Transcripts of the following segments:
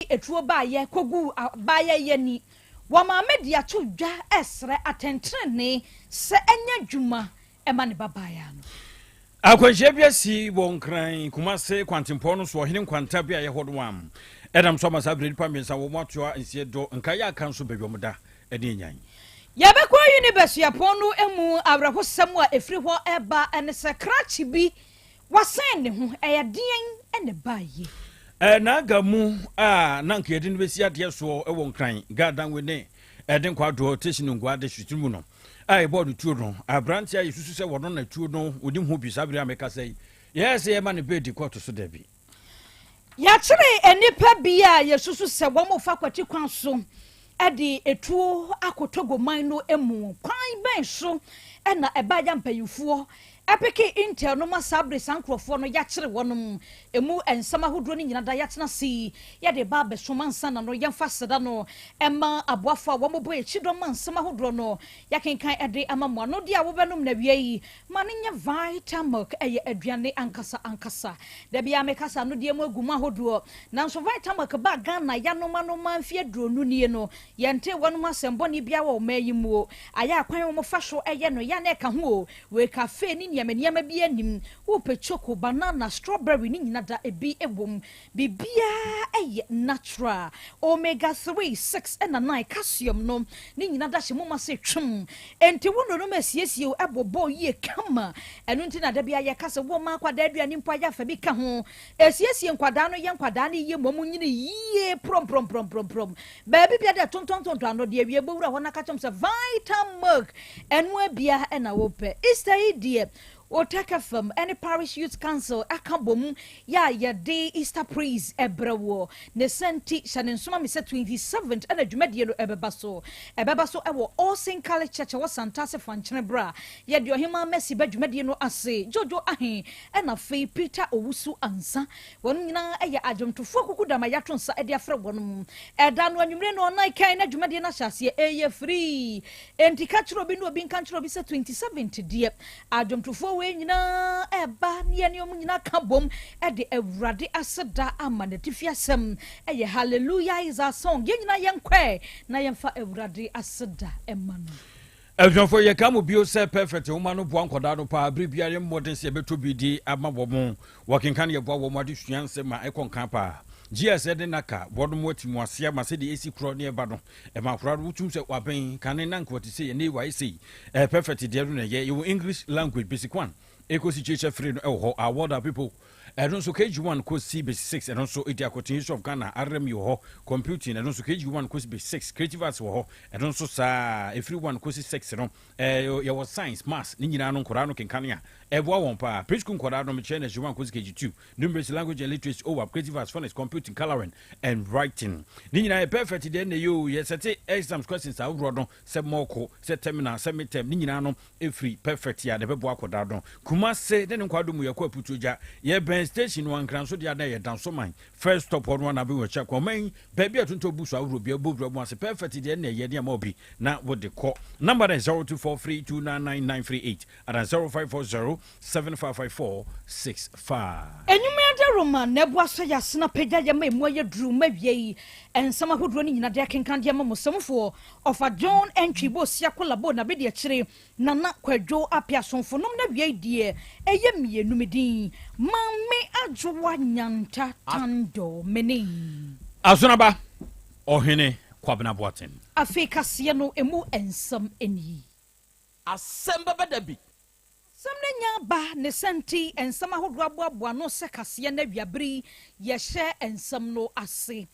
etuo ba ye kogu ba ye ni wa ma media to dwa esre atentrene se enya dwuma ema ne babaya no akwanhye bia si bonkran kumase kwantempo no so hene kwanta bia ye hodwam edam so masa bredi pamensa wo motoa nsie do nka ya kan so bedwomda ene nyan yabekwa university aponu emu abrahosam a efri ho eba ene se krachi bi wasen ne ho eyedien ene baye na agamu na nka yedin besi ade so ewo nkran gadan we ne edin kwado teshin ngwa de hwitimu no ai bodu tuo no abrantia yesusu se wono na tuo no odim ho bi sabere ameka sei yes ye ma ne bedi kwato so dabi ya kire enipa bi a yesusu se wo mo fa kwati kwan so edi etuo akotogo man no emu kwan ben so ena eba ya mpayufuo epeke intel no masabre sankrofo no ya kire wonom emu ensama hodro ni nyina da ya tena si ya de ba beso mansa na no yemfa seda no ema aboafo a wo mo boye chido mansama hodro no ya kenkan ede amamo no dia wo benom na wiei ma ne nya vitamin eye aduane ankasa da bia mekasa no dia mo aguma hodro nanso vitamin ba Ghana ya no ma no manfie dronu nie no yente wonom asembo ni bia wo mayimu aya akwan mo fa so eye no ya na ka ho we cafe ni yamaniama bi anim wo pe choco banana strawberry ni nyina da ebi ebom bibia eye natural omega 3 6 and 9 calcium no ni nyina da hye moma se twem enti wo no masiesie ebobo ye kama enu nti na da bia ye kase wo ma kwada aduani mpo ya fa bi ka ho esiesie nkwada no ye nkwada ne ye mom nyine ye prom ba bibia da tonton no de awie bowura ho na ka chem se vitamin enu abia na wo pe Easter idea Otaka from any parish youth council akabom ya de Easter praise ebrewo ne senti shanensuma mi se 27th and adwumade no ebebaso ewo Osin College Church wo Santase fanchene bra ye de ohima Messi badwumade no ase Jojo ahen na fei Peter Owusu ansa wonu nyina eye adwomtofo kukuda ma yatonsa ede afre wonu eda no anwumre no na kan na adwumade na hyase eye free enti kachiro bi no obi nkanchiro bi se 27th die adwomtofo we nyina eba ne ne nyina ka bom e de awurade aseda amanatifia eye hallelujah is our song ye nyina yenkwe na yemfa awurade aseda emanu Eljonfo ye kamu bio se perfect wo manu bo ankoda no pa bribiare modern se beto bidi amabom working kan ye bo wo madu suanse ma ekonkan pa GS de naka bodom watimu asia ma se de esi kro ne eba no e ma kro wutum se waben kan na nkwoti se ye ne wa isi perfect de ru na ye you English language basic one ekosi cheche free no ho award people and also KG1 course CB6 and also it continuation of Ghana RM yo computing and also KG1 course B6 creative arts wo and also sa everyone course 6 no your science maths ni nyina no nkora no kenkania eboa won pa preschool nkora no me chene G1 course KG2 numeracy language and literature over creative arts phonics computing coloring and writing ni nyina perfect dey na yo yesete exams questions awro no se moko se terminal se midterm ni nyina no every perfect ya de bebo akoda no kuma se de nkwado mu yakwa putuja ye ben station one kranso dia na ye danso man first stop on one abi we check man baby atunto busu awro bia bobro mo ase perfect dia na ye dia ma obi na wo de call number is 0243299938 and 0540755465 enyuma de roman na bua so ya sena pagya ya ma mu ye dru ma wie ensama hodro ni nyina de kenkan de ma musomfo of a John entry bo sia kolabo na be de kire nana kwadwo apia sonfonom na wie die eye mienu medin mamme adwowa nyanta tando meni asonaba ohene kwabena boaten afika se no emu ensam eni Asem Beba Dabi samne nya ba ne senti ensam ahodo aboabo no se kase na wiabri ye hye ensam no ase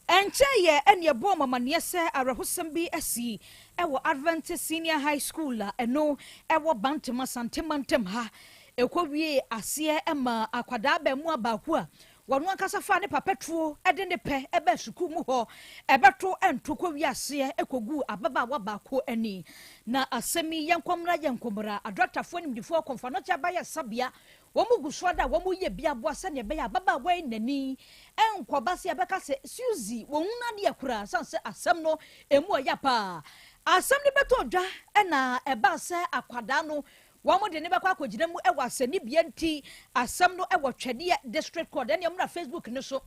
enche ye ene bo mamane se arahosam bi asi ewo Adventist Senior High School la eno ewo Bantama Santemantem ha ekowie ase ema akwada ba mu abaku a wonu akasa fa ne papetuo ede ne pe ebe suku mu ho ebeto entoko wiase ekogu ababa wabako ani na asemi yankomra adotafo nimdifo konfa no cha baye sabia womu guswada womu ye bia boasa ne be ya baba wai nani enkoba se abeka se Suzy wonuna de akura sanse asem no emu oya pa asem ne beto dwa na eba se akwada no womo de ne bekwa akogina mu ewa sani bianti asem no ewa twede district court ene mu na Facebook ne so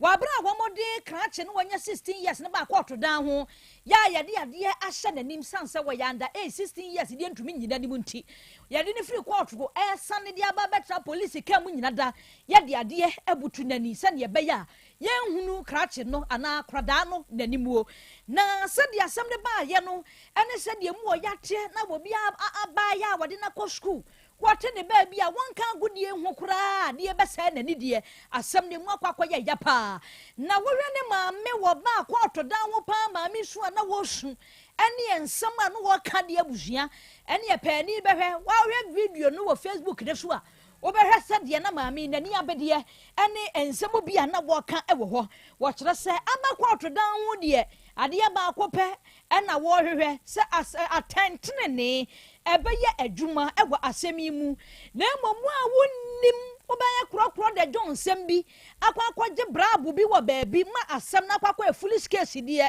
wabra womode krache no wanya 16 years na ba kwɔto dan ho ya yade ahye nanim sanse wɔ yanda 16 years de ntumi nyina nim nti yade ne free kwɔto go sane de aba betra police kam nyina da yade ade abutu nani sane ye beya yenhunu krache no ana krada no nanimwo na sade asem de ba ye no ene sade mu wɔ yate na wo bia aba ya wade na kɔ school what ne baby a one can good ye ho kura de be se na ni de asem ne mu akwa ye yapa na wo hwe ne ma me wo ba akwa dan wo pa ma mi so na wo su ene ensem a no wo ka de abusua ene pe ni be hwe wa hwe video no wo Facebook de so a wo be hwe se de na ma mi na ni abede ene ensem bi a na wo ka e wo ho wo kire se amakwa dan wo de ade ba akopɛ ena wo hwehwɛ se atentene ne ebeye adwuma ewo asemi mu na momu a wonnim obaya krokro de Johnsem bi akwakwaje brabo bi wo baabi ma asem na akwakwa foolish case die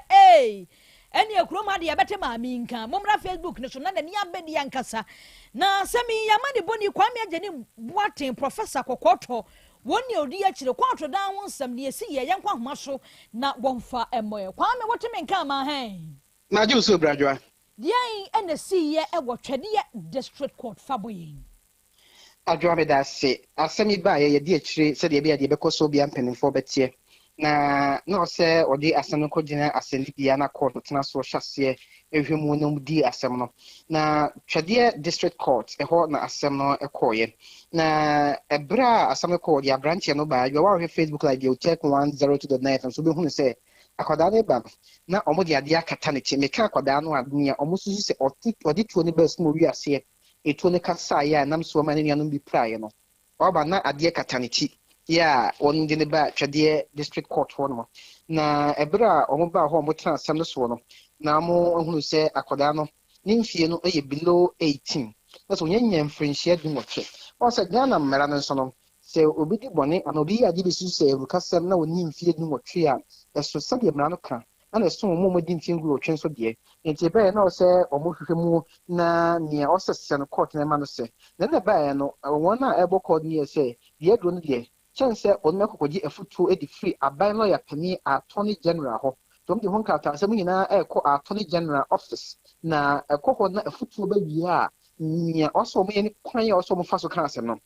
eni ekroma de yebete ma mi nka momra Facebook ne so na ni abedi yankasa na semi yamani boni kwame agene boaten professor kokoto woni odi a kire kwato dan ho nsam ne esi ye yenkwa homa so na wonfa emoye kwame woteme nka ma hen na ju so bradwa Diai NC ye ewo twede district court faboyin. Adwa me da se asemi ba ye de akire se de bia de bekoso bia mpanimfo betie na no se odi asem ko gina asemi bia na court tena so hyase ehwemu no di asem no na twede district court eho na asem no ekoye na ebra asem ko di branch no ba you wa Facebook live you check 102.9 and so be hu se akwada ne ba na omodi ade akata ne ti meka akwada no adnia omususu se odi tuo ne best mo wi ase etuo ne kasa ya nam so ma ne nuanom bi prae no oba na ade akata ne ti ya on de ne ba twede district court ho no na ebra omoba ho mo tran asem no so no na mo hunu se akwada no ne mfie no eye below 18 na so nyanya mfrenchia du mo twe o se Ghana mmara no so no se obi di bone anobi ya di bisu se rukasem na woni mfie du mo twe a eso sabe mmara no kan ana so mo di mfie ngulu otwe so de enti be na o se omohwehwe mu na nia o se no court na ma no se na ba no won a ebo court ni se de do no de chense onme kokoji efutu edi free aban lawyer pani attorney general ho tom de hon kata asem nyina ekọ attorney general office na ekọ na efutu ba wi a nia oso mo ye ni kwan ya oso mo fa so kan asem no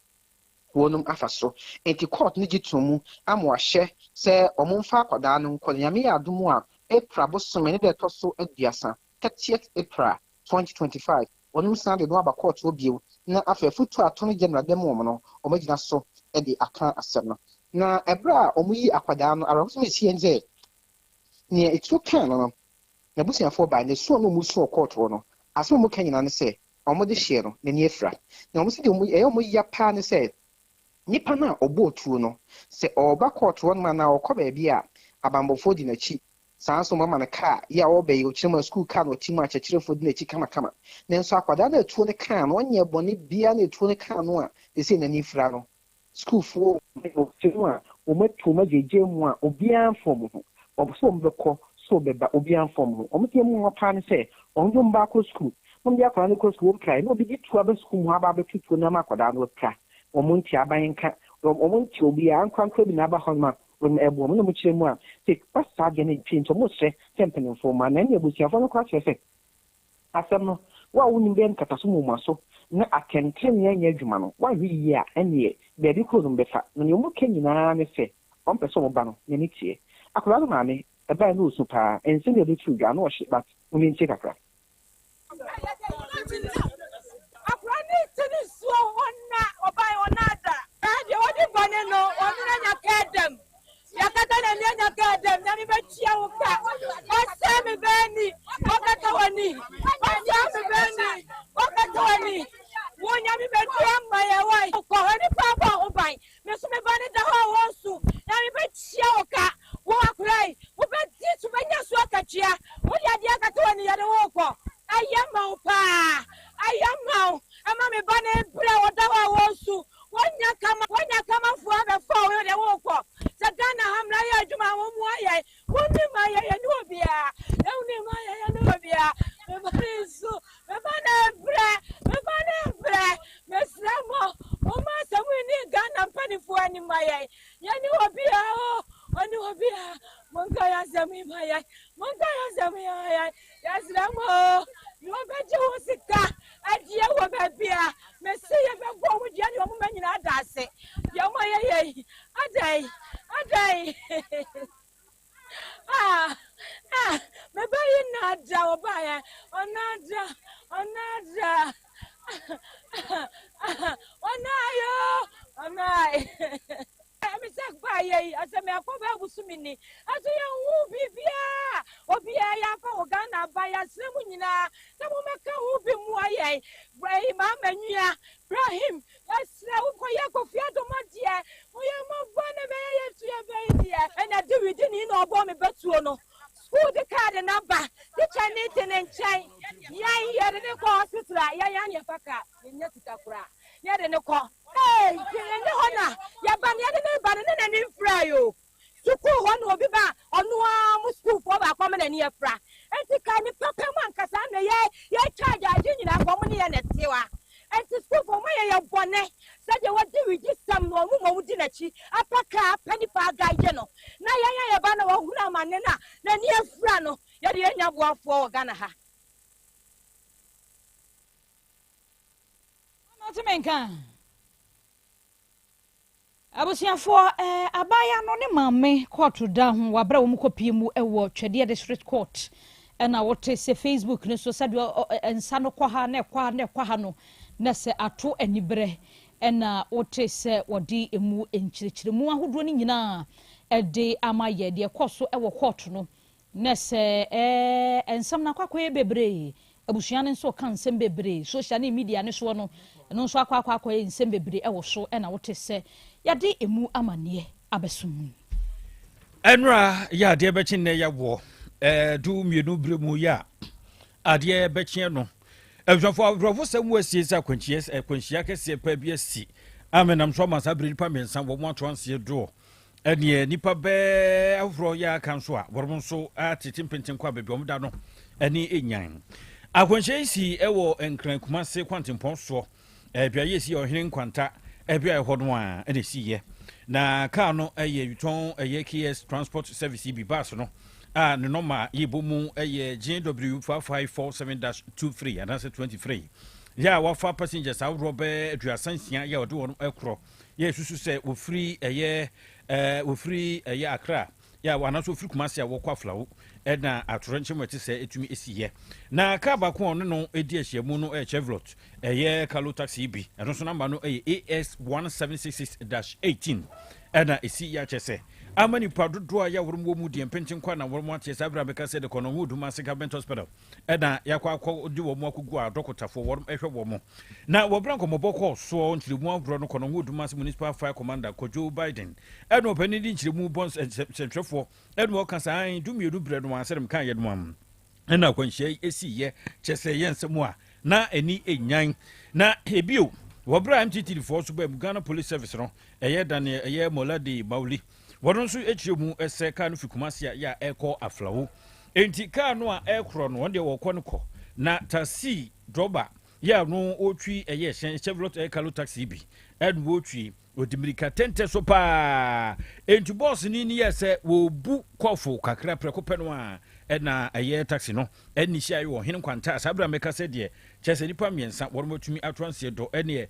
wonum afaso enti court ni gitumu amo ahye se omumfa akoda no nkonyame ya adumu a April bosome ne de toso aduasa 30th April 2025 wonum san de no aba court obio na afa futu attorney general dem mo no omagina so e de aka asem no na ebra omuyi akoda no araso me sie nze ne etu kan no na busiafo ba ne so no muso court no aso mu kanyina ne se omode hye no ne efra na omusi de omuyi ya pa ne se nipa na obotuo no se oba court won ma na okoba bia abambofo di na chi sanso mama na ka ya obe yo chima school ka no tima achechirefo di na chi kama kama nenso akwada na etuo ne ka no onye bone bia na etuo ne ka no a ese na nifra no school fo o tinu a o metu majeje mu a obia form ho obo mbekọ so beba obia form ho o metie mu pa ne se onjo mba ko school mo bia kwa ne ko school kai no bi ditu aba school mu aba betutu na makwada no pra omunti abanka omunti obi ankwankwa bi na aba honma won ebo mo no chire mu a take pasta de ne pinto mo se tempen fo ma na ne busiafo no kwa chese asem no wa woni ben kata so mu maso na akenten ya nya adwuma no wa wi yi a ene be bi ko no befa no ne mo kenyina ne se on person mo ba no ne ne tie akola no ma me e ba no so pa ense de bi tu dwa no o she but mo ni nche kakra Wanya kama fuaga fo we de wo ko sagana hamla ya juma wo mu aye woni ma ye me my Montana, yes, Ramo, you are better was it that I dear what I beer, Messi, I'm going with young woman in Adase. Yamaya, a day. Me buy nada o buy onada onayo me say buy ase me akoba busumini aso ye hu bibia obia ya fa Uganda buy asemu nyina se mo meka hu bi mu aye Ibrahim amanyua Ibrahim asra ukoye kofia domadia oye mo bone be ye tu ye be dia and I do we didn't know about me betuo no school the card number the Chinese and chai ya de ko hospital ya faka nya tikakura ya de ko hey ne hona ya ban ya de ban ne ni fra yo school hona obi ba onu am school for ba kwa na ni fra enti ka ni papa man kasa na ye charge age nyina kwa mu ne ya netewa enti school for my ya bone said what do we just some no mu di na chi apaka pani pa gaje no na ya ba na wo huna mane na ni afra no ya de nya boafo Ghana ha not menka abusiafo abaya no ne mamme court da ho wabra wo mkopi mu ewo Twede district court na wote se Facebook ne so said ensa no kwa ha na kwa ha no na se ato anibre na wote se wodi emu enchirichirimu ahodo ni nyina ede amaye de koso ewo court no na se ensam na kwakwa bebre abusuane nso kan nsem bebre social media ne so no nso akwa nsem bebre ewo so na wote se yade emu amane abesum enra ya de bechi ne yawo du mienu bremu ya ade bechi no efofo afrofo samu asie sa kwanchia kese pa bi asi amenam so ma sabri pa mensa wo mo atwanse do ene nipa be afro ya kan so a wormo so atitimpentin kwa bebi omda no ene enyan akwanchia isi ewo enkran kumase kwantempon so bia yesi ohene nkwanta bia ehodo a ene siye na ka no yuton KS transport service bi bus no ne normal yibomu GW 5547-23 and that's 23 ya wafa passengers awrobe aduasansia ya wode won ekro ye susu se ofri Accra ya wana so ofri Kumasi a wokwa flawo na atorenche mati se etumi esiye na ka ba ko no edi ahiamu no Chevrolet Kalo taxi bi eno so number no AS 1766-18 na esi ya chese amani padodo a ya wormo mu de pentin kwa na wormo ate sabra beka se de kono wudu ma government hospital na yakwa di wo mu akugu a dokotafo wormo ehwe wo mo na wo branko moboko so nchirimu avro no kono wudu ma municipal fire commander Joe Biden no pani di nchirimu bons sentrefo no kasa an dumiedu bre no asem kan ye no am na kwanhia esi ye chese ye nsemu a na eni enyan na ebio wo bra MTT for so ba Ghana Police Service no Daniel Moladi Bauli wonso echiremu ese ka no Kumasi ya eko aflawo enti ka no a ekro no wonde wo ko na taxi droba ya no otwi Chevrolet Kalo taxi bi edwo otwi odimirika tente so pa enti boss ni yese wo bu kofo kakra preko peno a na taxi no eni hia yo hene kwanta sabra meka se de chese nipa miensa woromotumi atwanse do ene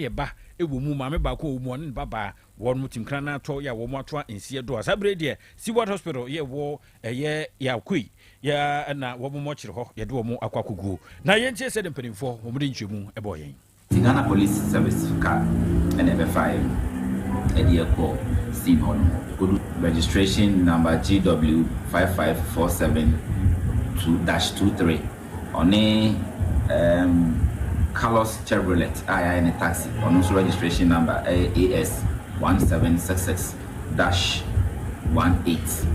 ba ewo mu ma me ba ko mu ne baba woromotimi krana to ya wo mu atwa ensie do sabre de Seaward Hospital ye wo ya kui ya na wo mu mochire ho ye de wo mu akwakugu na ye ntie se de mpanimfo wo mu de ntwemu ebo yen Ghana Police Service car NF5 Ediako Steam Hall registration number GW 5547-23 on a Carlos Chevrolet in a taxi on also registration number AS 1766-18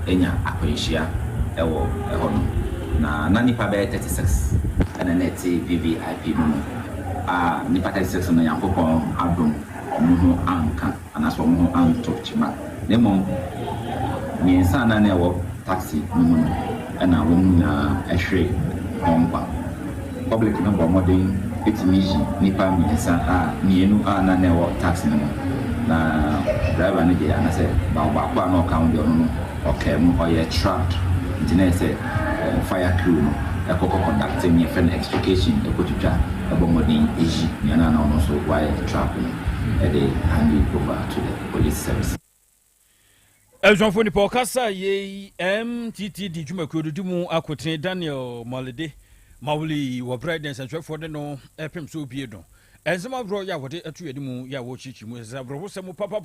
Enya Akoishia Ewo Ehono na nipa be 36 and net VVIP no nipa 36 no yankopon adom omo anka anaso omo anto chima demo miensa na na wo taxi no na wo na ehwe ompa public number modern etimishi nipa miensa mienu na na wo taxi no na driver ne dia na se ba kwa no account no okay or you trapped internet say fire crew no e ko conducting your friend extrication e ko tuja e bo modin eji ya na no so why trap no e dey hand it over to the police service. Eljonfo ni pokasa ye MTT di Jumakudu di mu akoten Daniel Malede Mawuli wo brightness and for the no epem so bie do. Enzema bro ya wode atu yedi mu ya wo chichi mu za bro se mu papa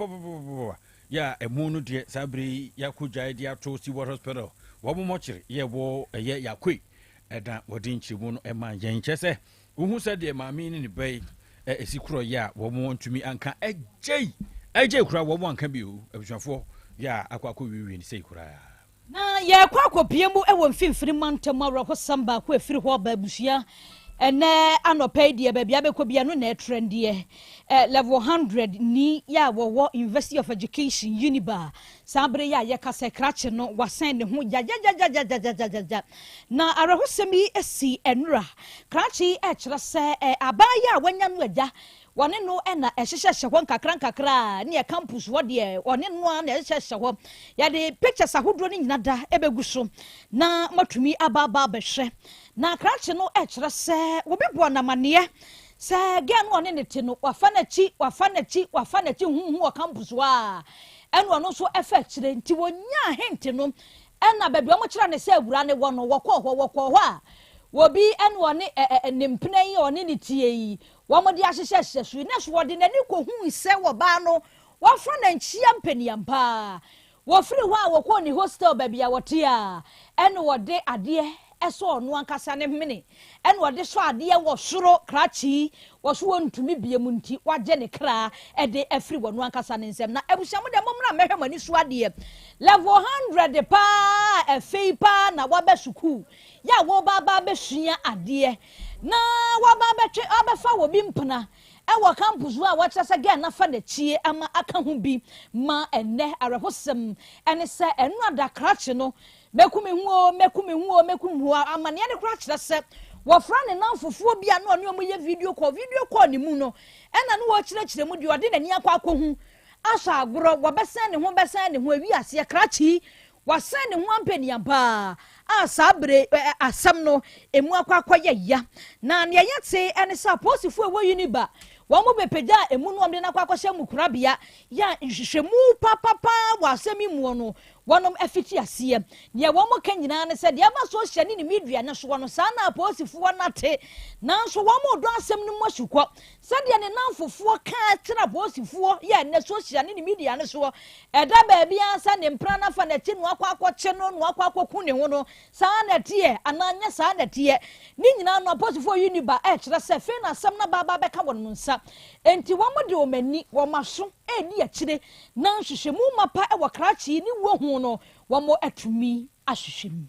ya emu no de sabre ya kujai dia to si war hospital. Wo mo mochire ye wo ye yakwe eda wode nchi mu no ema yen chese. Uhu se de maami ni bai esikuro ya wo mo ntumi anka ejei kura wo mo anka bi o ebusafo ya akwako wiwi ni sei kura na ya kwako piemu ewo mfimfiri mantam awrako samba ko efiri ho ba busia ene anopai die ba bia bekọ bia no na trendie level 100 ni ya wo University of Education Uniba sabre ya kasa krache no wasan ne ho ja na arahosemi esi enra krache e kire se abaya wanya no agya wone no na ehyehyehye ho nkakra ne campus wo de wone no na ehyehyehye ho ya de pictures ahodro ni nyina da ebegu so na matumi ababa behwe na krache no kire se obibo na mane se gen wone ne ti no wafanachi hu o campus wa eno no so effect kire nti wonya hint no na baby o mo kire ne se awura ne wo no wokọ ho a wobi eno ne nempena yi one ne tie yi wo mo de ahyehye su ne so wode nani ko hu se wo ba no wo fra na nchia mpaniampa wo firi ho a wokọ ni hostel baby a wote a eno wode ade eso no ankasa ne hmene eno wode so ade wo soro krachi wo so wontumi biemu nti waje ne kra ede afiri wo no ankasa ne nsem na ebusiamu de momra mehwemani so ade level 100 pa efei pa na wabe suku ya wo baba besua ade na waba betwe abefa wo bi mpana ewo campus wa wakyase ga na fa na chie ama aka ho bi ma enne arehosem ene se enu ada krachi no mekumi hu amane ne krachi se wo fra ne nanfofuo bia no ne omoye video call ni mu no ena no wo kyerɛkyerɛ mu de ode na ni akwakohu asa agoro wo besen ne ho awi ase krachi wasan ne ho ampaniamba asabre asam no emu akwakoye ya na ne yete ene sa posifu ewo Uniba wo mo bepeja emu no omde na kwakɔhye mu kurabea ya nhwehwemu papa wasemi mu no wonom afiti ase ne wo mo kanyina ne se de ama so hye ne media ne so no sa na posifu wonate nanso wo mo do asem no masuko se de ne nanfofo ka tira posifu ya ne so hye ne media ne so eda ba bia sa ne mpra na fa na ti no akwakɔkye no akwakɔku ne ho no sa na tie ananya sa na tie ni nyina no posifu Uniba kire se fe na asem na baba beka won nsa enti wo mo de o mani wo maso edi akire na nhwehwemu mapa wo krachi ni wo hu no wo mo atumi ahwehwem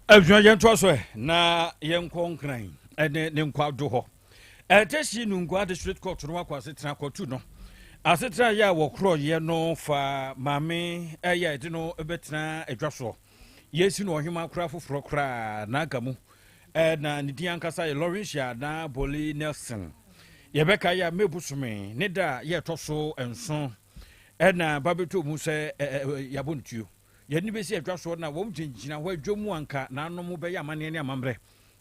Abjua yento so na yenkɔ nkran ene ne nkwado ho eteshi nungwa district court no akwase tena kotu no asetra ya wo kro ye no fa mame eya edi no ebetena adwaso yesi no ohima kra foforo kra na agamu na nidi ankasa ye Lawrence na Boli Nelson yebeka ya mebusume ne da ye toso enso na babeto mu se yabontuo ye ni besi adwaso na wo mgyina ho adwomu anka na anom be ya mane ne amamre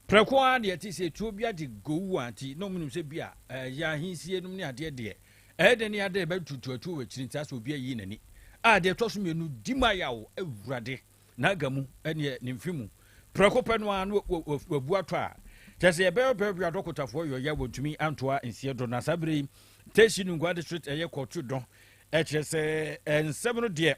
preko a de ti se tuo bia de gowu anti no munum se bia ya hinsie num ne ade de de ne ade be tutuatu wachiri nta so bia yi nani a de toso menu dima yawo awurade na agamu ene ne mfimu preko peno anu wabu ato a tese ye be adokotafo yo ya wotumi antoa nsie do na sabre teshi nungwa district eye kotu do kire se ensem de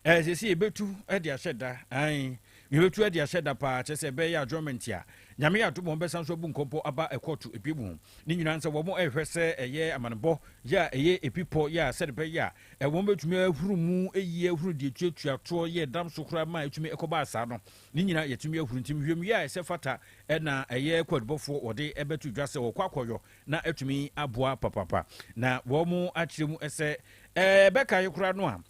sesi ebetu de ahyeda an yebetu de ahyeda pa tese be ya adjournment a nyame ya to bo be sanso bu nkompo aba ekotu ebibu ni nyina nse wo mo ehwe se eye amanebo ya eye epipo ya se be ya wo betumi ahuru mu eyi ahuru de tuatua to ye dam so kura ma etumi ekoba asa no ni nyina yetumi ahuru ntim hwem ya se fata na eye kwadbofo wode ebetu dwase wo kwakoyo na etumi aboa papapa na wo mo akyeremu ese beka yekura no a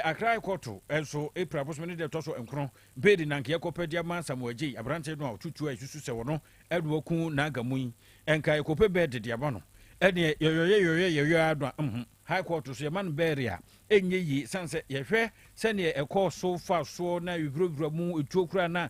akrai koto enso April posmene de toso enkron bedi nanke ekopedia mansa moaji abrante no tutu asusu se wono edwoku na agamu enka ekope bedi de abano ɛne yɛyɛ adwa high court so yɛ man barrier enye yi sanse yɛhwɛ sɛne ɛkɔ so fa so na yɛwurawura mu etuo kura na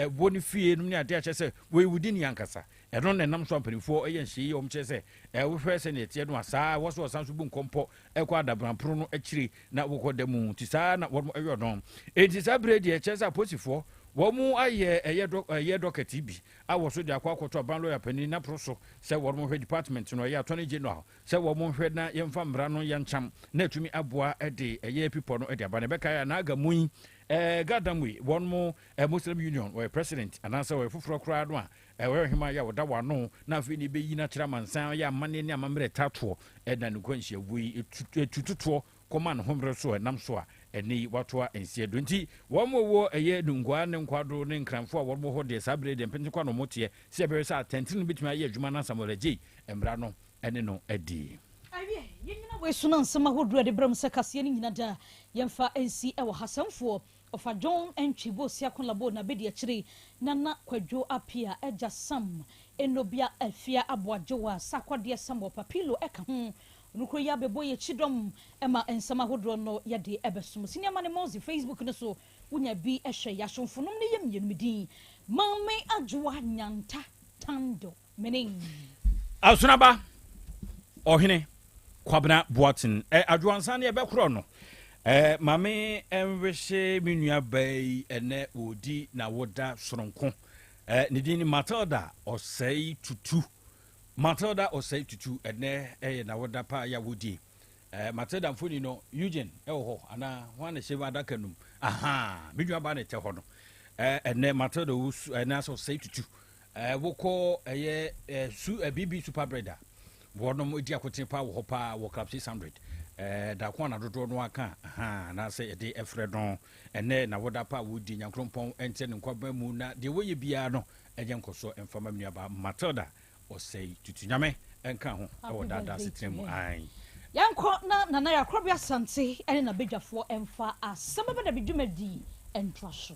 boni fie no ne ade akyɛ sɛ we within yankasa ɛno ne nam so ampanifo ɛyɛ nhye yi ɔmkyɛ sɛ wohwɛ sɛne ɛteɛ no asaa wɔso ɔsan so bu nkɔmpɔ ɛkɔ adabrampro no akyiri na wokɔ da mu ti saa na wɔn ɛyɛ no enti saa bere deɛ ɛkyɛ sɛ aposifoɔ wɔn ayɛ ɛyɛ dɔkɛti bi awɔ so de akɔ akɔtɔ aban lawyer panin na pro so sɛ wɔn hwɛ department no ɛyɛ attorney general sɛ wɔn hwɛ na yɛmfa mmara no yɛnkyam na atumi aboa ɛde ɛyɛ pipɔ no ɛde aba na ɛbɛka yɛ na aga mu yi gadamwe wɔn mo muslim union wɔyɛ president anaasɛ wɔyɛ foforɔ koraa no a ɛwɔ hema yɛ wɔda wano na afei ne bɛyi na kyerɛ amansan yɛ amane ne amammerɛ tatoɔ ɛda ne kwanhyia wui etututoɔ kɔma ne homere so ɛnam so a ɛne watoa nsia do nti wɔn mo wɔ ɛyɛ dungua ne nkwado ne nkranfo a wɔn mo hɔ deɛ saa bere deɛ mpɛnti kwa no mo teɛ sɛ ɛbɛyɛ sɛ atɛntene no bitumi ayɛ adwuma na samɔlagye mmara no ɛne no adi awie yɛnyina wɔ esu na nsɛm ahodoɔ de brɛm sɛ kaseɛ no nyina da yɛmfa nsi ɛwɔ hasamfoɔ ɔfa John entwi bo sia kolabo na bedi akyire nana kwadwo apia ɛgya sam enobia afia aboagyewa sakwadeɛ sam wɔ papilo ɛka ho nukro ya bebo ye chidom ema ensama hodro no ya de ebesom sini ama ne mozi Facebook no so wonya bi ehwe ya shomfonom ne yem yenumidin mame adwoa nyanta tando menin asunaba ohene kwabena boatin adwoa nsan ne ebekro no mame enwehye menua bai ene odi na woda soronko ne din Matilda osei tutu Matilda osei tutu ene na woda pa ya wodi Matilda mfoni no Eugene ho ana wana sheba adaka num aha menua ba ne te ho no ene Matilda ena so osei tutu wokọ su BB super breeder wonom edi akoten pa wo pa wo club 600 da kwa na dodo no aka na se ede efre don ene na woda pa wodi nyankrompon ente ne nkwa mu na de woye bia no eje nkoso emfama menua ba Matilda osei tutu nyame enka ho e dada sitremu ai yanko na ya Krobea Asante ene na bedwafo emfa Asem Beba Dabi dwumadi entwaso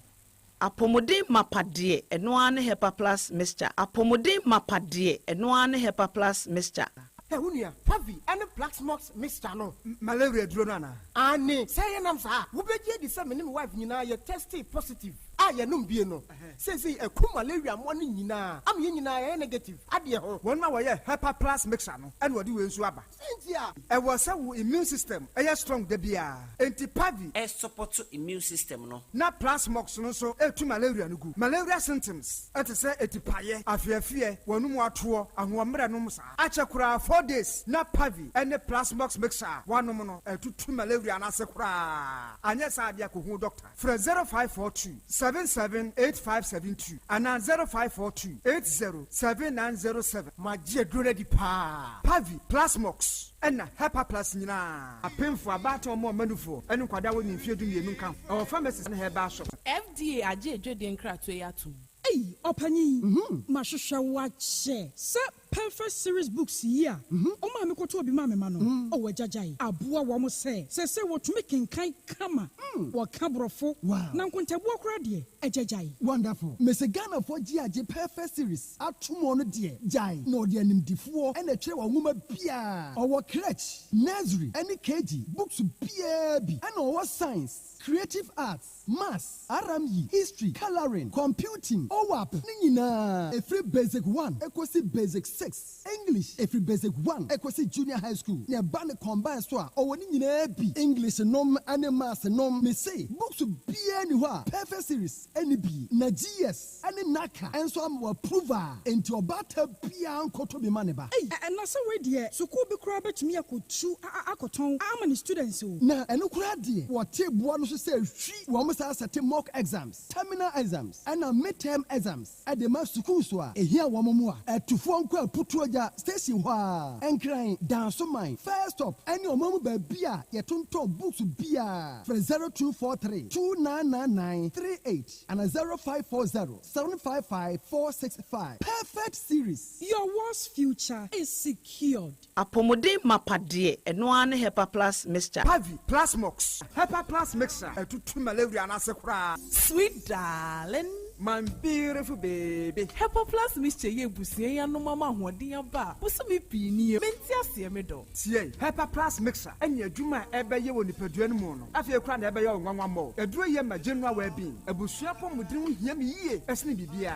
apomodin mapade eno ane hepa plus mixture apomodin mapade eno ane hepa plus mixture Hunia, Pavi, and the black smokes, Mr. No, malaria dronana. Anne, say an answer. Who bet ye the same wife, you know, you're tested positive. I am no. Says he a coup malaria morning, Yina. I'm Yina negative. Adia, 1 hour, Hepa plus mixture, and what do you swabba? Yeah, I was so immune system, a strong debia. Anti Pavi, a support to immune system, no. Not plus smokes, no so, to malaria, no good. Malaria symptoms, at a say, a tipaye, I fear, one more tour, and 1 minute, Achakura 4 days, not Pavi, and the plasmox mixer, 1 mono, 2 malaria, and Asakura. And yes, I be doctor. For 0542 778572 and 0542 807907. My dear Grady Pa Pavi Plasmox and Hepa Plus Nina. A pen for a battle more manufo and Quadawan in Field you come. Our pharmacist in her bar shop. FDA aje Jordan Kratwayatu. Hey, Opani, Mashusha watch. Sir, perfect series books here. Oh, mamma, go to be mamma, mano. Oh, Jajai. Abua wamo say what making kind kama. What cabrofo. Wow. Now, when to walk ready, a Jajai. Wonderful. Miss Ghana for GIJ perfect series. At 2 more dear. Jai, no dear name D4 and a chair woman Pia. Our crutch, nursery, any KG, books PAB, and our science, creative arts, maths, RME, history, coloring, computing. OWAP, Nina, a free basic 1, equally basic 6, English, a free basic 1, equally junior high school, near Banner Combined Store, or Nina, English, nom, and maths, nom, may say, books to be anywhere, perfect series, any B, Nagias, and Naka, and some were prover, into your butter, Pian Kotobi Maneba. And that's a way, dear, so could be crabber to me, I could chew, I could tongue, how many students who now, and look, dear, what tip one should say, she almost has a mock exams, terminal exams, and a midterm exams at the master kuswa e here wamomua at to phone call putuaja station wa and crying down so mine first stop and your mom be beer ye tonto books beer for 0243 299938 and a 0540 755 465 perfect series. Your worst future is secured. Apomodin mapade eno ane hepa plus mixture Pavi Plasmox Hepa plus mixture to malaria and Asakura. Sweet darling. my beautiful baby. Hepa Plus Mr. Yebusi ya no mama hoden aba. Busumi pini menti ase me do. Tie, Hepa Plus mixer. Enya adwuma ebe ye woni padua no mu no. Afie kra na ebe ye nwanwa mo. Eduro ye ma general well-being. Ebusua pomudin ho hia me yie. Esne bibia.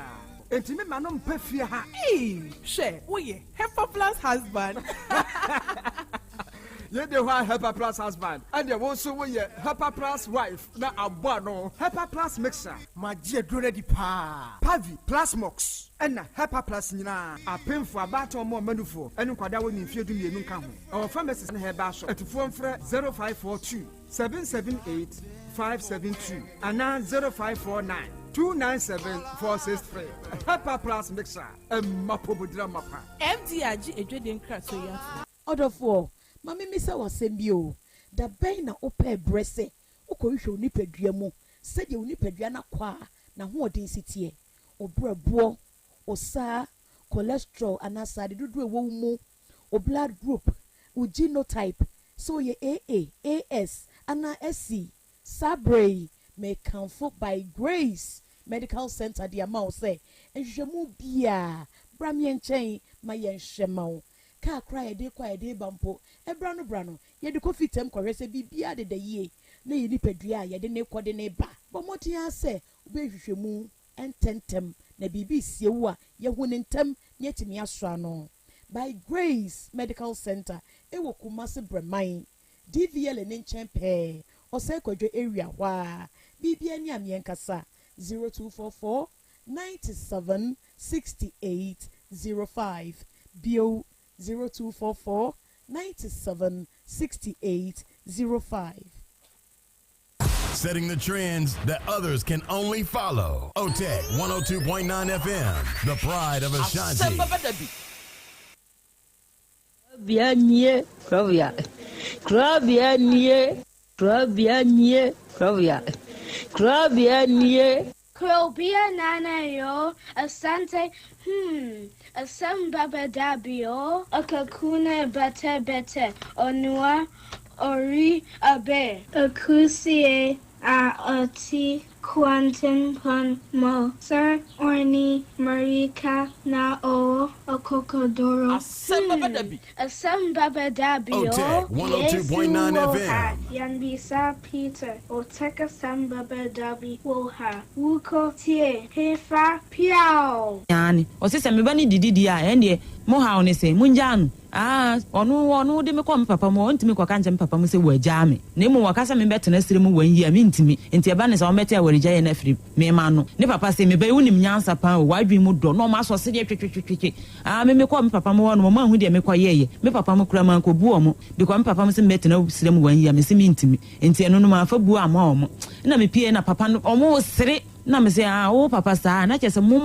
Enti me manom pafie ha. She, oye, Hepa Plus husband. Ye de wa Hepa Plus husband. And ye won so we Hepa Plus wife. Na abo no. Hepa Plus mixer. Ma je aduro di pa. Pavi Plus Mox. Ena Hepa Plus nyina. Apemfo abato mo manufo. Enu kwada woni mfie du mienu nka ho. Our pharmacies na heba shop. Etufo mfre 0542 778 572 ana 0549 297-463. Hepa Plus mixer. Mapobudra mapa. MD aji ejwede nkra so ya. Odofo, mami misa wasembio. Da bay na ope brese. Ukoisho unipadua mu. Sede unipadua na kwa na ho odin sitie. Obrabo, osa, cholesterol anasade dudu ewo mu. O blood group, o genotype. So ye AA, AS, ana SC, Sabre. May comfort by Grace Medical Center the amount say and jemu bia bramian chain my yen shemau car cry de bampo e brano ye de coffee tem correse bibia de ye na ye nipadua ye de ne kode ne ba but motia say obehwehwemu ententem na bibi siewu a ye hunentem nyetimi asra no by Grace Medical Center e wo Kumasi Breman DVL ne nchen pe ose kodwe area wa Bibi ani amienkasa 0244 97 68 05 bio 0244 97 68 05. Setting the trends that others can only follow. OTEC 102.9 FM, the pride of Ashanti. Asem Beba Dabi. Krobea nana yo, Asante, Asem Beba Dabi yo, Akakuna bete, Onua, Ori abe, Akusie, Ati, Quantum pon mo, Sir Orni, Marika, na o, Okokodoro. Asem Beba Dabi. Asem Beba Dabi yo, 102.9 FM. Yanbisa Peter, Oteka Asem Beba Dabi woha, Wuko tie, Hefa piao. Yani, osese me bani didi a ende mo ha one se munjanu. Onu de me kwa papa mo ntimi kwa kanje papa mo se waja me. Na emu wakasa me betena sire mu wanyi a me ntimi. Enti eba ne se o mete a warija ye na firi me ma no. Ne papa se me be unim nyansa pa o wadwi mu do no ma so se de twetwetwetwe. Me kwa papa mo no ma hu de me kwa ye. Me papa mo kura man ko bu o mo. De kwa papa mo se betena sire mu wanyi a me se me ntimi. Enti eno no ma fa bu ama o mo. Na me pie na papa no o mo sire na me say o papa sa na chese mo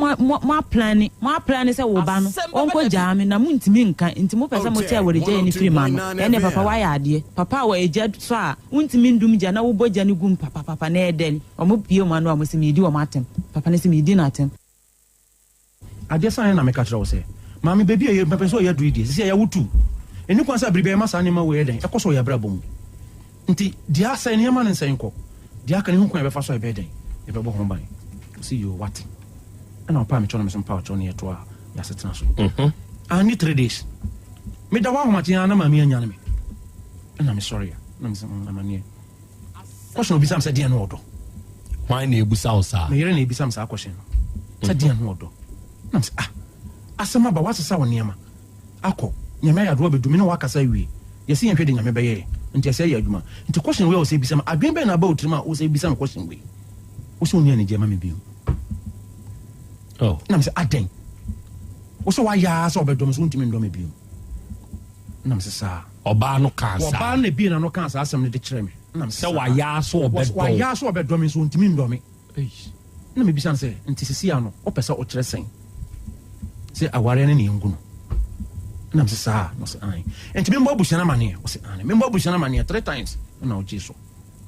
plan say wo ba no onko jame na mu ntimi nka ntimo pesa mo tia wori je ni firi ma no ene papa wa ya ade papa wa eja so a untimi ndum ja na wo boja ni gum papa na edel o mo pie ma no a mo se mi di o matem papa ne se mi di na atem ade san na me ka tro se mami baby e papa so ya do idi se ya wutu eni kwa sa bribe ma sa ne ma we den e ko so ya bra bom nti dia sa ne ma ne nsen ko dia ka ne hu kwa be fa so e be den e be bo ho ban see you what and I'll pay me some power on here to ya setna so I need 3 days me da wa ho mati na ma me anya me and I'm sorry na me manie question obi sam say dia no odo why na ebusa osa me yere na ebi sam sa question say dia no odo na me asema ba wasesa won niam akọ nyame ya do bedu me no wakasa wie yesi yen hwede nyame be ye nti say ya adwuma nti question we o say bi sam adwen be na ba otrima o say bi sam question we o so nya ne je ma me bi na me say aden o so wa ya so obedom so ntimi ndom bi na me say sa oba no kansa oba na bi na no kansa asem ne de kire me na me say wa ya so obedom so ntimi ndom na me bi san say nti sisi ano o pesa o kire sen say aware ne ne ngu no na me say sa no say ai enti me mbo abushana mane o say ai me mbo abushana mane 3 times na o je so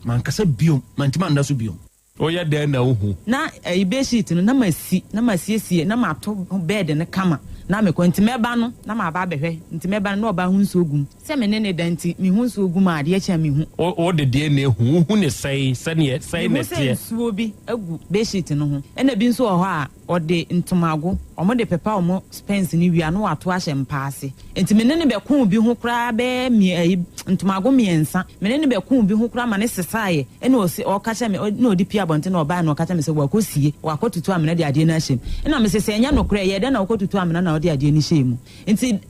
man kasa biom man tima nda so biom Oya den na uhu. Na be sheet no na masiesie na mato bed ne kama. Na me kwenti meba no na ma ba behwe. Nti meba no oba hu nso ogum. Se me ne danti me hu nso ogum ade a cha me hu. O de de na hu ne sei ne tie. Nsuo bi agu be sheet no ho. E na bi nso ho a ode ntomago. Omo de pepa omo spence ni wia no wato ahye mpaase. Nti me ne be ko bi ho kra be ntomago miensa. Me ne be ko bi ho kra ma ne sesae. E na o ka cha me na odi pia bonte na oba na o ka cha me se wakosie. Wakotutu amena de ade na ahye. E na me se enya no kra ye de na wakotutu amena na odi ade ni shemu nti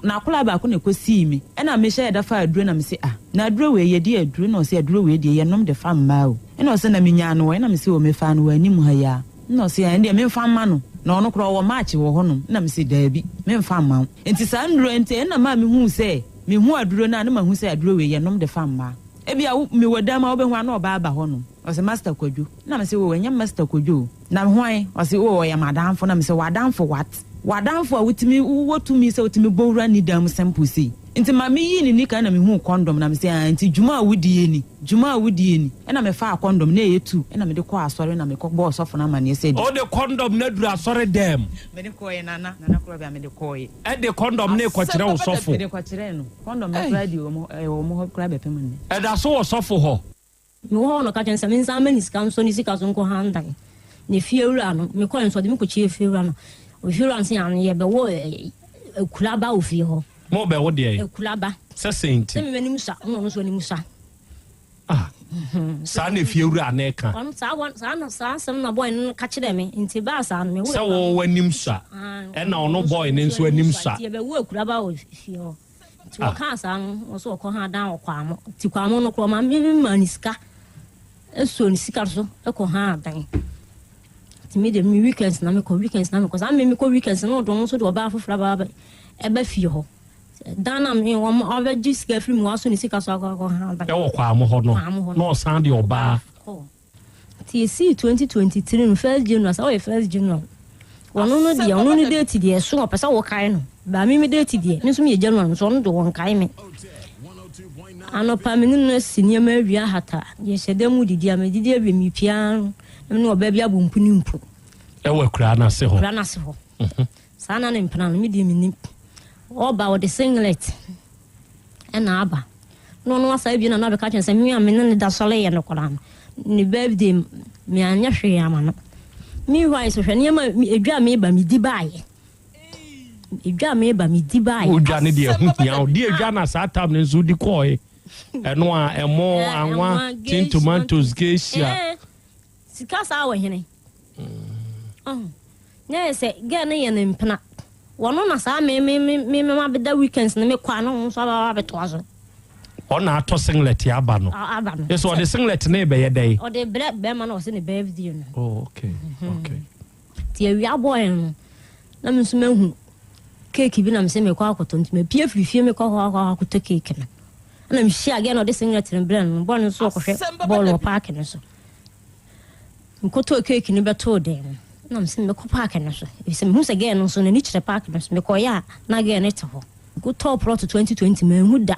na kola ba ko ne kosi mi e na me hye da fa aduro na me se na aduro we ye di aduro na o se aduro we di ye nom de fa mma o e na o se na me nya no e na me se o me fa no ani mu ha ya na o se ya ndi me fa mma no na ono kro wo match wo ho no na me se daabi me fa mma nti sa nduro nti e na ma me hu se me hu aduro na ma hu se aduro we ye nom de fa mma e bia me wadama wo be hu na oba aba ho no o se master kwadwo na me se wo nya master kwadwo na hwan o se wo ya madamfo na me se wadamfo what wadanfo a wutimi wotumi se wutimi bowra ni dam sample sei nti ma me yi ni nika na me hu condom na me se nti juma a wudie ni e na me fa condom na etu e na me de kɔ asɔre na me kɔ bɔ sɔfo na ma ne se o de condom na dura asɔre dem me de kɔ ye nana Krobea me de kɔ ye e de condom na kɔ kyerɛ wo sɔfo me de kɔ kyerɛ no condom na kra di o mo ho kra be pem ne e da so wo sɔfo ho me ho no ka kyɛn sɛ me nsa ma ni sika so ni sika so nko handan ne fiewura no me kɔ nso de me kɔ kyie fiewura no Ofiransi an ye be wo kulaba ofi ho. Mo be wo de. Kulaba. Se senti. Se me ni musa, no so ni musa. Sa na fiewura na ka. On sa sem na boy no ka kire me, nti ba sa me wo. Se wo wanim sa. E na ono boy ne nso anim sa. Ye be wo kulaba ofi ho. Ti wo ka sa no, so ko ha dan okwa mo. Ti kwa mo no kro ma me maniska. Eso ni sika so, e ko ha dan. Me de me weekends na me ko weekends na me cause me ko weekends no do so do ba fofra ba e ba fie ho dana me wo aba jiska free mu aso ni sika so akọ ha ba e wo kwa mo ho no san de oba TC 2023 no 1st January so 1st January wono no dia wono no date dia so opesa wo kai no ba me date dia me so me January so no do won kai me anopa me no senior ma wia hata ye hyedemu didi a me didi abi mi pian no ba bia bompu ni mpu e wa kura na se ho sana na mpana no me di mi oba o de singlet e na aba no asa bi na na be ka chen se mi am ne da sole ye no kora ni birthday mi anya hwe ya ma no mi why so hwe ne ma edwa me ba mi di bae edwa me ba mi di bae o dwa ne de hu tia o di edwa na sa tam ne zo di ko e eno a emo anwa tin tomatoes geisha sika sa wo hene ne se ge ne ye ne mpena wono na sa me ma beda weekends na me kwa no so ba beto aso ona ato singlet ya aba no yeso the singlet na be ye dey o de be ma na o se ne birthday no okay ti wi aboy no na me so mahu cake bi na me se me kwa akoto ntime pie frifie me kwa akoto cake na na me hia again o de singlet ne brand no bon so ko hwe ball park no so nkoto cake ni beto dem na me se me ko park no so e se me hu se again no so na ni kire park no so me ko ya na again ne te ho go top plot 2020 me hu da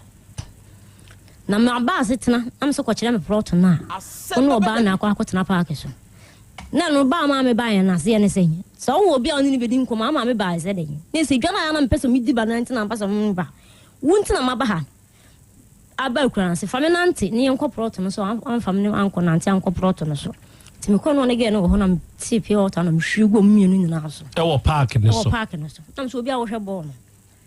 na me aba setena am se ko kire me plot na ono ba na akotena park so na no ba ma me ba ya na se ne se so wo bia oni ni bedi nko ma me ba se de ne se dwana ya na mpese mi di ba na ntina mpasa mo ba wuntina ma ba ha aba kura se faminante ni enko plot no so am famne anko na ntia anko plot no so ti me ko no ne ge no ho na ti pie water na mhwigo mienu nyina so e wo park ne so na so bia wo hwe ball no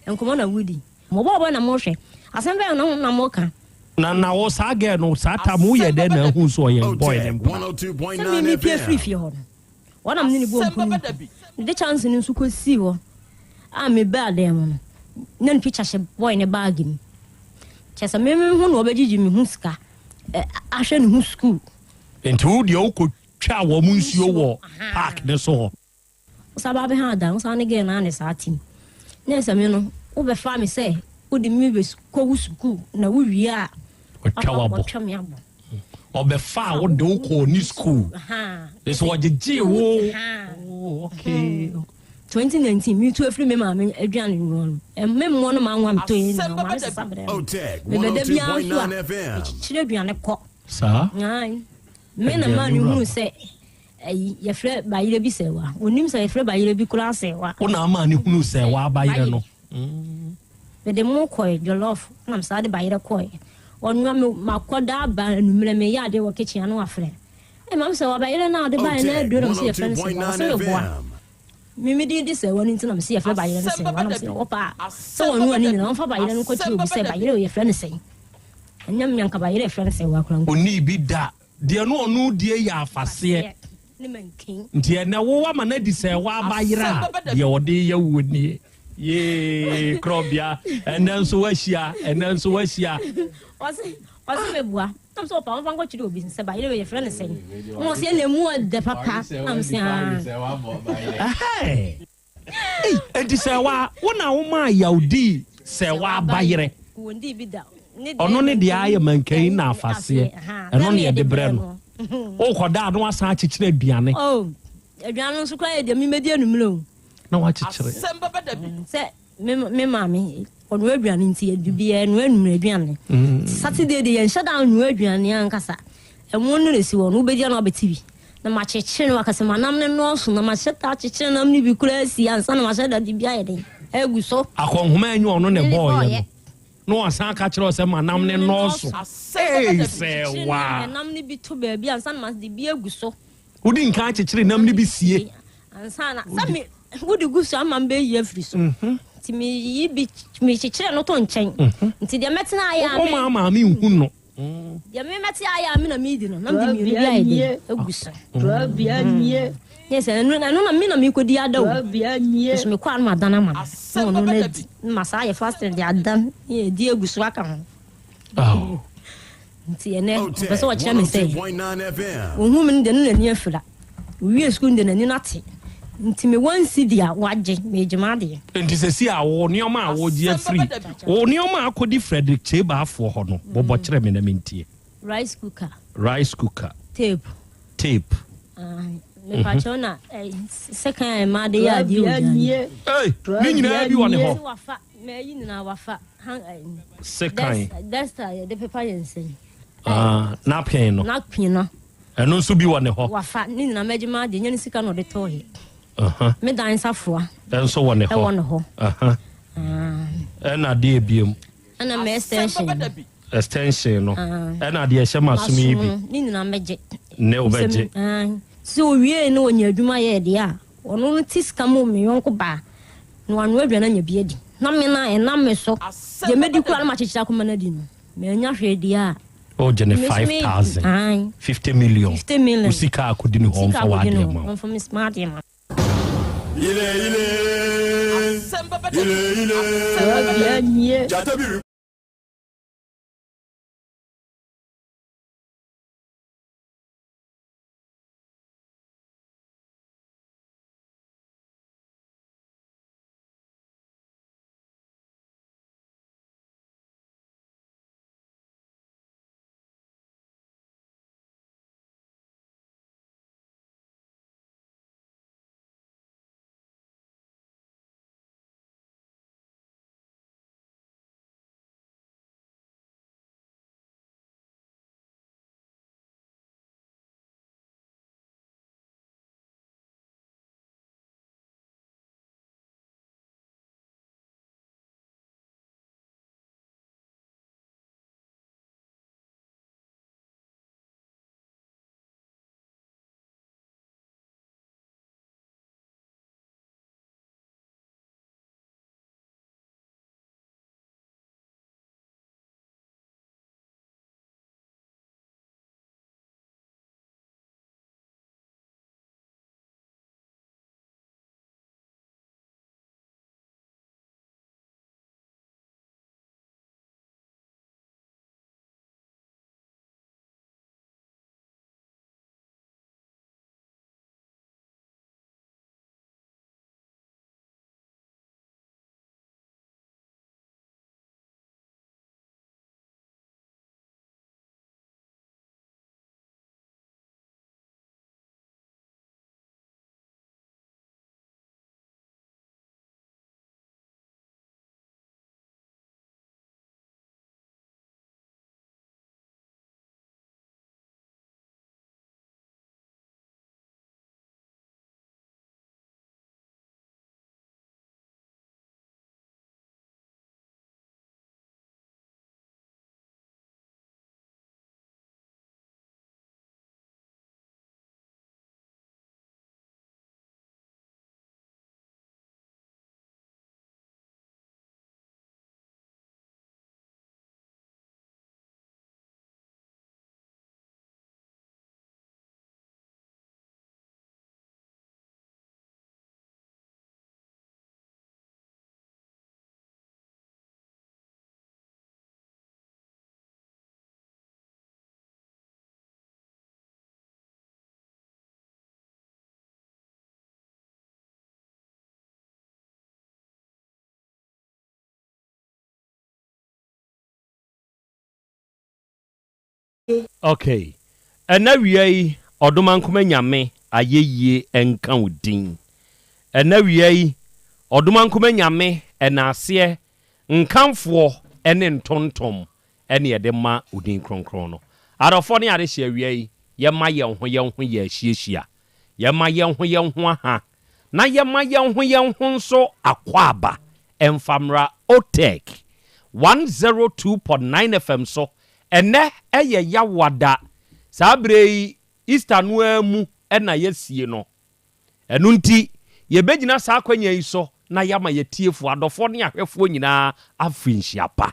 enko mo na wudi mo bo na mo hwe Asem Beba na mo ka na wo sa ge no sa ta mu ye de na hu so ye boy dem 102.9 FM free fie ho wana mni ni bo mpuni de chance ni nsu ko si ho a me ba dem no na picture she boy ne bag mi chesa me hu no obejiji mi hu ska ahwe ni hu school enti de o ko twa wo mu nsuo wo park ne so sababe ha da nsa ne ge na ne sa tim ne se me no wo be fa me se wo di mi be ko school na wo wi a o twa bo o be fa wo de ko ni school this what je wo okay 2019 me too free me ma me aduane no me mo no ma nwa to yin no ma se sabre OTEC 102.9 FM chire aduane ko sa me na man hu say ye frɛ bayire bi sɛ wa onim sɛ ye frɛ bayire bi kura sɛ wa ona ma ne hunu sɛ wa bayire no me de mo kɔ jollof na msa de bayire kɔ onwa me makoda ba numre me ya de wo kitchen no afrɛ mam sɛ wa bayire na de bayire na do na mse ye frɛ no sɛ wa sɛ me boa mimi di sɛ wani ntina mse ye frɛ bayire no sɛ wa na mse opa sɛ wonu ani na mfa bayire no kɔ ti obi sɛ bayire ye frɛ no sɛ anyam nyanka bayire frɛ no sɛ wa kura oni bi da de no onu die ya afase nti na wo wa ma na di sɛ wa bayira de ode ye woni ye Krobea enenso wahia Wasi mebua tam so pa mfa chiri obi se ba ile ye frɛ ne sɛ mo se na mu de papa am se enti sɛ wa wona wo ma yaudi sɛ wa bayire wondi bi da ono ne de aye mankai na afase eno ne de brɛ no o koda no asan akyekyere aduane aduane nso kwa ye de mi medi anumlo na wa akyekyere Asem Beba Dabi sɛ me mami onu aduane nti adubi enu anum aduane Saturday de yen shada anu aduane ankasa emu no resi wo no obedi na obetibi na ma kyekye no akasa manam ne no so na ma hyeta kyekye nam ne bi kura asi ansa na ma hyeda de bia yeden egu so akonhoma anyu ono ne boy no asan ka kyerɛ sɛ manam ne no so sɛ wa nam ne bi to ba bi ansa na ma de bi egu so wodi nka kyekyere nam ne bi sie ansa na sami wodi gu so amam be yi afiri so nti me yi bi me kyekye no to nkyɛn nti de metena aya o ma mi hu no de me meti aya mi na mi di no nam de mi ri aya de egu so Krobea nie yes no na mi na mi kodi ada o Krobea nie so me kwa na dana ma no no na masa ye fast de adan ye di egu so aka ho nti ene pese wa kyerɛ me sɛ ohun mi de no na ni afira wi school de na ni nate nti me wan si dia waje me jema de nti se si awo nioma awo je free o nioma akodi Frederick Cheba afo ho no bobo kyerɛ me na mentie rice cooker tape me pachona second ma de ya di o ni nyina bi wone ho wafa me yi na wafa second that's the paper yensen napkin no ɛno nso bi wone ho wafa ni na majima de nyane sika no de tohe me dan safoa enso wone ho na de ebiem ana me extension no na de ehye masumi bi ni na meje ne obeje so wie no onya adwuma ye de a ono tiska mo me yonko ba no anu aduana nya bi adi na me na e na me so de medi kura na ma kyekira ko manadi no me nya hwe de a o jene 5,000 50 million usika akudi ni hon for wadi ma for me smart ma ile Krobea nie jatabi Okay. Ɛna wiei ɔdoma nkoma nyame ayeyie enka udin. Ɛna wiei ɔdoma nkoma nyame ɛnaase nkamfo ene ntontom ene yɛde ma udin kronkron no. Adɔfo ne ade hye wiei yɛma yɛn ho yɛ hyiehia. Yɛma yɛn ho aha. Na yɛma yɛn ho nso akwaba emfamra Otek 102.9 FM so ene eye yawada sabrei Easter no amu ena yesie no enu nti yebegyina saa kwanya yi so na yama yetiefo adofo ne ahwefo nyina afinhyiapa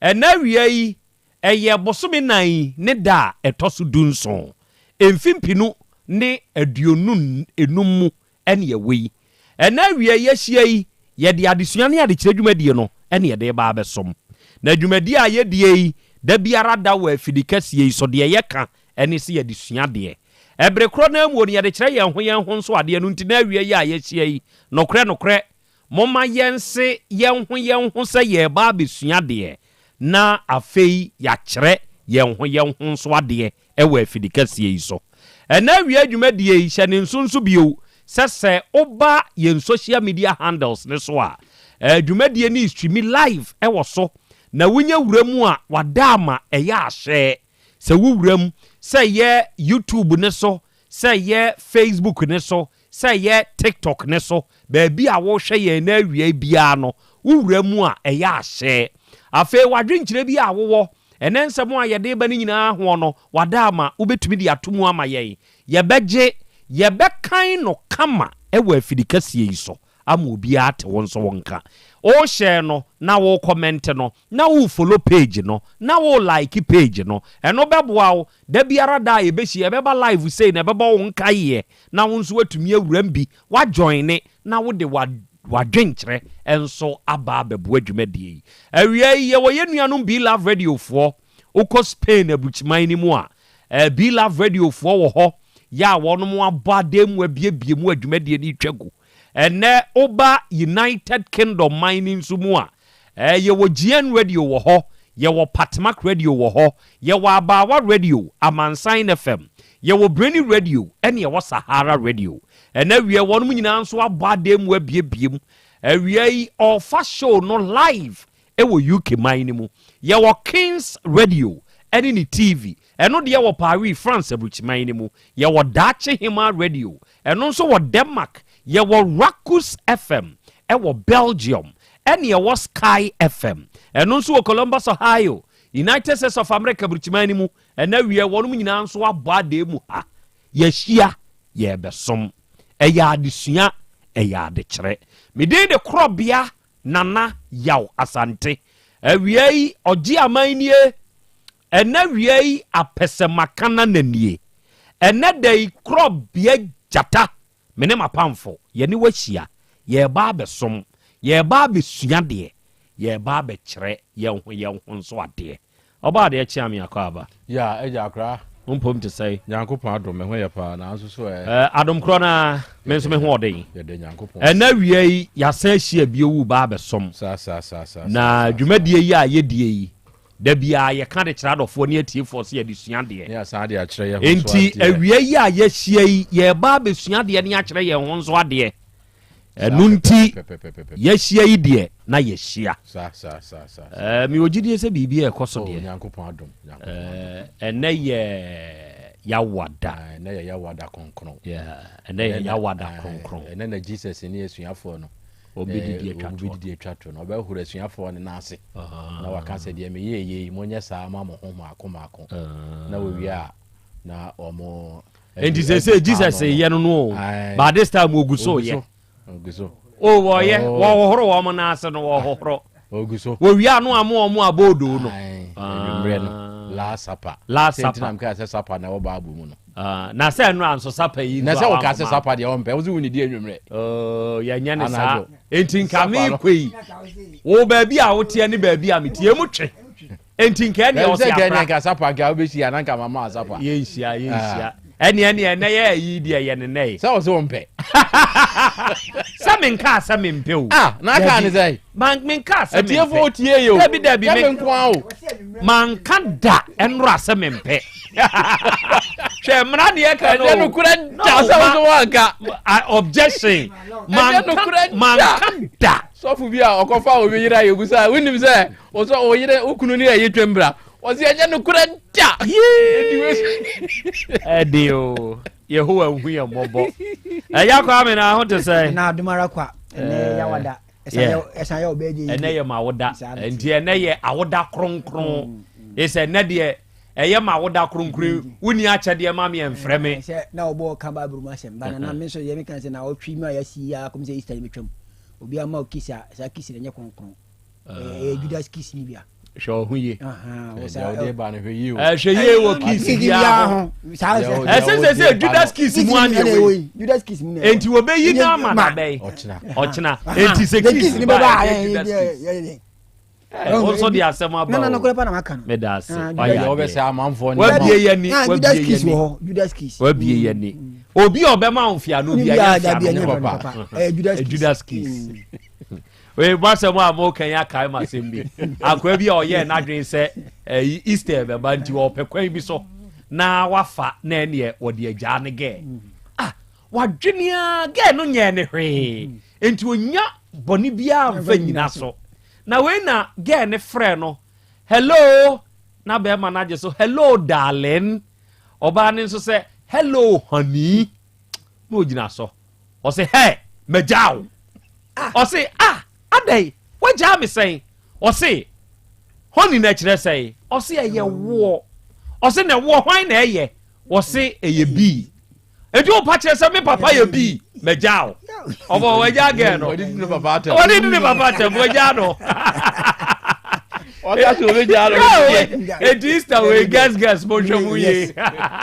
ena wie yi eye bosome nan ne da etoso dunson emfimpinu ne aduonum enum ene yewe ena wie yehia yi yede adesua ne adekire dwumadie no ene yede ba abesom na dwumadie a yedie yi da biara da wa afidikasie yi so de yeka ene se yedesua de ebre kro na amu ne yede kire yɛn ho nso ade no nti na awie yi a yɛhyia yi nokre momma yɛnse yɛn ho sɛ yɛ ba abesua de na afei ya kire yɛn ho nso ade ɛwɔ afidikasie yi so ɛna awie adwumadie yi hyɛ ne nso bio sɛ oba yɛn social media handles ne so a adwumadie ni stream live ɛwɔ so na wunya wuramu a wadama ɛyɛ ahye sɛ wuram sɛ yɛ YouTube ne so sɛ yɛ Facebook ne so sɛ yɛ TikTok ne so baabi a wo hwɛ yɛn na awie bia no wuramu a ɛyɛ ahye afei wadwenkyerɛ bi a wowɔ ɛnɛ nsɛm a yɛde ba ne nyinaa ho no wadama wobɛtumi de atomu ama yɛn yɛbɛkan no kama ɛwɔ afidikasie yi so ama obi ate won so wonka o share no na wo comment no na wo follow page no na wo like page no eno beboa wo da biara da ye behi e beba live say na beba wo nka ye na wo nso watumi awuram bi wa join ne na wo de wa dwenkyere enso aba bebo adwumadie awie ye wo ye nuanom Be Love Radio fo ukọ Spain abuchiman ni mu a Be Love Radio fo wo ho ya wonom abadem abiebie mu adwumadie ni twagu ene oba United Kingdom mining sumua ye wo GN Radio wo ho ye wo Patmak Radio wo ho ye wo Abawa Radio Amansan FM ye wo Breni Radio ene ye wo Sahara Radio ene wie wonum nyina nso abadem abiebiem awie ofa show no live e wo UK mining mu ye wo Kings Radio ene ni TV eno de ye wo Paris France abuchiman mu ye wo Dache Hima Radio eno nso wo Denmark ye wo Rakus FM wo Belgium ene ye wo Sky FM eno nso wo Columbus Ohio United States of America bruchimani mu ena wie wonum nyina nso abade mu ha ye hia ye besom ya adesua ya adekere mede de Krobea nana Yaw Asante awie ogi amanie ena wie apesemakana nanie ena dei Krobea jata mene mapamfo ye ni wahia ye ba besom ye ba besua de ye ba be kire ye ho nso ade oba de chia me akaba ya eja akra umpom to say nyankopon adom me ho ye pa na nso so adom kro na me nso me ho oden ye de nyankopon ena wie ya san hia biewu ba besom sa na dwumadie yi a ye die yi da bia ye ka de kira dofo ne atiefo so ye de sua de ya sa de a kire ye ho so ade enti awie yi a ye hia yi ye ba be sua de ne a kire ye ho so ade nunti ye hia yi de na ye hia sa mi ogidie se bibia e koso de nyankopon adom ene ye yawada ene ye yawada konkron ene ye yawada konkron ene na Jesus ni esuafo no obidi etwato no obehura esuafo ne nase na waka se de me ye monye saa ma mo ho mako na we a na omo enti se Jesus ye no no ba this time oguso ye oguso o wo ye wo horo wo mo nase no wo horo oguso wo wi anu amu abodo no mre no la sapa sentinam ka se sapa na wo baabu mu no na se no anso sapa yi na se wo ka se sapa de wo mpe wo ni di enwumre ya nya ne sa enti nka me kwei wo baabi a wo tie ne baabi a metie mu twe enti nka ne wo se afra ka sapa ka wo be hia na nka mama sapa ye hia ene ye yi de ye ne nei se wo se wo mpe Samin ka samin peu. Na ka ni say. Man min ka samin. Etiefo tie yo. Dabi men kwa o. Man kan da enra samin pe. Che mra de ka no. No kura da so wanka. Objection. Man kan da. So fu bia okofa obi yira yegusa winim say o so o yire okunu ni ayetwembra. O se anya no kura da. Edio. Yehowa hu ye mobo. Yakwa me na ho te say. Na adumara kwa. Ene yawada. Esa ya obeji. Ene ye mawoda. Enti ene ye awoda kronkron. Ese ne de eye mawoda kronkron. Wuni acha de ma me enfreme. Se na obo ka Bible ma sem. Bana na me so ye me kan se na otwi ma ya si ya kom se Easter me twam. Obi ama okisa sa kisi ne kronkron. Judas kisi ni bia. Show hu ye. O de ba ne hwe yi o. Hwe ye wo kisi bia ho. Say Judas kisi mu an ye. Judas kisi mu. Enti wo be yi na ma na be. Ochina. Enti se kisi ni baba. Also the Asem Beba. No ko pa na maka no. Me da se. Oya obe se amanfo ni. Wa bie ye ni. Judas kisi. Wa bie ye ni. Obi obe ma onfia no bia ye fia no papa. Judas kisi. We basa mo amo kan ya kai ma sembi akwa bia oye na dwen se Easter be ba nti wo pekwan bi so na wafa na ene wo de agya ne ge wadwenia ge no nye ne hwe enti onya boni bia mfa nyina so na we na ge ne frɛ no hello na be ma na je so hello darling oba ne so se hello honey mo gyina so o se hey mejaw o se adai waja me say o se honey na kire say o se eye wo o se na wo hwan na eye o se eye bi edu o pa kire say me papa ye bi mejaw obo waja ge no odi ni papa atem odi ni papa atem waja no o ka so waja no Easter we gas mo hwemu ye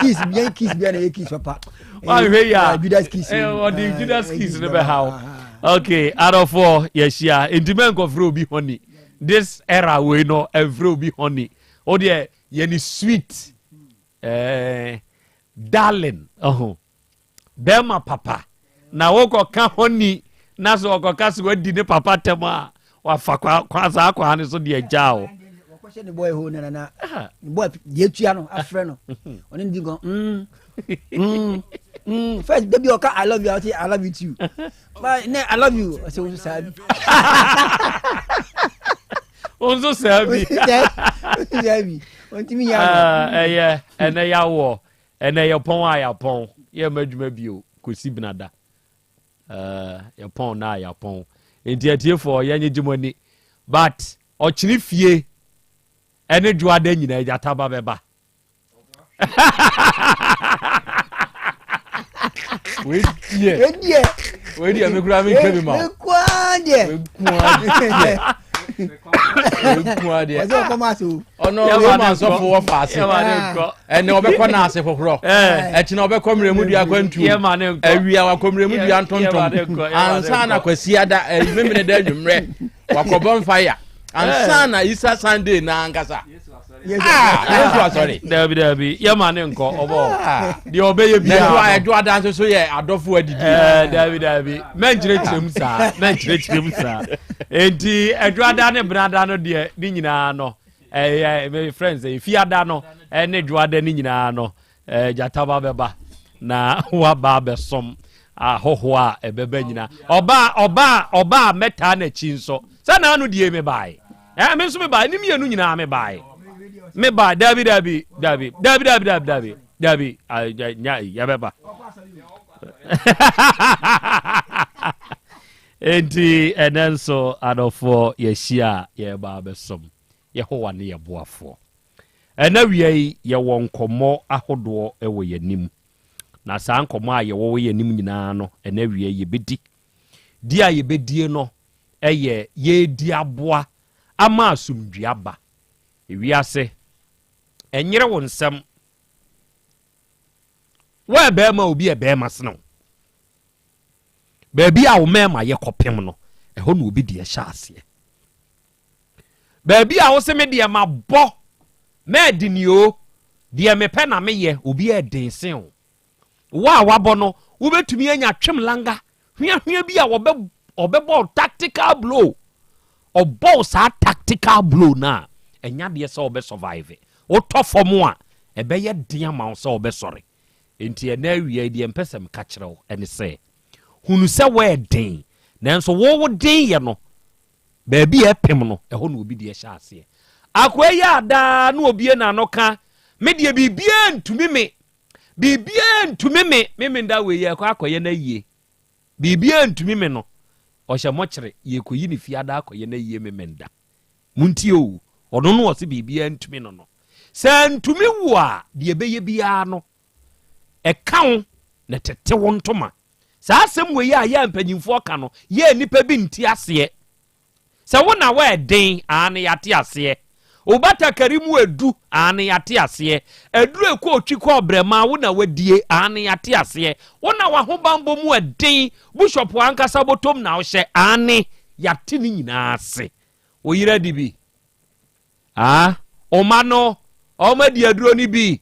kiss bien na kiss papa wa hwe ya Judas kiss odi Judas kiss ne be how. Okay, out of 4, yes, yeah. In the bank of Ruby honey. This era we know every be honey. Oh dear, yenny sweet, darling. Bema papa. Na woko ka honey. Naso woko kasi we dine papa tema. Wafakwa kwa hani so die jao. Wakwashe ni boy ho na boy yetua no afre no. Oni ndi go first baby oka I love you I love you too. But I love you. I say onso sabi. Onso sabi. Sabi. Ontimi ya. Yeah, ene ya wo. Ene ye pon a ya pon. Ye madwuma bio kosi binada. Ye pon na ya pon. Enti atiefo ye nyegimoni. But ochini fie ene dwada nyina ejata ba beba. We die me kura me kebi ma. We kwande. Ozo koma so. Ono we ma so for fast. Ene obekọ na ase foforo. Echi na obekọ mremu dua kwantu. Awia wa komremu dua ntontom. Ansa na kwasi ada memene da nwumre. Wakobon fire. Ansa na Easter Sunday na angasa. Yes, sorry. Dabi. Yamane nko obo. Di obeye bia. Na edu adanso so ye adofo adidi. Dabi. Menjire chirem sa. Enti edu adane brada no de ni nyina no. My friends, if you ada no, ene edu adane ni nyina no. Jataba beba na wa ba besom ahoho a ebebe nyina. Oba meta na chinso. Sana anu die me bai. Me so me bai ni mienu nyina me bai. Me ba Dabi ya beba enti enenso adofo yeshia ye ba besom yehowa ne ye boafo enawie ye wonkomo ahodo ewo yanim na saa nkomo a ye wo yanim nyina no enawie ye bedi di a ye bedie no eye ye di aboa ama asumduaba ewiase enyere wo nsem wa be ma obi e be ma seno baabi a wo mema ye kopem no eho na obi de hya ase baabi a wo se me de ma bo me de ni o de me pe na me ye obi e den sen wa bo no wobetumi anya twem langa hwia bi a obebɔ tactical blow ɔbɔ saa tactical blow na enya de sɛ obe survive wotɔ fam a ɛbɛyɛ den ama wo sɛ obɛsɔre enti ɛna awie de empɛsɛm ka kyerɛw ɛne sɛ hunu sɛ wɔ den nanso wo den yɛ no baabi ɛpem no ɛhɔ no obi de ɛhyɛ aseɛ akoa yi ada na obi na no ka me de bibia ntumi me nda we yɛ akoyɛ na yie bibia ntumi me no ɔhyɛ mɔkyere yɛ koyi ne fiada akoyɛ na yie me menda muntie o ɔno no ɔse bibia ntumi no sɛ ntumi wo a de ɛbɛyɛ bia no ɛka wo na tete wo ntoma saa asɛm we yɛ a yɛ mpanyimfoɔ ka no yɛ nipa bi nti aseɛ sɛ wo na wɔ den ane yate aseɛ obata karimu edu ane yate aseɛ eduru ekɔ otwi kɔ brɛma wo na wadie ane yate aseɛ wo na wahobambo mu eden bishop ankasa botom na wo hyɛ ane yate ni nyinaa ase oyira di bi ɔma no ɔma di aduro ni bi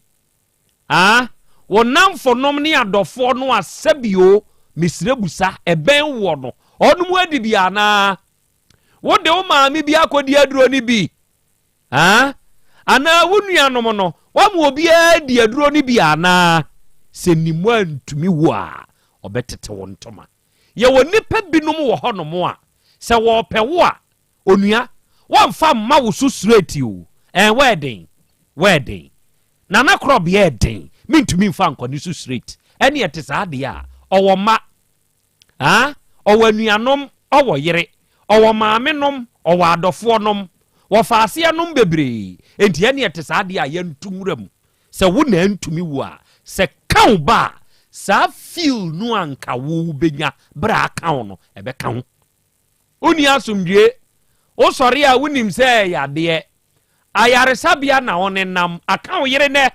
wo namfonom ne adɔfoɔ no asɛbio misrebusa ɛbɛn wo no ɔno mu adi bi ana wo de wo maame bi akɔdi aduro ni bi ana wo nuanom no wa mu obi di aduro ni bi ana sɛ nimu antumi wo a ɔbɛtete wo ntoma ye wo nipa binom wo hɔ no a sɛ wo pɛ wo a onua wamfa mma wo so straight o wedding nana Krobea den mintumi mfa nkɔne so straight ɛne ɛte saa de a ɔwɔ ma ɔwɔ nuanom ɔwɔ yere ɔwɔ maamenom ɔwɔ adɔfoɔ nom wɔfa aseɛ nom bebree enti ɛne ɛte saa de a yɛntumura mu sɛ wo na ntumi wo a sɛ kaw ba saa feel no anka wo benya bra kaw no ɛbɛka ho oni asomdwe o sɔre a wonim sɛ yadeɛ ayaresabia na onenam akaw yere ne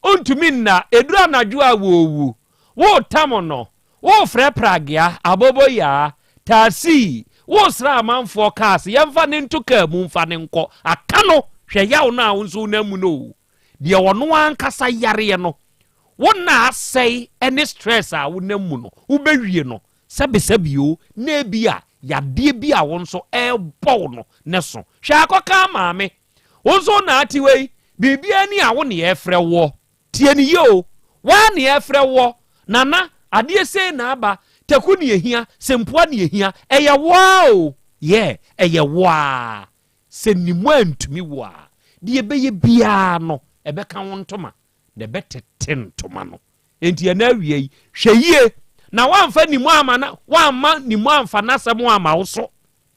ontumi na edura anadwo a wo tam no wo frɛ pragia abobo ya tasi wo sra amanfo kaas yɛmfa ne ntoka mu mfa ne nkɔ aka no hwɛ yaw na wo nso na mu no de wɔno ankasa yare no wo na asɛe ene stress a wo na mu no wo bewie no sɛbesɛbio na bia yadeɛ bi a wo nso ɛbɔ no ne so hwɛ akɔka maame wo nso na ati wei bibia ni a wo ne ɛfrɛ wo tie ni yo wa ne ɛfrɛ wo nana adeɛ sei na aba taku ne ehia sempoa ne ehia ɛyɛ wow ɛyɛ waa sɛ nimu antumi wa de ɛbɛyɛ bia no ɛbɛka wo ntoma de bɛtete ntoma no enti ana awie hwɛ yie na wamfa nimu ama na wamma nimu amfa nasɛm ama wo so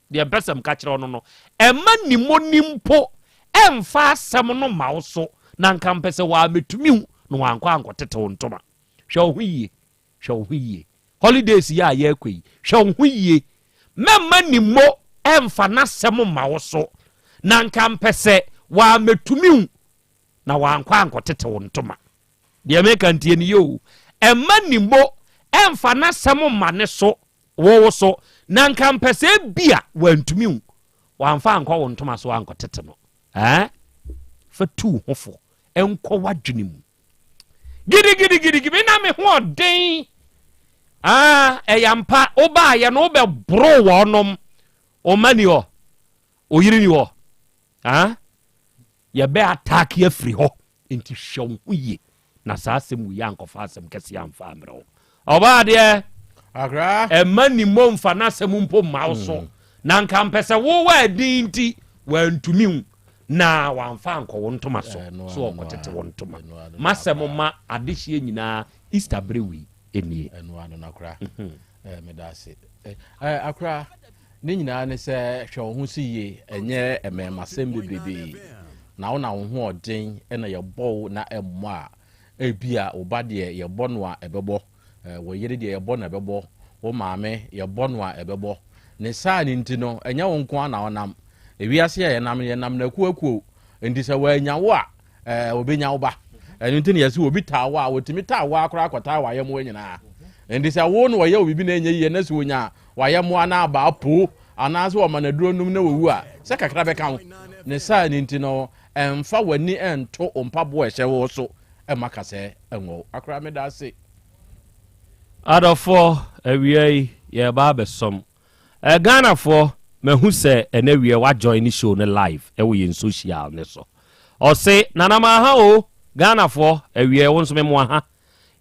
de mpɛsɛm ka kyerɛ no ɛma nimu nimpo ɛmfa asɛm no ma wo so na nka mpɛsɛ wa metumi no wankɔ ankɔtete wo ntoma hwɛ wo ho yie holidays ya ye kwei hwɛ ho yie memma nimmo ɛmfa nasɛm ma wo so na nka mpɛsɛ wa metumi na wankɔ ankɔtete wo ntoma de meka ntie ne yo ɛmma nimmo ɛmfa nasɛm ma ne so wo so na nka mpɛsɛ bia wantumi wamfa ankɔ wo ntoma so ankɔtete no fa tu hofo ɛnkɔ wadwene mu gidi na me ho den ɛyampa oba ye no be bro wonom o mani ho o yiri ni ho ye be attack ye free ho enti hwɛ ho ye na saa asɛm wu ya nkɔfa asɛm kɛse amfa amre ho oba de agra mani mo mfa na asɛm mpo ma so na nka mpɛsɛ wo wa din nti wantumi na wamfa nkɔ wo ntoma so ɔkɔtete wo ntoma masɛm ma adehye nyinaa Easter brewi enie eno ano nakra medase akra ne nyinaa ne sɛ hwɛ wo ho si ye enye masɛm bebrebe na wo na wo ho ɔden na yɛbɔ na ɛmmɔ a ebia oba de yɛbɔ no a ɛbɛbɔ wo yere de yɛbɔ na ɛbɛbɔ wo maame yɛbɔ no a ɛbɛbɔ ne saa ne nti no enye wo nko na wonam ewiase yɛnam na kuakuo nti sɛ wanya wo a obenya wo ba ɛno nti ne yɛse obi taa wo a wotimi taa wo akora akɔtaa wayɛ mo nyinaa nti sɛ wo no wɔyɛ obi na enye yie na sɛ wonya wayɛ mo ana aba apo anaasɛ wɔma na duro num na wowu a sɛ kakra bɛka ho ne saa ne nti no ɛmfa wani ɛnto mpaboa ɛhyɛ wo so ɛmaka sɛ ɛnwo akora me da se Adofo awie ye ba besom. Ghana for me hu se enawie wa join the show ne live e wo yin social ne so. O se nanama ha o Ghana for awie wonso me mo ha.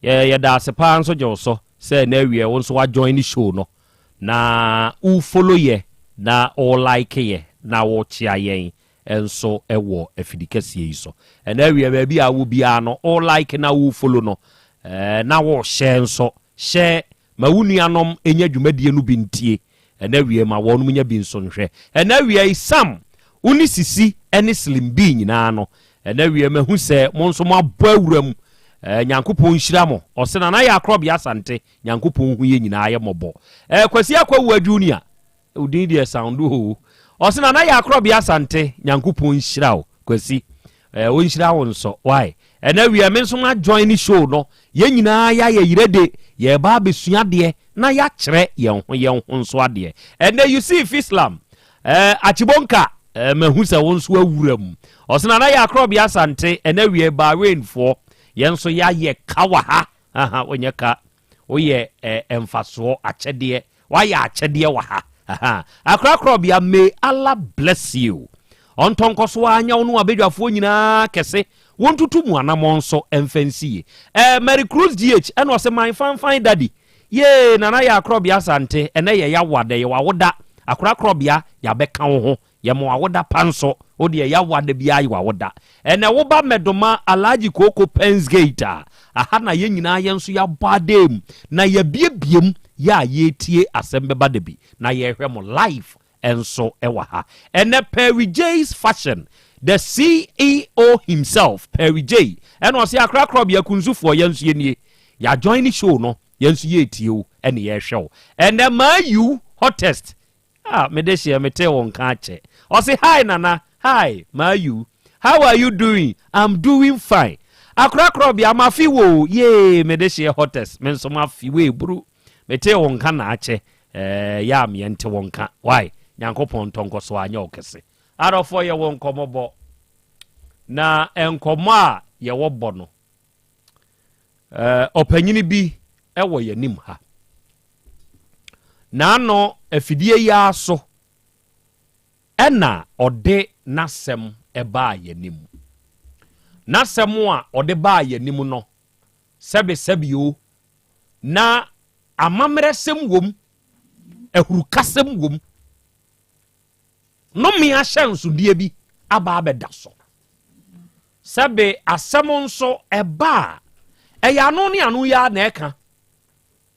Ye da se pa nso je so se enawie wonso wa join the show no. Na u follow ye na o like ye na wo chia yen enso ewo afidikase yi so. Enawie ba bi a wo bia no o like na wo follow no. Na wo share nso share ma wunu anom enya dwumadie no bintie enawie ma wonu munya bi nso nhwe enawie sam uni sisi ene slim bi nyina no enawie ma hu se mo nso mo abɔ awuram nyankopɔn hyira mo ɔse na ya Krobea Asante nyankopɔn hu ye nyina ye mɔbɔ kwasi akwawu junior udin die sound ho ɔse na ya Krobea Asante nyankopɔn hyira o kwasi won hyira won so why enawie me nso ma join the show no ye nyina ya ye yirede ye ba besua de na ya kyerɛ ye ho nso ade and you see if Islam achibonka mahu sɛ won so awuram ɔsena na ya Krobea Asante enawie ba rainfo ye nso ya ye kawa ha onye ka oye emfaso akyɛde wa ya akyɛde wa ha Krobea may Allah bless you ontonkoso anya wonu abedwafo nyina kese wontutu mu anamon so emfansi Mary Cruz GH eno se my fine daddy ye nana ya Krobea Asante ene ye ya wade ye wawoda Krobea ya beka wo ho ye mo wawoda panso odi ye ya wade bia ye wawoda ene wo ba medoma Alhaji Koko Pensgate aha na ye nyina ye nso ya badem na ye biebiem ya ye tie Asem Beba Dabi na ye hwe mo live enso ewa ha ene Perry J's Fashion the CEO himself Perry J and was ya Krobea kunzufo yensu ye nie ya join the show no yensu ye tie ene ye show and the you hottest me de share me tell won ka che o say hi nana hi you how are you doing I'm doing fine Krobea mafi wo ye me de share hottest me so mafi we bru me tell won ka na che ya me ente won ka why nyankopon tonko so anya okese arofo ye won komobo na enkomo a ye wo bo no opanyini bi ewo yanim ha na no afidie ya so ena ode nasem eba yanim nasem a ode ba yanim no sebe o na amamresem wom ehurukasem wom no me ahyanso die bi aba abeda so sebe asem nso eba eya no ne anu ya na eka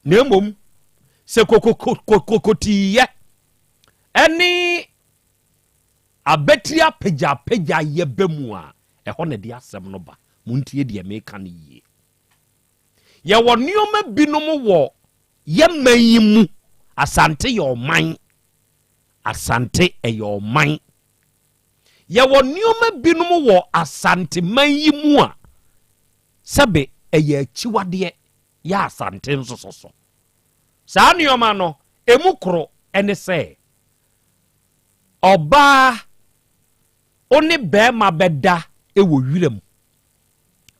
na emom se kokotiye eni abetia peja ye bemu a eho ne de asem no ba muntie de me ka ne yie ye wo nioma binom wo ye mayimu Asante your mind Asante your mind ye wo nioma binom wo Asante mayimu a sebe eye achiwade ya Asante nsososo saa nioma no emukro ene se oba oni bema beda ewo wirem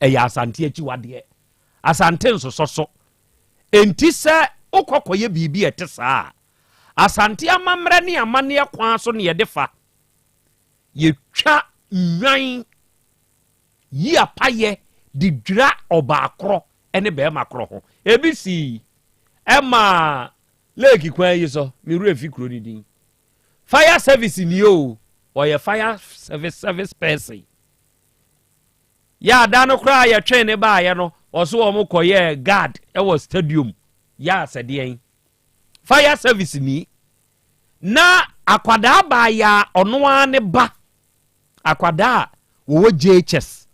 eye Asante achiwade Asante nsososo enti se okokoye bibi ete saa Asante amamre ne amane kwa so ne yedefa ye twa nwan yi apaye di dra obakro ene be makro ho ebisi ema leki kwan yi so mi ru efikro ni din fire service ni o ye fire service person ya da no kra ya twen ne ba ye no oso o mo koye guard e was stadium ya sedien fire service ni na akwada ba ya ono ane ba akwada wo JHS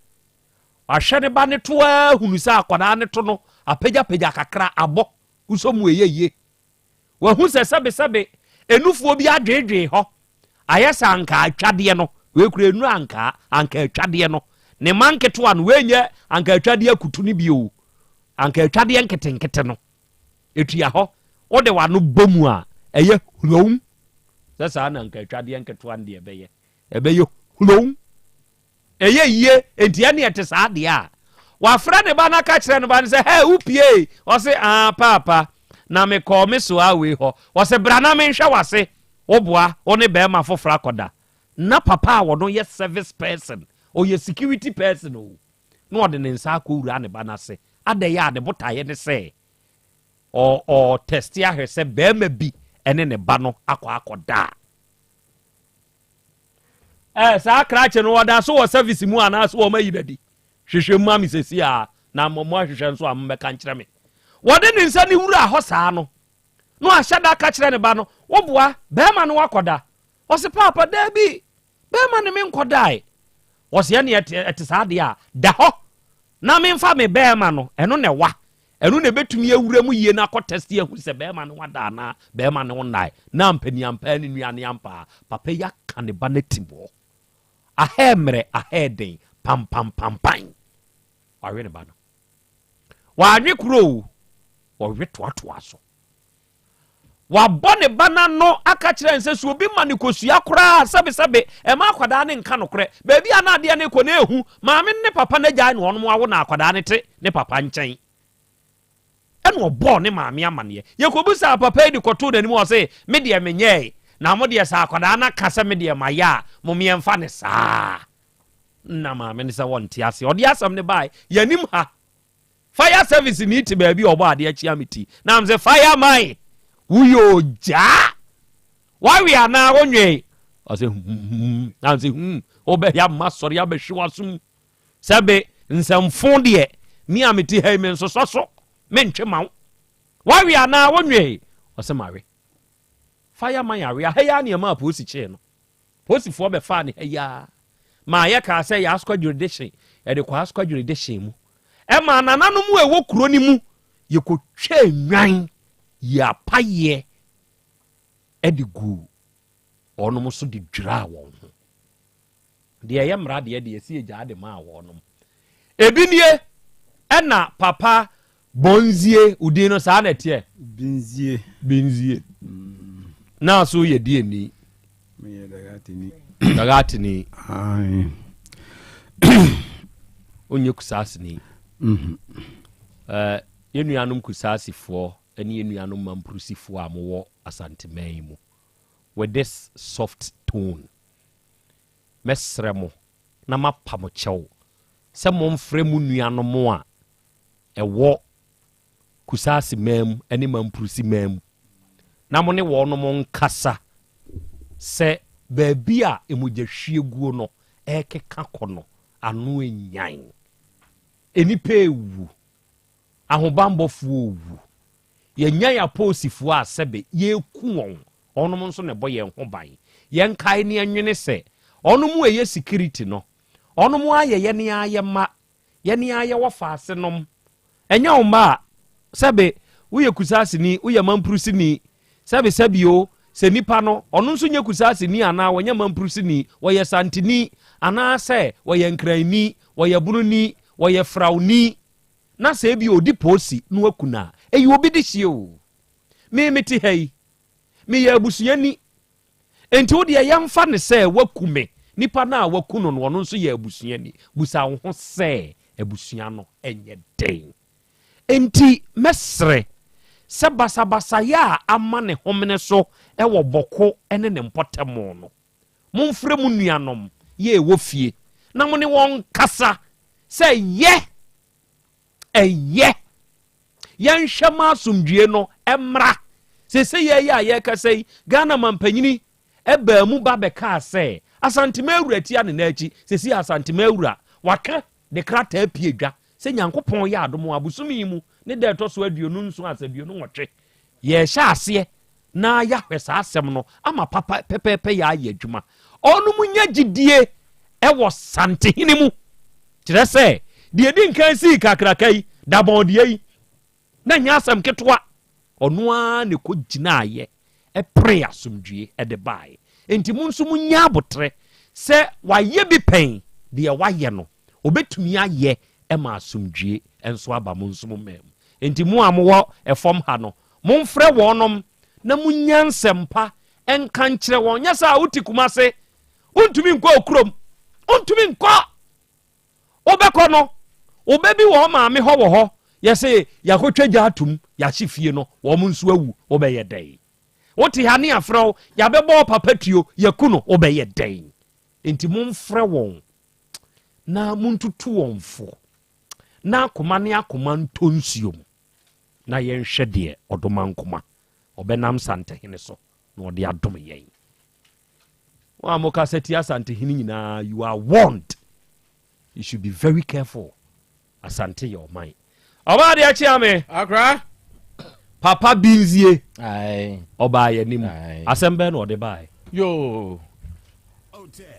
ahwe ne ba ne to hunu sa akwada ne to no apagya kakra abo usomu eyeye wa hu se sebe enufuo bi adwedwe ho ayesa anka atwade no we kura enu anka atwade no ne manketo an wenye anka atwade akutu ni bio anka atwade nketenkete no etua ho ode wa no bomu a eye hulom sasa na anka atwade nketo an de ebeye hulom eye ye entia ne ete saa de a wa fra ne ba na ka kire ne ba ne say hey upie o say papa na me call me so awe ho o say bra na me hwe wase oboa one be ma fofra koda na papa wo no ye service person o ye security person o no de ne nsa akọ ura ne ba na se ade ya de botaye ne say o test ya hwe say be ma bi ene ne ba no akoda sa krache no wada so service mu ana so o mayi dadi hwehwe mu ami sesi a na momo hwehwe nso am be kan kire me wode ne nsa ne wura ho saa no ahyada ka kire ne ba no wo boa be ma no wakoda o se papa Dabi be ma ne me nkodai o se ne ete saa de a da ho na me mfa me be ma no eno ne wa eno ne betumi awura mu yie na akọ test ya hu se be ma no wada na be ma ne wonai na mpani ampa ne nuane ampa papa ya ka ne ba na tibo ahemre aheden pam wawe ne ba no wawe kuro wawe toatoa so wabone bana no aka kire nse so obi ma ne kosua kora sabe e ma akwada ne nka no kore baabi ana ade ne ko na ehu maame ne papa na gya ne wonom awo na akwada ne te ne papa nkyɛn eno obo ne maame amane ye ko busa papa edi koto na nim o se me de menyɛ na mo de sa akwada na kasa me de maya mo me mfa ne saa na maame ne sa wonte ase odi asam ne bai yanim ha fire service ni ti baabi obo ade achi amiti na am se fire mai uyo ja wawi ana onwe o se na am se obe ya masori ya be hwewasum sabe nsamfo de mi amiti ha me nsososo me ntwe mawo wawi ana onwe o se mawe fireman ya ha ya ne ma posi che no posi fo be fa ne ha ya ma ya ka se ya askwa jurisdiction e de kwa askwa jurisdiction mu e ma nananu mu ewo kuro ni mu ye ko twa nwan ya paye e de gu onum so de dwira won ho de ye mra de ye si egya de ma wonum ebinie e na papa bonzie udino sa na tie binzie na so ye die ni me dagati ni ai onye kusasi ni yenuanum kusasi fo eni yenuanum mampurusi fo amwo Asante mu with this soft tone mesremo na mapamo chew se momfre mu nuanum a ewo kusasi mem eni mampurusi mem na mo ne wo no mo nkasa se baabi a emugya hwieguo no ekeka kono anu enyan enipa ewu ahobambofo owu yenyan aposifo a sebe yeku won onom nso ne boye ho ban yenkae ne anwene se onom eye security no onom aye ne ayema ye aye wo faase nom enya wo ma sebe uye kusasi ni uye mamprusi ni sebe o se nipa no ono nso nya kusasi ni ana wonya mamprusi ni woye santini ana se woye nkrani woye bununi woye frauni na se bi odi posi no akuna eyi obi de hie o me meti hei me ya abusuani enti wo de yamfa ne se wakume nipa na wakuno no ono nso ya abusuani busa wo ho se abusua no enye den enti mesre se basabasa ya amane homene so ewo boko ene ne mpotemo no momfre mu nuanom ye wo fie na mo ne won kasa se ye yan hwema asomdue no emra se ye ya ye kasai Ghana mampanyini eba mu ba beka se Asante mewura tia ne nachi se Asante mewura waka de krata apiedwa se Nyankopon ya adom abusumi mu ne de to so aduonu nso asaduonu nwotwe ye hya ase na ya hwesa asem no ama papa pepepe ya ya adwuma onu munya gidie ewo sante hini mu kire se de di nkan si kakrakai da bondie na nya asem ketwa onu a ne ko gina aye e pray asomdue e de bai enti munso munya abotre se waye bi pen de waye no obetumi aye e ma asomdue enso aba munso mem enti mu amwo efom ha no momfre wonom na munya nsempa enka nkyere won nya sa uti kumase untumi nkɔ okrom untumi nkɔ obekɔ no obebi wo ma me ho wo ho ye say yakotwa gya atum ya fie no wo mo nso awu wo be ye den wote ha ne afro ya bebo papa tuo yaku no wo be ye den enti momfrɛ wɔn na muntutu wɔn fo na akoma ne akoma ntonsuom na yɛnhwɛ deɛ ɔdoma nkoma ɔbɛnam santehene so na ɔde adom yɛn wa moka seti asantehene nyinaa you are warned. You should be very careful. Asante your mind. Oba de achiame akra papa binzie ai oba ye nim asem be no de bai yo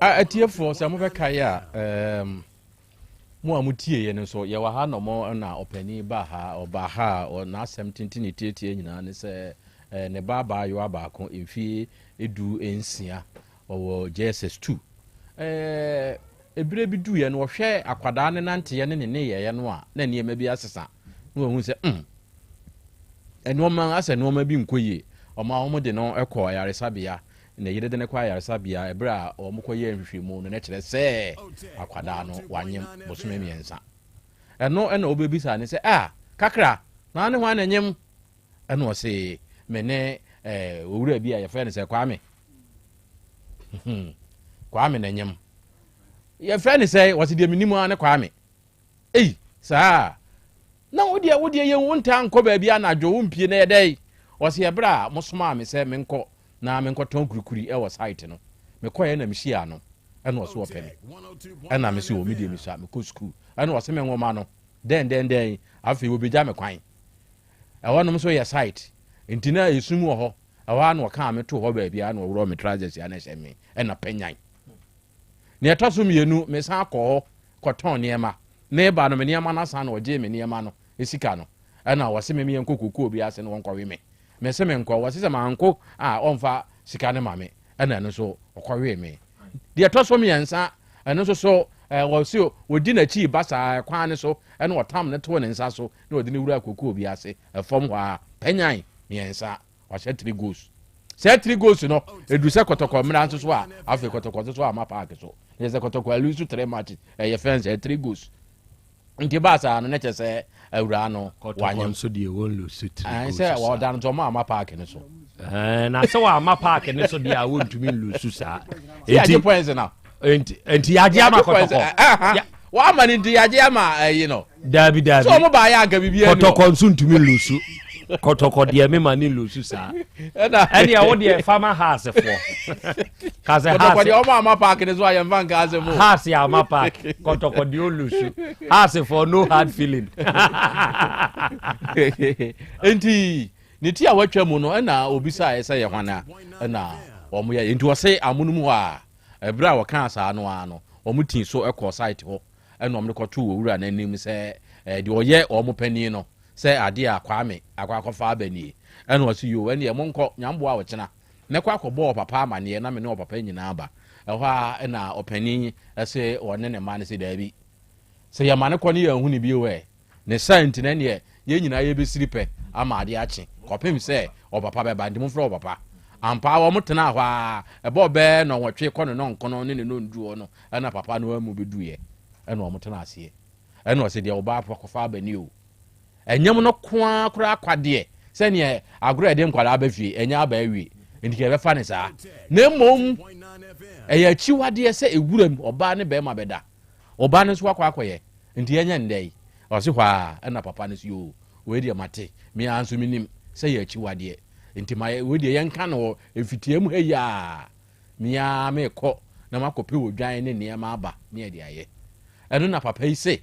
atiefo se mo be kai a mo amutie ye no so ye wa ha no mo na opani ba ha oba ha o na asem tintini tietie nyina ne se ne baba yo abako emfie edu ensia o JSS2 ebire bi du ye no hwe akwada ne nante ye ne ye no a na ne bi asesa no hu se eno man ase no ma bi nkoye o ma ho de no ekọ yaresabia na yire de ne kwa yaresabia ebra o mo koye nhwehwemu no ne kire se akwada no wanyem bosome miensa eno obebisa ne se kakra na ne ho na nyem eno o se mene owura bi a ye fe ne se kwame kwame na nyem ye friend say what the minimum an kwame sa na wodi ye wonta anko ba bia na dwo wompie na yedai o se bra mosoma me se menko na menko ton kurukuri e wo site no me koye na mehia no e na o so opene e na me se o media me sa me ko school e na o se me nwoma no den afi wo beja me kwan e wonom so ye site ntina esum wo ho e wa na o ka me to ho ba bia na o wro me trousers ya na hye me e na panyan ne etoso mienu me san akọ koton niema na eba no me niema na san na oje me niema no esika no na wose me yen kokoko obi ase no wonkowe me se me nko wose se manko onfa sika ne mame na no so okowe me de etoso me yensa no so wose odi na chi basa kwan ne so na otam ne to ne nsa so na odi ne wura kokoko obi ase fom ho a panyan yensa wase 3 goals say 3 goals no edu se kotoko mra nso so a afi kotoko nso so a ma park so yes kotoko lose 3 matches ye fence 3 goals nti basa no ne chese awura no wanyam so de won lose 3 goals say wa dan to ma park ne so na se wa ma park ne so de a won to me lose sa enti points now enti yaje ama kotoko wa ma ni ndi yaje ama you know dabi so mo ba ya ga bibia kotoko nso ntumi lose kotoko de me mani lose sa ene ya wo de farmer house for kaze house kotoko de o ma park ne so ayem van kaze mo house ya ma park kotoko de o lose house for no hard feeling enti ni ti a watwa mu no na obisa ese ye hwana na o mo ye enti wo se amunum a ebra wo kan asa no ano o mu tin so ekọ site ho na o mo ko to wo wura na anim se de oye o mo pani no se ade akwame akwakofa abani ene wasi yo ene ye monko nyambo a wochena ne kwa akọbọ papa amane na me ne papa nyina aba ehọ a na opani ese one ne ma ne se dabi se ya mane ko ne ya hu ne bi we ne sante ne ne ye nyina ye besiripe ama ade achi kopem se o papa be bandi mo fro papa ampa wo mutena hɔ a ebo be no wotwe ko no nkono ne no nduo no ena papa no amu beduye ena o mutena ase ena o se de oba akọfa abani o enyem no kwa kura kwade se ne agro edem kwala abafie enya abawie ndike be fa ne sa na mom eya chiwade se ewuram oba ne be ma beda oba ne so akwakoye ndi enya ndai o se hwa na papa ne so we de mate me anso minim se ya chiwade nti ma we de yenka no efitiam heya mia me kɔ na makope wodwan ne ne ma aba ne de aye eno na papa yi se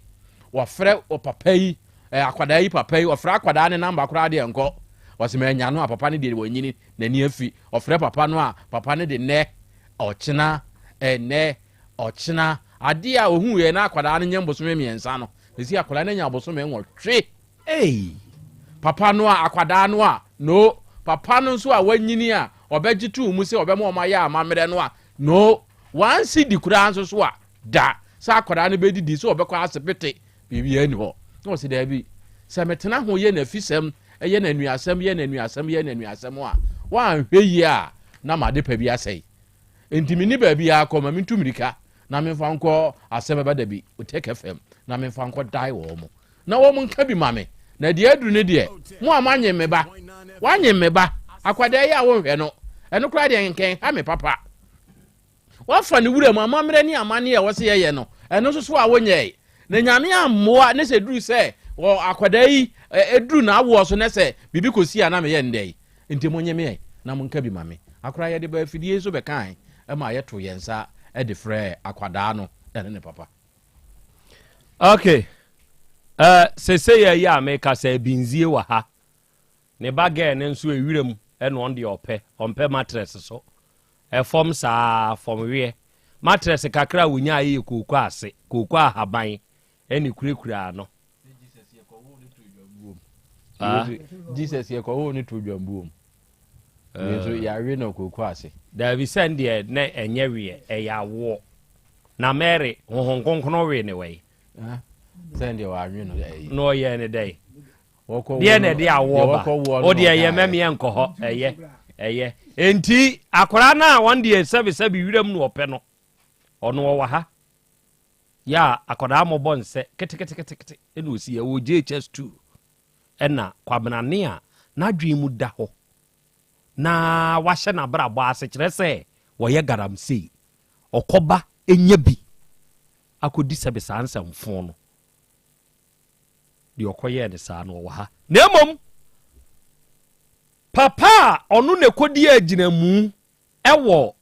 wa frɛ o papa yi akwada yi papa yi ofra akwada ne namba kora de enko wasema nya no papa ne de wanyini na ni afi ofra papa no a papa ne de ne ochena ochena ade a ohu ye na akwada ne nyem bosome miensa no esi akwada ne nya bosome nwotwe papa no a akwada no a no papa no so a wanyini a obegitu mu se obemo ma ya amamre no a no wan si di kura nso so a da sa akwada ne bedidi so obekọ asepete bibi ani ho no se da bi se metena ho ye na fisem ye na nuasem ye na nuasem a wa hwe yi a na made pa bi asai enti mini ba bi akoma mintumirika na memfa nkɔ Asem Beba Dabi Take FM na memfa nkɔ dai wo mo na wo mo nka bi mame na de aduru ne de mo amanye meba wanye meba akwada ya wo hwɛ no ɛno kra de nken ha me papa wafa ne wura mu amamre ne amane ya wose yeye no ɛno so so a wonyɛ na nyame ammoa ne se duru se wo akwada yi eduru na awo so ne se bibi kosi a na me ye ndɛ nti monye me na mo nka bi mame akra ye de ba fidie so be kan ma ye to yensa e de frɛ akwada no ɛne ne papa. Okay. Sese ya ya me ka se binzie wa ha. Ne bagɛ ne nso ewirem ɛna on de ɔmpɛ mattress so. Form sa form wie. Mattress kakra wonya ayi kokko ase, kokko ahaban ɛne kurekura no. Jesus ye ko ni to dwambuom. Yeso ya we na kokko ase. Da bi send de na enye wie ɛya wo. Na Mary honhonkonkono we ne we. Send your army no ye ne day. Deɛ na de awo ba. O de ye meme enko ho eye. Enti akora na one day service bi wiram no opɛ no. Ono wo ha. Ya akora mo bonse kete ene osi ya wo JHS2. Ɛna kwabenane a na dwen mu da ho. Na wahye na bra bo ase kyerɛ sɛ wo ye garamsey. Okoba enya bi. Akodi service ansamfo no. De okoye de saa no wo ha. Na emom papa onu ne kodi aginamu ewo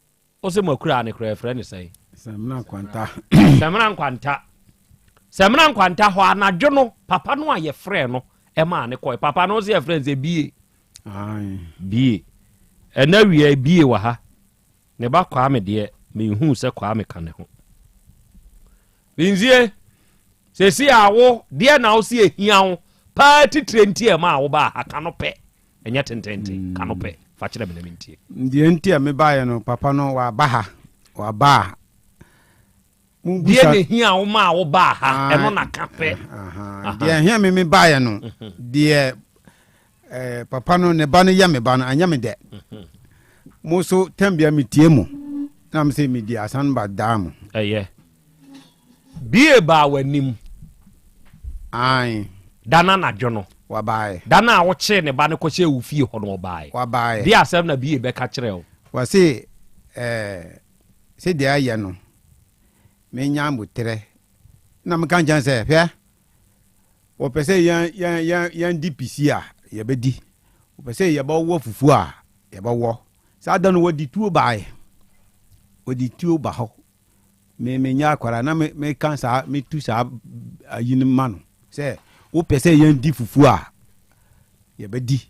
ose makura ne kra frɛ ne sɛ Semna kwanta. Semna kwanta ho anadwo no papa no aye frɛ no e ma ne kɔ papa no se frɛ se bie bie ɛna wie bie wa ha ne ba kwa me de me hu se kwa me ka ne ho binzie sesi awo de na wo se ehia wo party trenti e ma wo ba aka no pɛ enya tentente ka no pɛ fa kyerɛ me na mentie Die ntia me ba ye no papa no wa ba ha wa ba die ne hia wo ma wo ba ha eno na ka pɛ die hia me ba ye no die papa no ne ba no ya me ba no anya me de mo so tambia me tie mu na me se me di asan ba dam bie ba wanim ai dana na dwono wa bae dana wo che ne ba ne ko che wo fie ho no bae wa bae di asem na bie be ka kire o wa se se dia ya no me nya mutre na me kan jan se hwe wo pese yan DPC a ye be di wo pese ye ba wo fufu a ye ba wo sa da no wodi tuo bae wodi tuo ba ho me nya akwara na me kan sa me tu sa ayin manu se wo pese yan di fufu a ye be di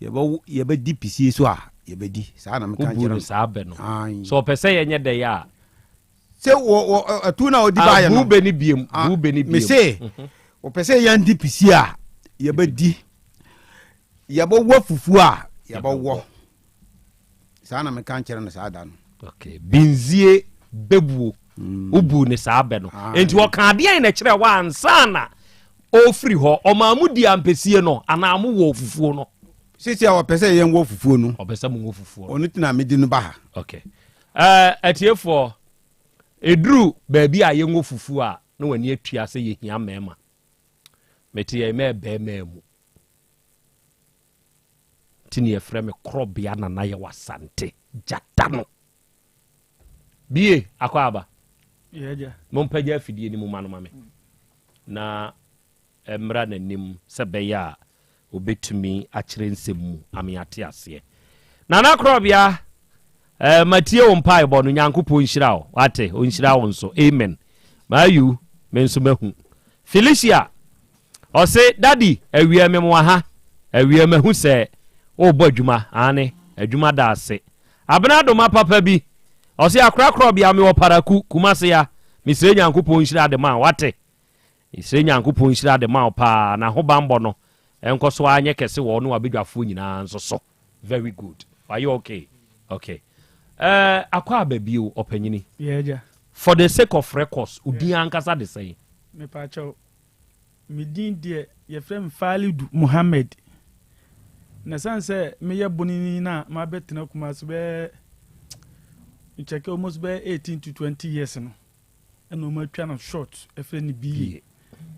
ye be di pisi so a ye be di sa na me kan jira sa be no so pese ye nye de ya se wo tu na odi ba ye no bu be ni biem me se wo pese yan di pisi a ye be di ye bo wo fufu a ye bo wo sa na me kan jira no sa da no okay binzie bebuo ubu ne sa be no enti wo kan de na kire wa ansana ofri ho omamudi ampesie no ana mo wo fufuo no sisi a wo pese yen wo fufuo no obese mo wo fufuo onu tina medi no ba ha okay atiefo edru baabi a yen wo fufuo a na wani atua se ye hia mema meti ye me be memu tini ye frɛ me Krobea na Yaw Asante jata no bie akwaba yeja mompaja afidie ni mu manu mame na emra nanim sebeya obetumi akyere nsemu amiate ase na Krobea matie wo mpa ebo no nyankopɔ nhyira wo wate onhyira wo nso amen mayu menso mahu Felicia ose daddy awie me mo ha awie mahu se o bo adwuma ane adwuma da ase abena do ma papa bi ose akra Krobea me wo paraku kumase ya misre nyankopɔ nhyira de ma wate isre nyankopɔ nhyira de ma pa na ho bambo no enko so anye kese wo no abedwafo nyina nso so very good are you okay akwa babio opanyini yeja for the sake of records udi ankasa de say me pa cho midin de ye frem Falidu Muhammad na sanse me ye bonini na ma betena kuma so be check almost be 18 to 20 years no and no more trying short if any be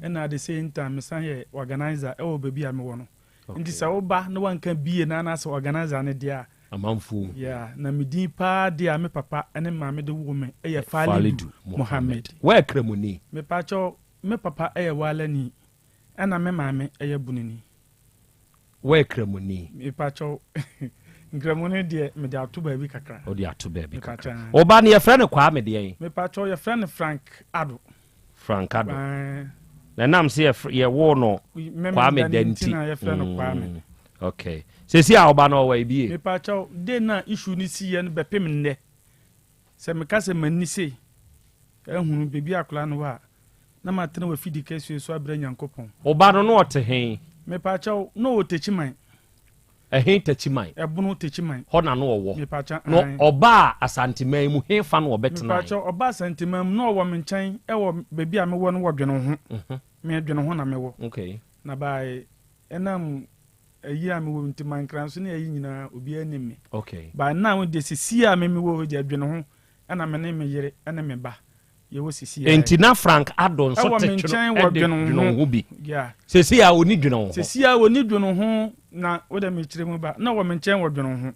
and at the same time me say organizer e wo baby am wono nti sa wo ba no one can be na na so organizer ne dia amanfo yeah na me din pa dia me papa ene ma me de wo me e ye Falidu Mohammed where kremuni me pa cho me papa e ye walani ana me ma me e ye bunini where kremuni me pa cho Gramone de me de ato baby kakra. O de ato baby kakra. Oba ne ye friend kwa me de yen. Me pa cho ye friend Frank Ado. Frank Ado. Na nam se ye wo no kwa me de nti. Na ye friend kwa me. Okay. Se si a oba no wa bi. Me pa cho de na issue ni si ye no bepem nne. Se me ka se mani se. Ehunu baby akula no wa. Na ma tena wa fidi kesu so abra nyankopon. Oba no no ote hen. Me pa cho no otechiman. Ehin techiman ebunu techiman ho na no owo no oba Asante man mu he fa no obetena me pacho oba Asante man no owo me nchen ewo bebi a me wo no wodwene ho me dwene ho na me wo okay na bai enam ayi a me wo ntiman kran so na ayi nyina obi anim me okay ba na wo de sisi a me wo de dwene ho ana me ne me yere ana me ba ye wo sisi enti na Frank Adon so te dwene ho bi yeah sisi a oni dwene ho sisi a oni dwene ho na woda me kire mu ba na wo me nchen wo dwene ho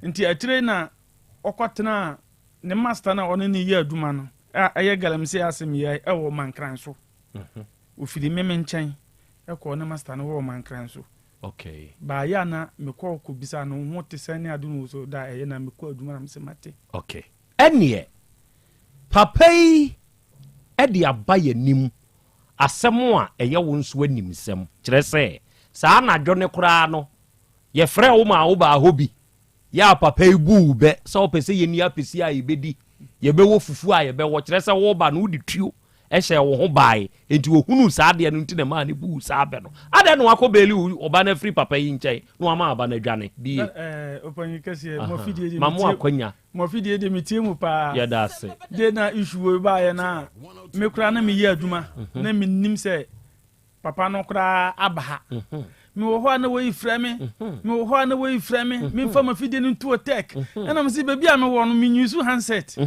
nti atire na okotena ne master na ono ne ye aduma no aye galamse asem ye e wo mankran so ofiri me nchen e ko ne master no wo mankran so okay ba ya na me ko bisa no ho te sane adunu so da eye na me ko aduma na me se mate okay enie papai e di abaye nim asem a eye wo nso anim sem kire se sa na dwone kura no ye frɛ wo ma wo ba hobi ya papa ibu be so opese ye ni apesi a ibedi ye be wo fufu a ye be wo kire se wo ba no di tuo e hye wo ho bae enti wo hunu sa de no nti na ma ne bu sa be no ade no akobeli oba na free papa yi nkyɛn no ama aba na dwane bi opanyi kase mo fidie de mamu akwanya mo fidie de mitie mu pa ya da se de na issue ba ye na me kura na me yi aduma na me nim se papa no kura abaha me wo ho na wo ifrɛ me wo ho na wo ifrɛ me mfa ma fidie no to tech na me se baby a me wo no me nyusu handset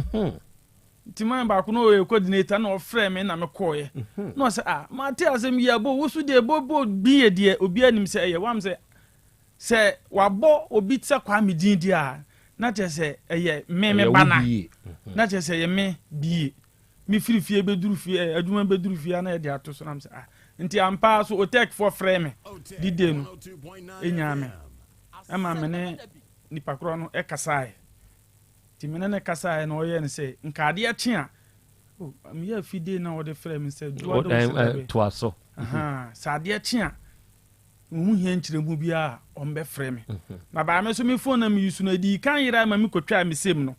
timan ba ko no e coordinator na ofrɛ me na me koye no se ma te asem ya bo wo su de bo bi ye de obi anim se eye wam se wabo obi tse kwa me din dia na che se eye me bana na che se ye me bi mi firi fie beduru fie aduma beduru fie na ye de ato so na me se nti ampa so o tek for frame di de no enya me ama me ne ni pakro no e kasae ti me ne kasae no ye ne se nkade a chia me ya fide na o de frame se do to aso sade a chia mu hia nkire mu bia o mbe frame na ba me so me phone na me use no di kan yira ma me kotwa me sem no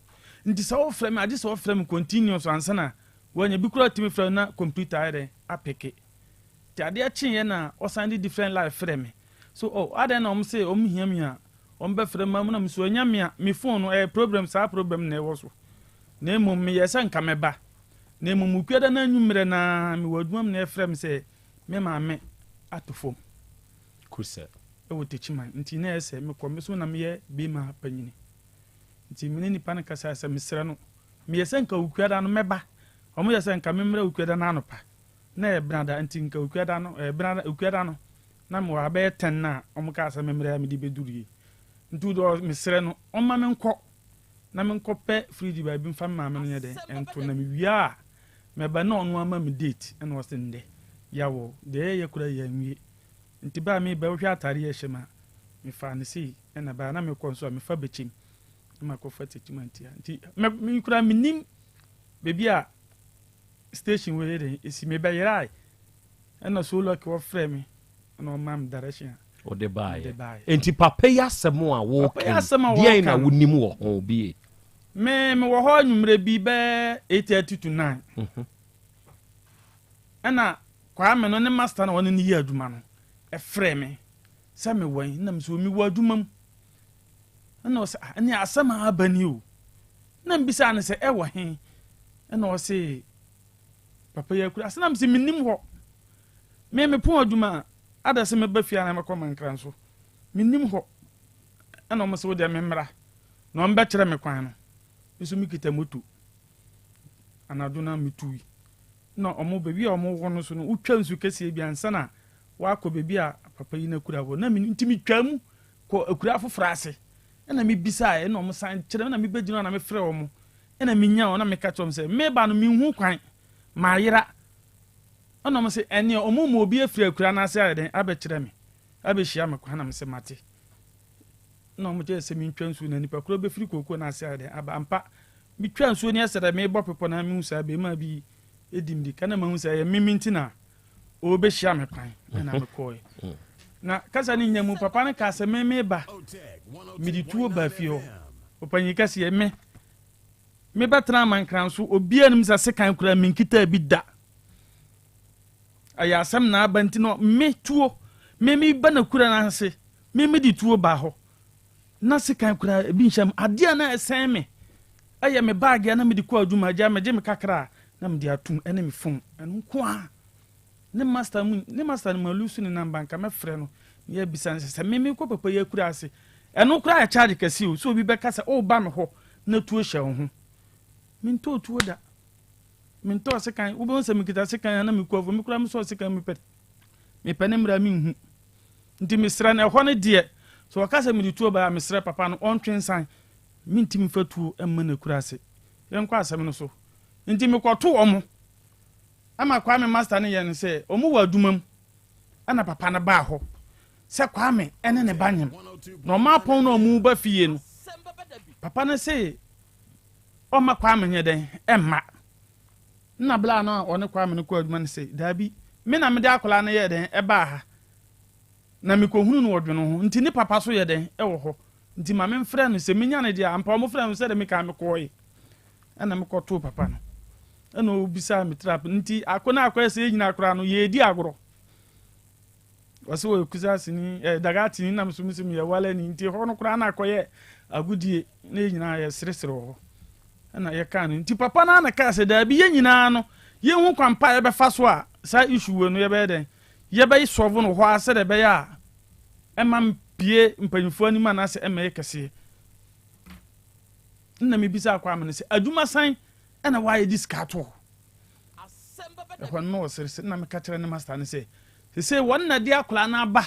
nti so o frame ade so o frame continuous ansana wanya bi kura ti me frame na computer ere apeke ade achi na osandi different life frame so ade na say hiam ya be frame ma na me so anya me phone no problem sa problem na e wo so na emum me yesa nka me ba na emum kweda na anwumre na me wadumam na e frame say me ma me atofom kusa e wo techiman nti na ese me ko me so na me ye bi ma panyini nti me ni pan kasa asa me sra no me yesa nka ukweda no me ba omo yesa nka me mra ukweda na anopa na brada nti nka ukweda no brada ukweda no na mo abe 10 na omka asa memre me di beduri ntu do mesre no omma me nkọ na me nkọ pe free ba bi mfa ma me no yede ento na me wia me ba na onu ama me date en wo sende yawo de ye kura ya nwie nti ba me ba wo hwa atare ye hyema me fa ne si na ba na me kọ so me fa bechim ma ko fa techimanti nti me kura me nim bebi a station where they is me by right and so lucky what frame no mam direction o de buy enti papa ya semo a wo kan dia na wonim wo ho bi me wo ho nwumre bi be 8:30 to 9 ana kwa me no ne master na woni yi aduma no e frame se me wan na me so mi wo aduma mu ana o se ani asama abani o na mbisa ne se e wo he ana o se papa ya kura asana mse minim ho me pon aduma ada se me ba fia na me koma nkran so minim ho ana mo se wo de me mra na on be kire me kwan no so mi kita moto anadwo na metui na ɔmo bebi a ɔmo wɔ no so no wotwa nsu kɛseɛ bi ansa na wakɔ bebi a papa yi na kura hɔ na ntimi twa mu kɔ akura foforɔ ase ɛna mebisa ɛna ɔmo san kyerɛ na mebɛgyina na mefrɛ ɔmo ɛna menya ɔna meka kyerɛ ɔmo sɛ meba no menhu kwan maayera ɛna ɔmo sɛ ɛne ɔmo ma obi afiri akura no ase ayɛ den abɛkyerɛ me abɛhyia me kwan na me sɛ mate na ɔmo kyerɛ sɛ mentwa nsuo na nipa koro bɛfiri kooko no ase ayɛ den aba ampa metwa nsuo ne ɛsɛ dɛ mebɔ pepɔ na mehu saa bɛma bi ɛdim di kana mahu sɛ ɛyɛ meme nti na ɔbɛhyia me kwan ɛna mekɔɛ na kasa ne nya mu papa no kaa sɛ meba mede tuo baa fie hɔ ɔpanyi kɛseɛ mebɛtena amankran so obia nim sɛ sekan koraa menkitaa bi da ɛyɛ asɛm na aba nti no me tuo meba na kura no ase mede tuo baa hɔ na sekan koraa ebi nhyɛm adeɛ na ɛsɛn me ɛyɛ me baage na mede kɔ adwuma agya megye me kakra na mede atom ɛne me fom ɛno nko a ne master no malu so ne namba nka mɛfrɛ no ne yɛbisa no sɛ meme kɔ papa yɛ kura ase ɛno koraa yɛ charge kɛse o sɛ obi bɛka sɛ woba me hɔ na tuo hyɛ wo ho mentɔ tuo da mentɔ sekan wobɛhu sɛ mekita sekan na mekuafo mekura mesɔ sekan mepɛ ne mmara menhu nti mesrɛ no ɛhɔ no deɛ so wɔka sɛ mede tuo baa mesrɛ papa no ɔntwe nsan mentimi fa tuo ɛmma no kura ase yɛnkɔ asɛm no so nti mekɔto ɔmo ama Kwame master no yɛ no sɛ ɔmo wɔ adwuma mu ana papa no baa hɔ sɛ Kwame ɛne ne ba nyem na ɔma apɔn na ɔmo ba fie no papa no sɛ ɔma Kwame nyɛ dɛn ɛmma na bla no a ɔne Kwame no kɔ adwuma no sɛ daabi me na mede akɔla no yɛ dɛn ɛbaa ha na mekɔhunu no wɔdwe no ho nti ne papa so yɛ dɛn ɛwɔ hɔ nti ma memfrɛ no sɛ menya no deɛ ampa ɔmo frɛ no sɛ dɛ meka mekɔɔye ɛna mekɔtoo papa no ɛna obisa me trap nti akɔna akɔyɛ sɛ yɛnyina akora no yɛdi agorɔ wɔsɛ wɔ kusa sini dagati ni nam so mi yɛ wala ni nti hɔ no kora na akɔyɛ agudie na yɛnyina yɛ seresere wɔ hɔ ɛna yɛka no nti papa na na ka sɛ daabi yɛnyina no yɛhu kwampa yɛbɛfa so a saa issue wɔ no yɛbɛyɛ dɛn yɛbɛyi sɔvo no hɔ asɛ dɛ bɛyɛ a ɛma mpie mpanyinfoɔ anim anaasɛ ɛma yɛ kɛseɛ nna mebisa akɔ amene sɛ adwuma san ɛna wayɛ di sika to ɛhɔ no wɔ seresere na meka kyerɛ ne master no sɛ sɛ wɔn na de akɔla na aba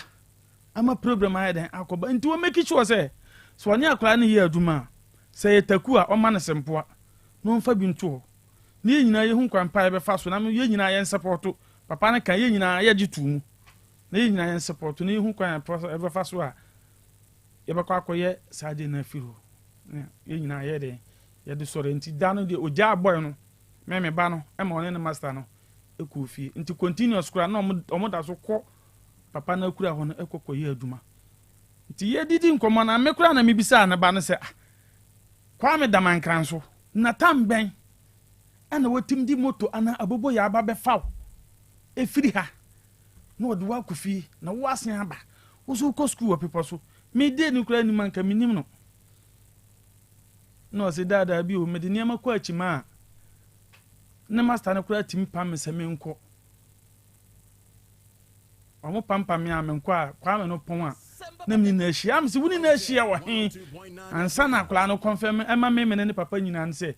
ama program ayɛ dɛn akɔba nti wɔ make sure sɛ so wɔne akɔla no yɛ adwuma sɛ yɛ taku a ɔma no sempoa na ɔmfa bi nto hɔ ne yɛ nyinaa yɛhu kwampa yɛbɛfa so na yɛ nyinaa yɛn support papa no ka yɛ nyinaa yɛgye to mu na yɛ nyinaa yɛn support na yɛhu kwan yɛbɛfa so a yɛbɛkɔ akɔyɛ saa de na afiri hɔ yɛ nyinaa yɛ dɛn yɛde sɔrɔ nti da no deɛ ogya abɔe no mɛmɛ ba no ɛma ɔne ne master no ɛkɔ fie nti continuous kora na ɔmo da so kɔ papa na akura hɔ no ɛkɔkɔ yɛ adwuma nti yɛdidi nkɔmmɔ na me kora na mebisa ne ba no sɛ Kwame Damankran so na tam bɛn ɛna wɔtim di moto ana abobo yɛ aba bɛfaw ɛfiri ha na ɔde wakɔ fie na woasen aba wo so wokɔ school wɔ pepɔ so mede ne kora anim anka menim no na ɔsɛ daadaa bi o mede nneɛma kɔ akyima a ne master no kora timi pam me sɛ menkɔ ɔmo pampa me a menkɔ a Kwame no pɔn a na mene na ahyia am sɛ woni na ahyia wɔ he ansa na akora no confirm ɛma me ne papa nyinaa no sɛ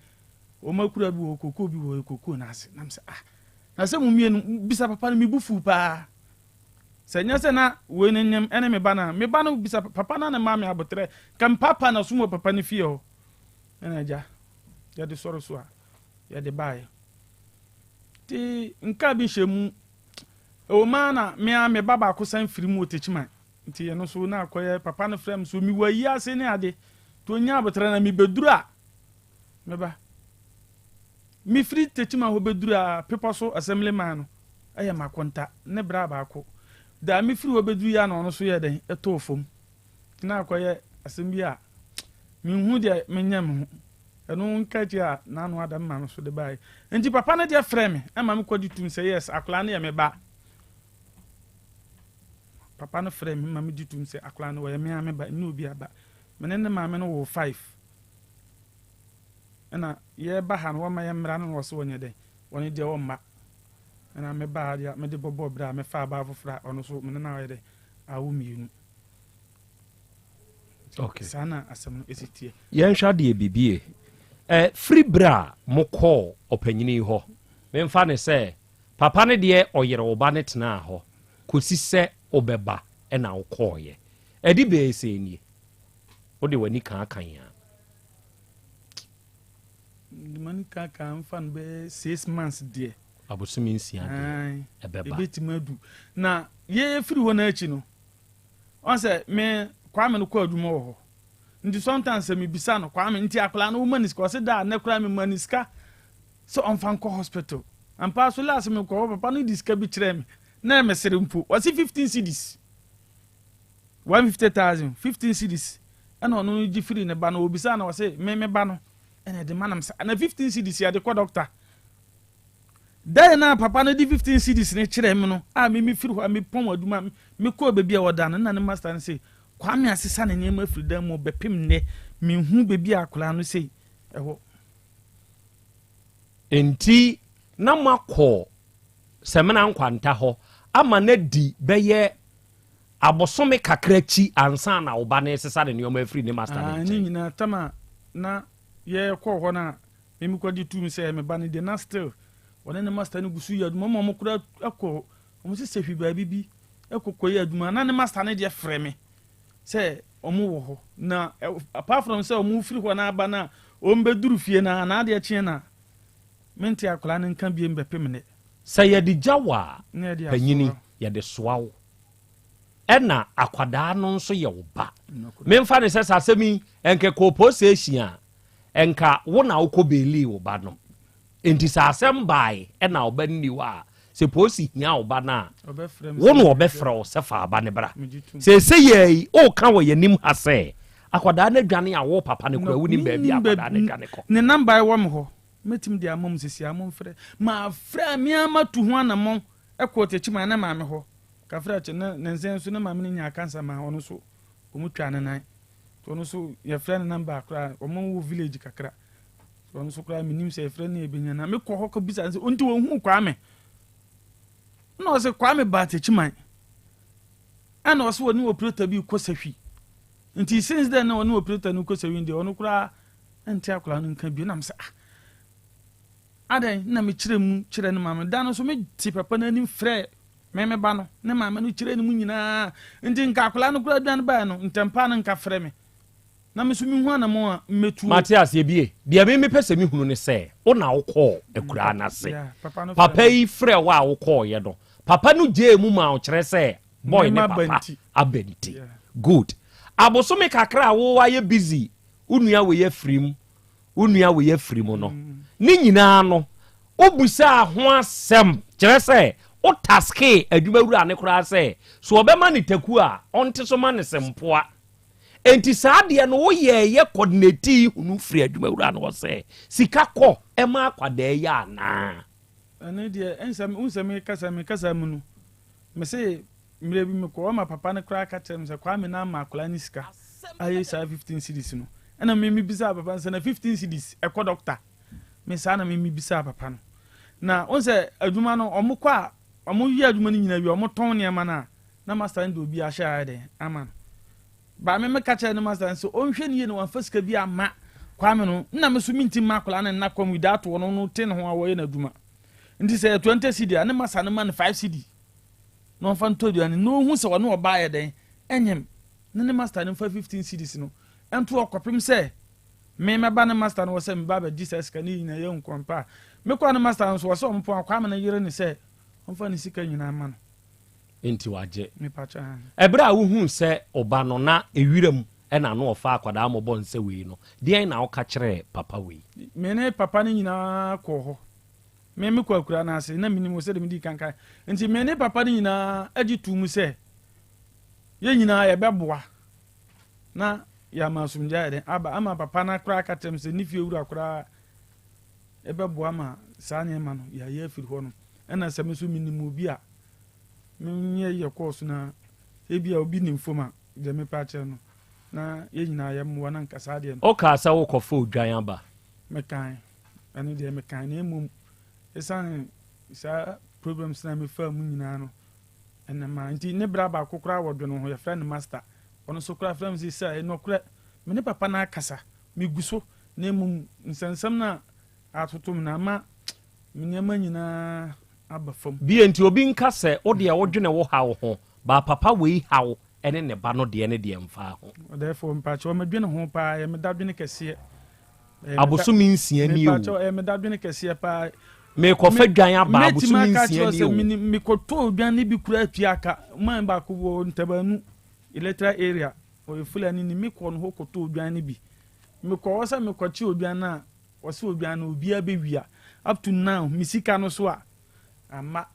ɔma kura bi wɔ kokoo bi wɔ kokoo no ase nam sɛ na sɛ mo mmienu bisa papa no mebu fu paa sɛ nyɛ sɛ na wei no nyam ɛne me ba no bisa papa no ne ma me abotrɛ kam papa na so wɔ papa no fie hɔ ɛna agya yɛde sɔre so a yɛde baeɛ nti nka bi hyɛ mu ɛwɔma na me ba baako san firi mu ɔtɛkyima nti yɛno so na akɔyɛ papa no frɛ m so mewɔ yi ase ne ade to ɔnya abotrɛ na mebɛduru a meba mefiri tɛkyima hɔ bɛduru a pepɔ so assemblyman no ɛyɛ makonta ne bra baako da mefiri hɔ bɛduru ya na ɔno so yɛ dɛn ɛtɔɔ fam na akɔyɛ asɛm bi a menhu deɛ menyɛ me ho ɛno nka kyi a naano adam ma no so de baeɛ nti papa no deɛ frɛ me ɛma mekɔde tum sɛ yes akɔla no yɛ me ba papa no frɛ me ma mede tum sɛ akɔla no wɔyɛ me a me ba ne obi aba mene ne maame no wɔ 5 ɛna yɛba ha no wɔma yɛ mmara no wɔ so wɔnyɛ dɛn wɔne deɛ wɔmma ɛna mebaa deɛ mede bɔbɔ berɛ a mefa aba foforɔ a ɔno so mene no wɔyɛ dɛn awo mmienu okay saa na asɛm no ɛsi tie yɛnhwɛ adeɛ bibie free bra mo call opanyini ho memfa ne se papa ne de oyere oba ne tena ho kosi se obeba e na wo call ye edi be se nie wo de wani kan ya the money can fan be 6 months there abosumi nsia de ebeba ebetimadu na ye free ho na achi no on say me kwame no kwa aduma wo ho ndi sometimes me bisa no kwame nti akla no woman iska se da na kra me maniska so on fan ko hospital and pass last me ko papa no diska bi kire me na me sere mpo wasi 15 cedis 150,000 15 cedis ana ono ji free ne ba no obisa na wase me ba no ene de manam sa na 15 cedis ya de ko doctor dai na papa no di 15 cedis ne kire me no a me free ho me pon aduma me ko bebi a woda no na ne master ne say kwame asesa ne nyema freedom mo bepem ne me hu bebi akola no sei eho enti na makọ semena nkwanta ho ama na di beye abosome kakrachi ansa na oba na esesa ne nyoma free ne master ne ni nyina tama na ye kọ ho na me kwadi tu mi say me ba ne de na still wona ne master ne gusu ya duma mo kura akọ mo se hwi ba bibi ekokọ ya duma na ne master ne de frɛ me say omo wo ho na apart from say omo free ho na aba na o mbeduru fie na de akye na menti akola ne nka biem bepem ne say ye di jawa panyini ye de soawo ena akwada no nso ye wo ba memfa ne sesa asemi enke composition enka wo na wo ko beli wo ba no enti sa asem bai ena oba ni wa se posi hia oba na wo no obefra o se fa aba ne bra se ye o kan wo yanim ha se akwada na dwane a wo papa ne kura woni ba bi akwada na dwane ko ne number wo me ho metim dia mom sisi amom frɛ ma frɛ mi amatu ho anamon ekotechima na ma me ho ka frɛ che na nsen so na ma me nya cancer ma ono so omu twa ne nan to ono so ye frɛ ne number akra omo wo village kakra to ono so kra minim se frɛ ne ebenya na me kɔ hɔ ko bisa nse onti wo hu kwa me na o se kwa me ba techima ana o so woni operator bi ko sahwi nti since then na woni operator no ko sahwi ndi ono kra enti akra no nka bi na me se adan na me kire mu kire ne mama dan so me ti papa na nim frɛ me ba no ne mama no kire ne mu nyina ndi nka akola no kura dan ba no ntempa no nka frɛ me na me so me hu ana mo a metu Matias ye bie dia me pese me hunu ne sɛ wo na wo kɔ ekura na se papa yi frɛ wa wo kɔ ye do papa no je mu ma wo kire sɛ boy ne papa abenti good aboso me kakra wo wa ye busy unua we ye frim no ni nyina no obusa ho asem kire se o taske adwumawura ne kora se so obema ne taku a onte so ma ne sempoa enti saade no wo ye coordinate hunu free adwumawura no se sika kɔ e ma akwada ya na ane de ensam unsam kasa mu no me se mire bi me kɔ ma papa ne kora ka tem se kwa me na ma akola ni sika ayi sa 15 cedis no ena me bisa papa se na 15 cedis e kɔ doctor me sa na me bisa papa no na onse adwuma no omukɔ a omu yi adwuma ni nyina wi omu ton ne ma na master ndo bi a sha de ama ba me ka cha ne master so onhwe ne ye no wanfasika bi ama kwa me no na me so minti makola na kom without wono no ten ho a wo ye na adwuma ndi se 20 cd ane masa ne man 5 cd no fan to duane no hu se wono oba ye den enyem ne master ne fa 15 cds no ento okopem se me ba ne master no wo se me ba Jesus ka ni nyina ye nkompa me kwa ne master no so wo se ompo akwa me na yire ne se omfa ne sika nyina ma no enti waje me pacha ebra wo hu se oba no na ewiram e na no ofa akwada amobon se we no de na wo ka kire papa we me ne papa ne nyina ko ho me kwa kura na ase na minimo se de mi di kankan enti me ne papa ne nyina agi tumu se ye nyina ye beboa na ya masumja de aba ama papa na kura katem se ni fie wura kura e beboa ma sa ne ma no ya ye firi ho no ena se me so minimo bi a menye ye course na e bia obi ni mfoma de me pa che no na ye nyina ye mo na nkasa de no o ka sa wo kofo odwan aba mekan ani de mekan na emum esan sa problems na me fa mu nyina no ena ma nti ne bra ba kokora wodwo no ho ye friend master ono so kora friends say no kora me ne papa na akasa me guso nemu nsensem na atotom na ma menyama nyina abafam bi enti obi nka se wo de wodwene wo hawo ho ba papa we hawo ene ne ba no de ne de mfa ho therefore mpacho medwene ho pa ye medadwene kese abosomi nsia ni o mpacho medadwene kese pa me ko fa dwan aba abosomi nsia ni o me ko to dwan ne bi kura atuaka man ba ko wo ntabanu electoral area o fulani ni me ko no ho ko to dwan ne bi me ko wasa me ko chi odwan na wasa odwan na obi abewia up to now misika no so a ama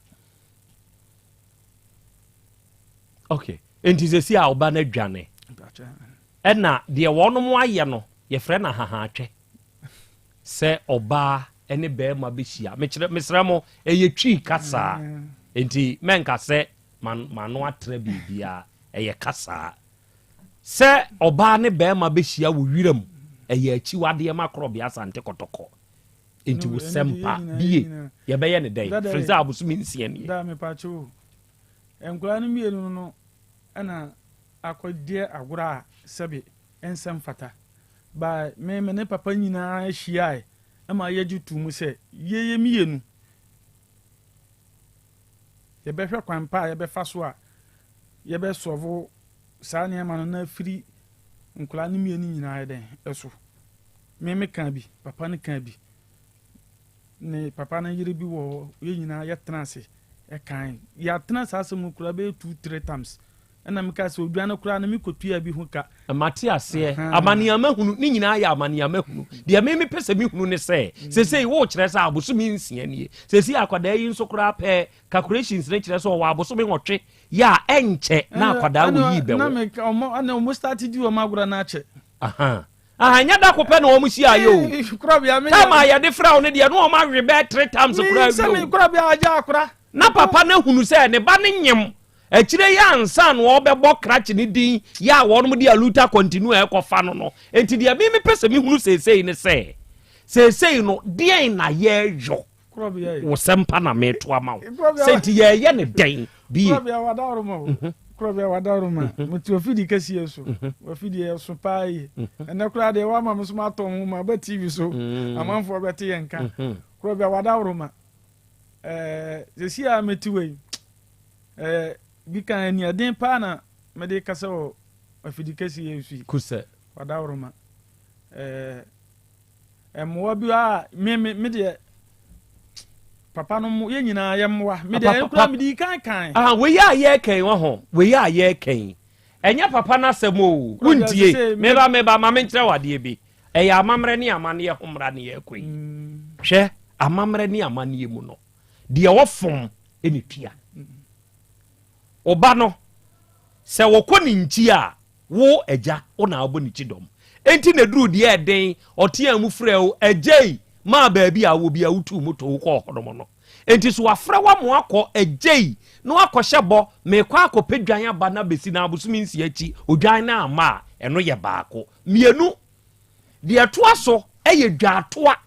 okay enti se si a oba na dwane ena de wonom aye no ye frɛ na hahatwe se oba ene be ma behia mesrɛ mo eye twi kasa enti menka se mano atra bibia eye kasa se oba ne be ma behia wo wiram eye achi wade ma Krobea Asante kotoko enti wo sempa bie ye be ye ne dai friza abusumi nsia ne da me pacho enkura no mienu no ana akodie agora sebe ensem fata ba me ne papa nyina ahia ama yeju tumu se yeye mienu ye be hwe kwampa ye be faso a ye be sovo saa ne ma no na firi nkura no mienu nyina ayeden eso me kan bi papa ne kan bi ne papa na yire bi wo ye nyina ye transe e kan ya transe asem kura be 2-3 times ena me ka se odwan kura na me kotua bi hu ka mate ase amaniama hunu ni nyina ya amaniama hunu de me pese mi hunu ne se sesei wo kire se abosomi nsia nie sesei akwada yi nso kura pe calculations ne kire se wo abosomi nwotwe ya enche na akwada wo yi be wo na me ana o start di o magura na ache nya da ko pe na o mu si ayo Krobea me tama ya de fra o ne de no o ma rebe 3 times kura se me Krobea aja kura na papa na hunu se ne ba ne nyem akire ya ansa no obebo krache ni din ya wonom de aluta continue e kofa no enti de mi pese mi hunu sesei ne sesei no de na ye jo Krobea wo sempa na me to ama wo senti ye ne den bi Krobea wadaro mo Krobea wadaro ma mutu ofidi kasi yeso ofidi yeso pai ene kura de wa ma muso atom ma ba TV so amanfo beti yenka Krobea wadaro ma sesi a metiwe bika ni adin pa na me de kasa o afidikasi yesu kusa wadawroma mo bi a me de papa no ye nyina ye mwa me de enkura me di kan we ya ye kan wo ho we ya ye kan enya papa na semo wuntie me ba ma me nkyere wade bi ya amamre ni amane ye homra ne ye koi hwe amamre ni amane mu no de wo fom eni tua oba no se wokoni nchi a wo eja ona abo ni chidom enti na duru de eden otea mu frɛ ejei ma baabi a wo bia wutu moto ko hodomo no enti so afrɛ wa mo akɔ ejei no akɔhye bɔ me kwa akɔpedwan aba na besi na abusumi nsi achi odwan na ama eno ye baako mienu de atoa so eye dwaatoa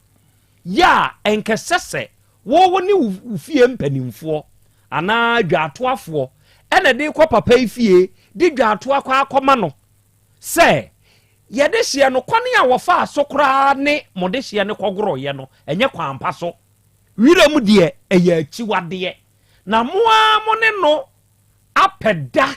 ya enkesese wo ni ufie mpanimfo ana dwaatoafo ene de kwa papa ifie di dwato akwa no se ye de hye no kwane a wofa asokra ne mode hye ne kogoro ye no enye kwampa so wiram de eye achiwade na moa mo ne no apeda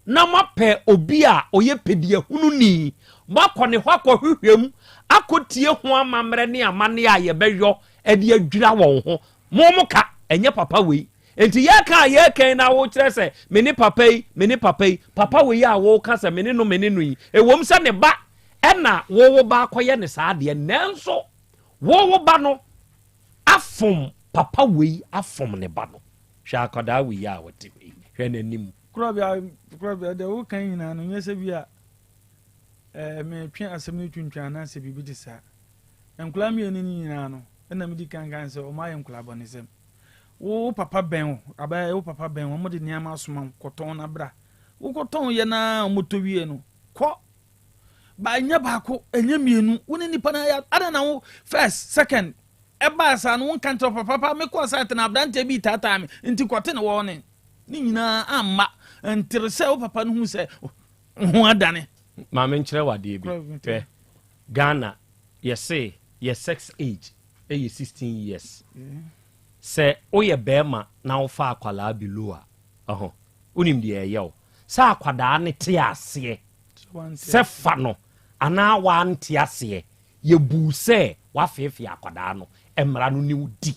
na mape obi a oye pedie hunu ni makone hwa hwehwem akotie ho amamre ne amane a ye beyo e de adwira won ho momuka enye papa wei enti ye kan na wo kire se me ni papa yi papa we ya wo ka se me ni no yi ewom se ne ba ena wo ba akoye ne saa de nanso wo ba no afom papa we afom ne ba no hwa akoda we ya wote hwe nanim Krobea de wo kan nyina no nyese bi a me twen asem no twuntwan na se bibi de sa enkula mi eni nyina no ena mi di kan se o ma ye enkula bonisem wo papa ben aba wo papa ben wo de niama asoma koton na bra wo koton ye na motowie no ko ba nya ba ko enya mienu wo ni nipa na ya ada na wo first second e ba sa no kan to papa me ko site na brante bi tata me nti kote ne wo ne ni nyina amma entrese wo papa no hu se ho adane ma me nkyere wade bi Ghana say your sex age 16 years say oye bema na ofa akwala below unim de ye sa akwada ne te ase se fa no ana wa nte ase ye bu se wa fefe akwada no emra no ni udi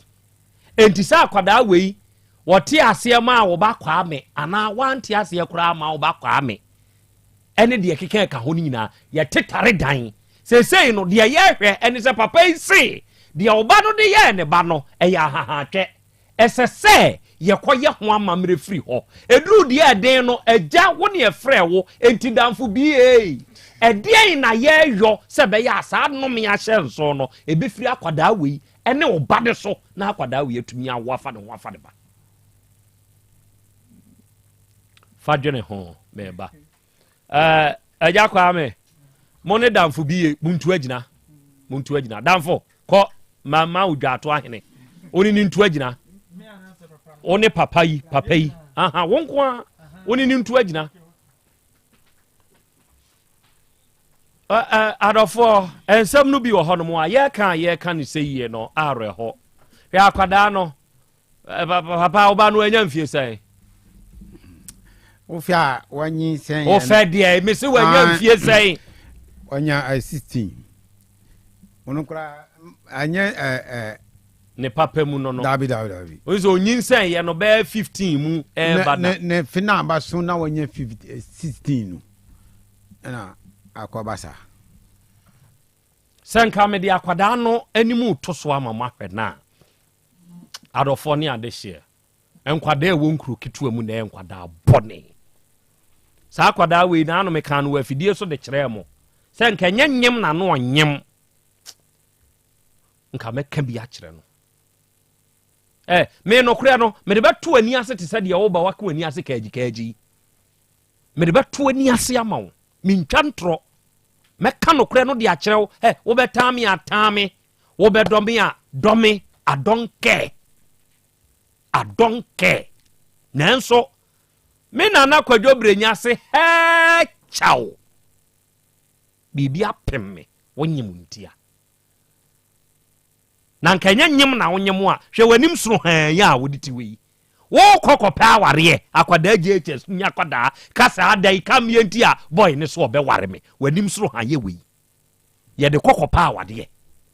enti sa akwada wei wote ase ma wo ba kwa me ana wa nte ase kura ma wo ba kwa me ene de keke ka ho nyina ye tetare dan se no de ye hwe ene se papa isi de oba no de ye ne ba no e ya hahahwe ese se ye koye ho amamre free ho eduru de eden no agya wo ne efre wo enti danfo bi edien na ye yo se be ya asa no me ya hye nso no e be free akwada wei ene oba de so na akwada wei atumi awo afa de ho afa de ba fadwene ho me ba agya kwa me mo ne danfo bi muntu agina danfo ko mama udwato ahene oni ni ntu agina oni papa yi wonko oni ni ntu agina adofo ensem no bi wo hono mo a ye kan ni sey no are ho hwe akwada no papa oba no anya mfie sai ofia wanyi sen o fe de me se wanya mfie sai onya 16 onokura anya ne papa mu no dabi ozo onyinsen ye no be 15 mu bada ne fina ba so na wanya 16 na akwabasa senka me de akwada no animu to so ama mahwe na adofo ne ade hye enkwada e wonkuru kitu mu na enkwada bone sa akwada we na no me kan no afidie so de kire mo senka nyem na no onyem nka meka bi a kire no me no kure no me de beto ani ase te se de wo ba waka ani ase kaji me de beto ani ase ama wo me ntwantro meka no kure no de a kire wo wo betami atami wo bedomi a domi I don't care nanso me nana kwadwo brenya se chao bibi apemme wonyem ntia na nkanya nyem na wonyem a hwe wanim soro ya woditi wei wo kokopa aware akwada GHS nya kwada kasa adai kam yenti a boy ne so obeware me wanim soro ye wei ye de kokopa awade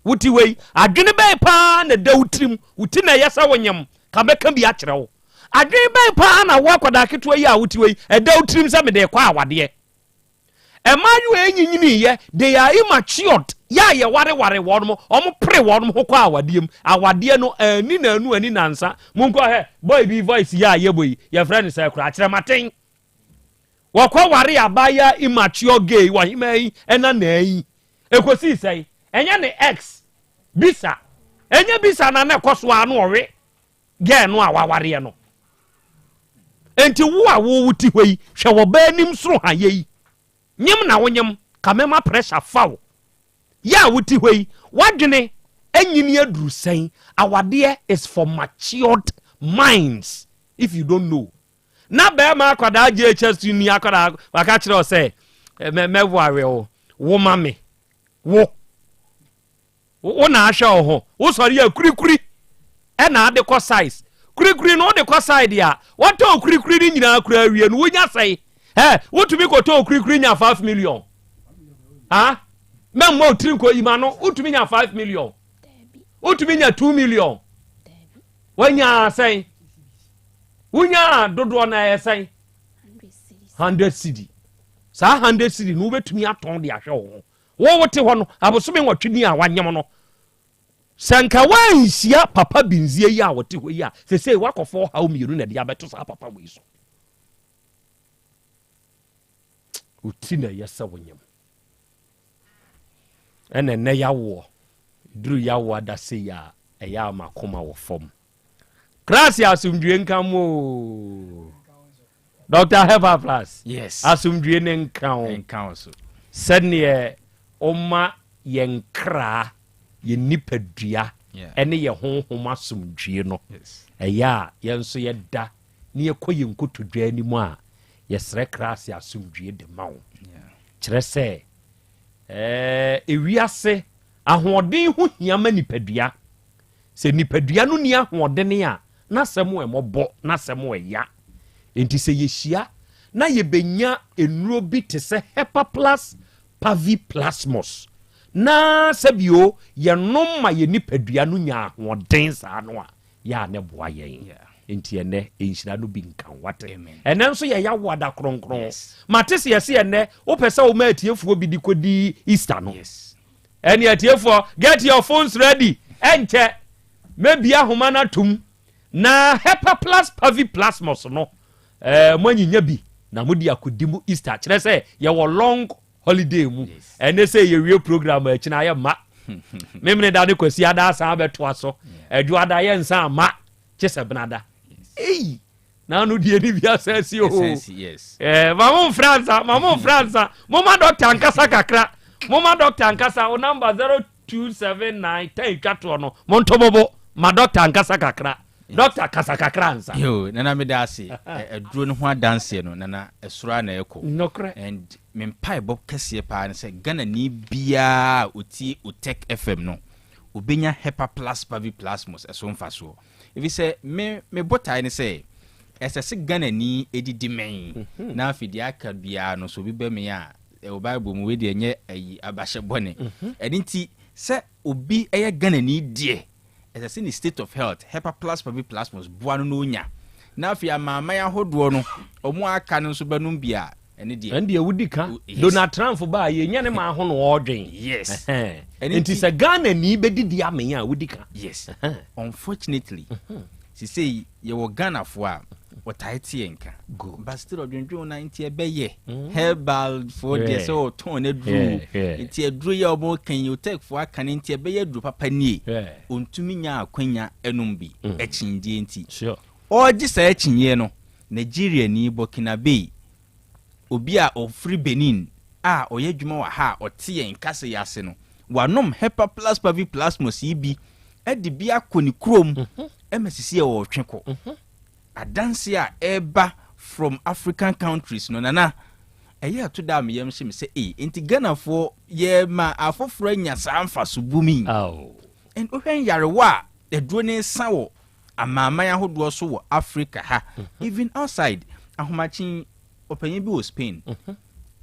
wuti wei adwene bai pa na dawtrim wuti na yesa wonyem ka beka bi a kire wo adwene bai pa na wo kwada keto yi a wuti wei dawtrim se me de kwa awade emayu enyinyini ye they are immature ya ye ware wonmo omo pre wonmo ho kwa awade no ani na anu ani nansa munko boy bi voice ya ye boy ye friend say kura akire maten wo kwa ware abaya immature gay wa himai ena na yi ekosi say enya ne x bisa enya bisa na na koso anu owe ge no awaware no enti wo a wo wuti hwei hwe wo ba nim soro ha ye nyem na wonyem kamema pressure fawo ya wuti hwei wadwene anyini aduru sen awade is for matured minds if you don't know na be ma akwada GHS ni akwada waka kire o say meware wo mame wo na ahwe ho wo sori akurikuri e na ade ko size kurikuri no de ko side ya wato kurikuri ni nyina akura awie no wonya sai wotumi ko to kurikuri nya 5 million memmo utrinko ima no utumi nya 5 million utumi nya 2 million wanya sai wunya dodo na yesai 100 cedi sa 100 cedi no betumi aton de ahwe wo wote ho no abosome nwatwini a wanyem no sanka wansia papa binzie yi a wote ho yi a sesei wakofo ha omiru na de abeto sa papa we so utina yesa wonyem ene ne yawo duru yawo adase ya eya makoma wo fom krasi asumdue nkamo Dr. Hefa Plus yes asumdue ne nkan so sene oma yenkra ye nipadua ene ye honhom asumdue no eya yenso yeda ne yekoye nkotodua ni mu a yesre krasi asumdue de mawo kire se ewiase ahoɔden ho hia ma nipadua sɛ nipadua no ni ahoɔden a na sɛm ɛmɔbɔ na sɛm ɛya enti sɛ yɛhyia na yɛbɛnya ennuro bi te sɛ Hepa Plus Paviplasmos na sɛbio yɛnom ma yɛ nipadua no nya ahoɔden saa no a yɛ ne boa yɛn enti ɛnɛ enhyira no bi nkan wate ɛnɛ nso yɛ yawo ada kronkron mate sɛ yɛse ɛnɛ wopɛ sɛ wo ma atiefoɔ bi di kodi Easter no ɛne atiefoɔ get your phones ready ɛnkyɛ maybe ahoma na tum na Hepa Plus Paviplasmos no manyinya bi na mudi akodi mu Easter kyerɛ sɛ yɛwɔ long holiday mu ɛne sɛ yɛwie program akina yɛ ma memene da ne kwasi ada asan bɛtoa so adwuada yɛ nsa ma kyesɛ benada na no die ni bia sɛsi o mama Fransa mama doctor ankasa kakra mama doctor ankasa o number 0279 10 twatro no montobobo ma doctor ankasa kakra doctor kasa kakra ansa yo nana me da ase aduro no ho adanse no nana esura na eko nokre and me mpai bob kese pa ne se Ghana ni bia oti Utek FM no obenya Hepa Plus Paviplasmos eso mfa so if say me botai ne say esese Ghana ni edidi men na afidi aka bia no so bi be me a o Bible mu we de enye ayi abahye bone edinti se obi eye Ghana ni die esese ni state of health Hepa Plus Paviplasmos boano no nya na afi amama ya hodo no omo aka no so banum bia ene die wudika Donald Trump ba ye nya ne ma ho no odwen yes enti se Ghana ni bedidi amen a wudika yes unfortunately si say ye wo Ghana fo a wotaite enka but still odwendwen na enti ebeye herbal for the so ton edru enti edru ye obo kan you take for aka enti ebeye edru papa nie ontumi nya akwanya enum bi echindie enti sure oji sa echinye no Nigeria ni Burkina Faso obi a ofri Benin a oyedwuma wa ha ote yen kase yase no wanom Hepa Plus Paviplasmos ibi edi bia koni krom emesisi e wo tweko adanse a eba from African countries no nana eye to da me yem se enti Ghana fo ye ma afoforo nya sanfa so bumi en ohwen yarewa eduro ne sawo amama ya hodo so wo Africa ha even outside ahomachin opanyin bi wo Spain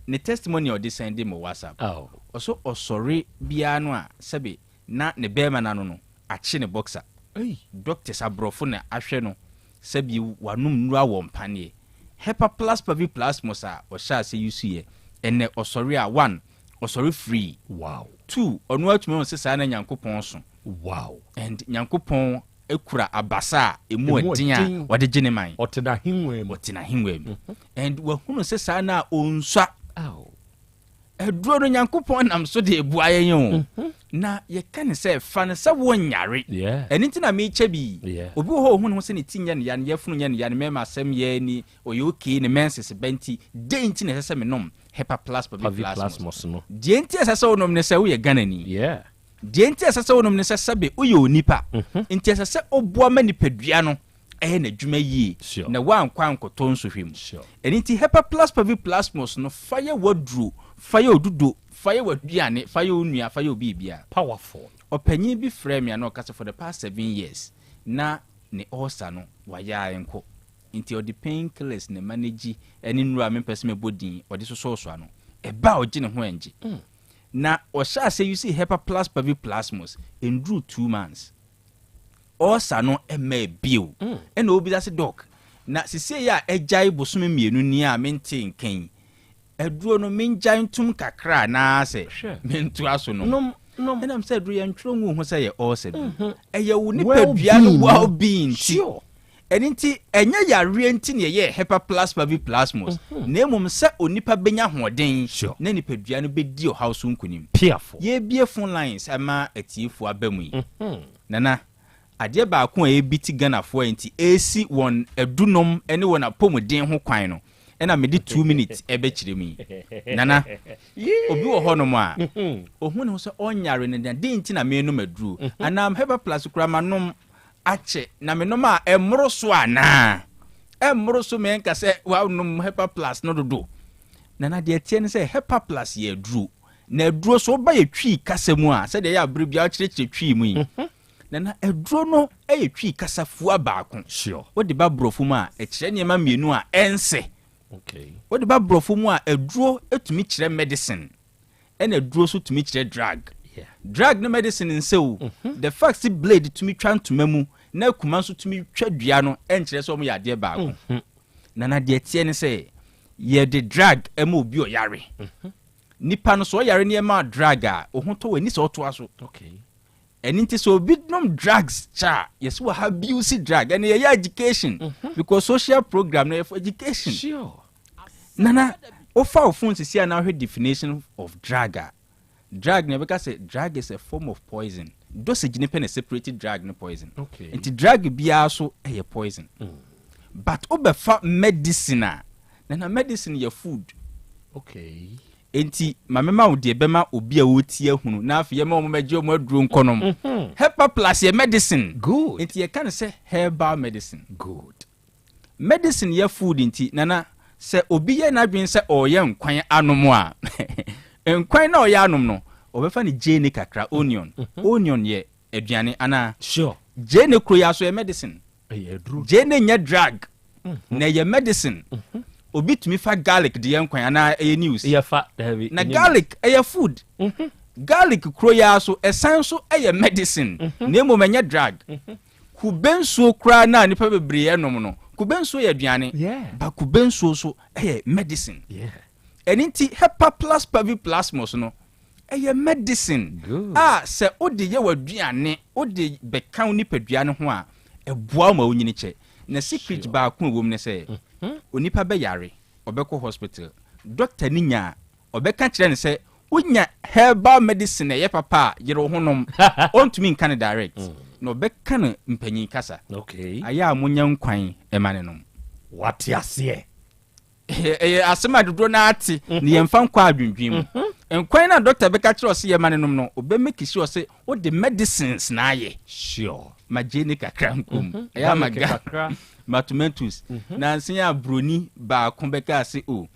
ne testimony of this send mo WhatsApp also osori bia no a sebe na ne bema na no achi ne boxer doctors abrofo na ahwe no sebi wanum nura wo mpane Hepa Plus Paviplasmos a o sha se yusuye ene osori a 1 osori free wow 2 onu atumi on sesa na Nyankopon so wow and Nyankopon ekura abasa emu adin wode gene man otena hinwe and wa hunu sesa na onswa eduro no Nyankopon nam so de ebu ayen na ye kan se fa ne se wonyare enti na me bi obi ho hunu se ne tinya ne ya ne yefunu nya ne ya ne mema asem ye ni oyoki ne menses benti de enti ne se me nom Hepa Plus Paviplasmos no de enti se wonom ne se wo ye Ghana ni de enti se wonom ne se sebe wo ye onipa enti se oboa ma nipadua no na dwuma yi na wankwa ankoto nso hwem enti Hepa Plus Paviplasmos no fire wadru fire odudo fire waduane fire onua fire obibia powerful opanyin bi frame ya no kase for the past 7 years na ne osa no waya enko nti odi painkillers ne manage eni nura me person me bodin odi so ano eba ogi ne ho enje na o sha say you see Hepa Plus Paviplasmos endru 2 months osa no ema bio ena obi da se doc na sisi ya ejai bosome mienu ni a mente nkan eduro no menjan tum kakra na se mentu aso no ena am say eduro ya ntro nwu ho say ye osa eye wo ni padua no well being sure enti enye yare enti ne ye Hepa Plus Paviplasmos na emum se onipa benya hoden na ni padua no bedi o house nkunim piafo ye bie phone lines ama atiefo abamu yi nana ade ba ko e biti Ghana fo enti AC won edunom ene won apomuden ho kwan no ena me di 2 minutes ebe kiremi nana obi wo ho no mo a ohun ne so onyare ne de enti na me no maduru anam Hepa Plus kura manom ache na me no ma emro so ana emro so me nka se wa no Hepa Plus no dodo nana de tie ne se Hepa Plus ye duru na aduro so ba ye twi kasa mu a se de ya abere bia kyerɛkyerɛ twi mu yi na aduro no ye twi kasa fua baako sure wo de ba brofo mu a kyerɛ niema mienu a ense okay wo de ba brofo mu a aduro etumi kyerɛ medicine and aduro so tumi kyerɛ drug drug no medicine nse o the fact si blade tumi twa ntoma mu na kuma so tumi twa dua no enkyerɛ so mo ya de baako na de tie ne se ye de drug ema obi o yare nipa no so yare ne ema drug a ohoto wani so to aso okay eni nti so obi nom drugs cha yes we have abuse drug and ye education because social program na for education sure nana ofa ofun sisi na hwe definition of drug a drug na because say drug is a form of poison dosage ne pen separated drug no poison okay nti drug bia so e poison but obefa medicine a na medicine ya food okay enti mamema wo de bema obi a wotie hunu na afi ye ma mo meje mo aduro nkonom herbal plus ya medicine good enti ye kan say herbal medicine good medicine ya food enti nana se obi ye na dwen se oye nkwan anom a nkwan na oye anom no obefa ni jene kakra onion ye aduane ana sure jene kro ya so ye medicine aduro jene nya drug na ye medicine obi tumi fa garlic de yankwan ana eye news ye fa heavy na garlic eye food garlic kro ya so esan so eye medicine na emo menya drug kubenso kra na nipa bebre enom no kubenso ye aduane ba kubenso so eye medicine eninti hepa plus pavi plasmos no eye medicine se ode ye waduane ode bekan nipa duane ho a eboa ma onyini che na secret ba ko wom ne se onipa be yare obekọ hospital doctor ninya obeka kire ne se unya herbal medicine ye papa yere honom ontumi nka ne direct no obeka ne mpanyin kasa okay aya amunya nkwan emane nom what ase asema dodo na ati ne yemfa nkwa adwendwem nkwan na doctor beka kire ose yemane nom no obe make sure se o the medicines na aye sure majene kakra nkom aya maga tomatoes na nsia broni ba konbeka ase o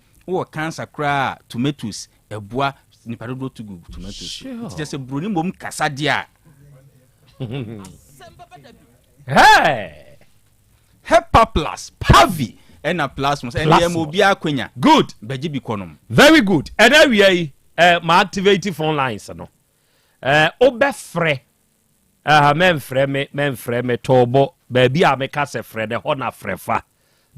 cancer kra tomatoes eboa nipa do to go tomatoes it just broni mom kasa dia hey hepa plus pavi ena plasmos ena yem obi akwanya good beji bi konom very good and then we ma activate phone lines no obefre menfrɛ me tobo baabi a meka sɛ frɛ de hɔ na frɛfa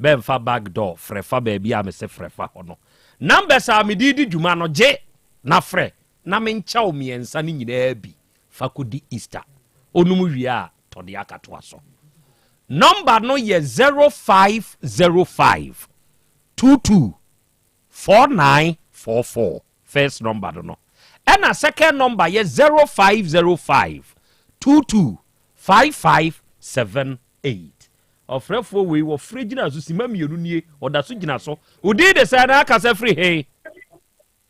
bɛmfa back door frɛfa baabi a me sɛ frɛfa hɔ no numbers a me di dwuma no gye na frɛ na menkyɛw miɛnsa ne nyinaa bi fa kodi Easter onum wie a tɔde akatoa so number no yɛ 0505 22 4944 first number no ɛna second number yɛ 0505 225578 ofrefo we wo frigina so sima mienu nie oda so gina so odi de say na aka free hey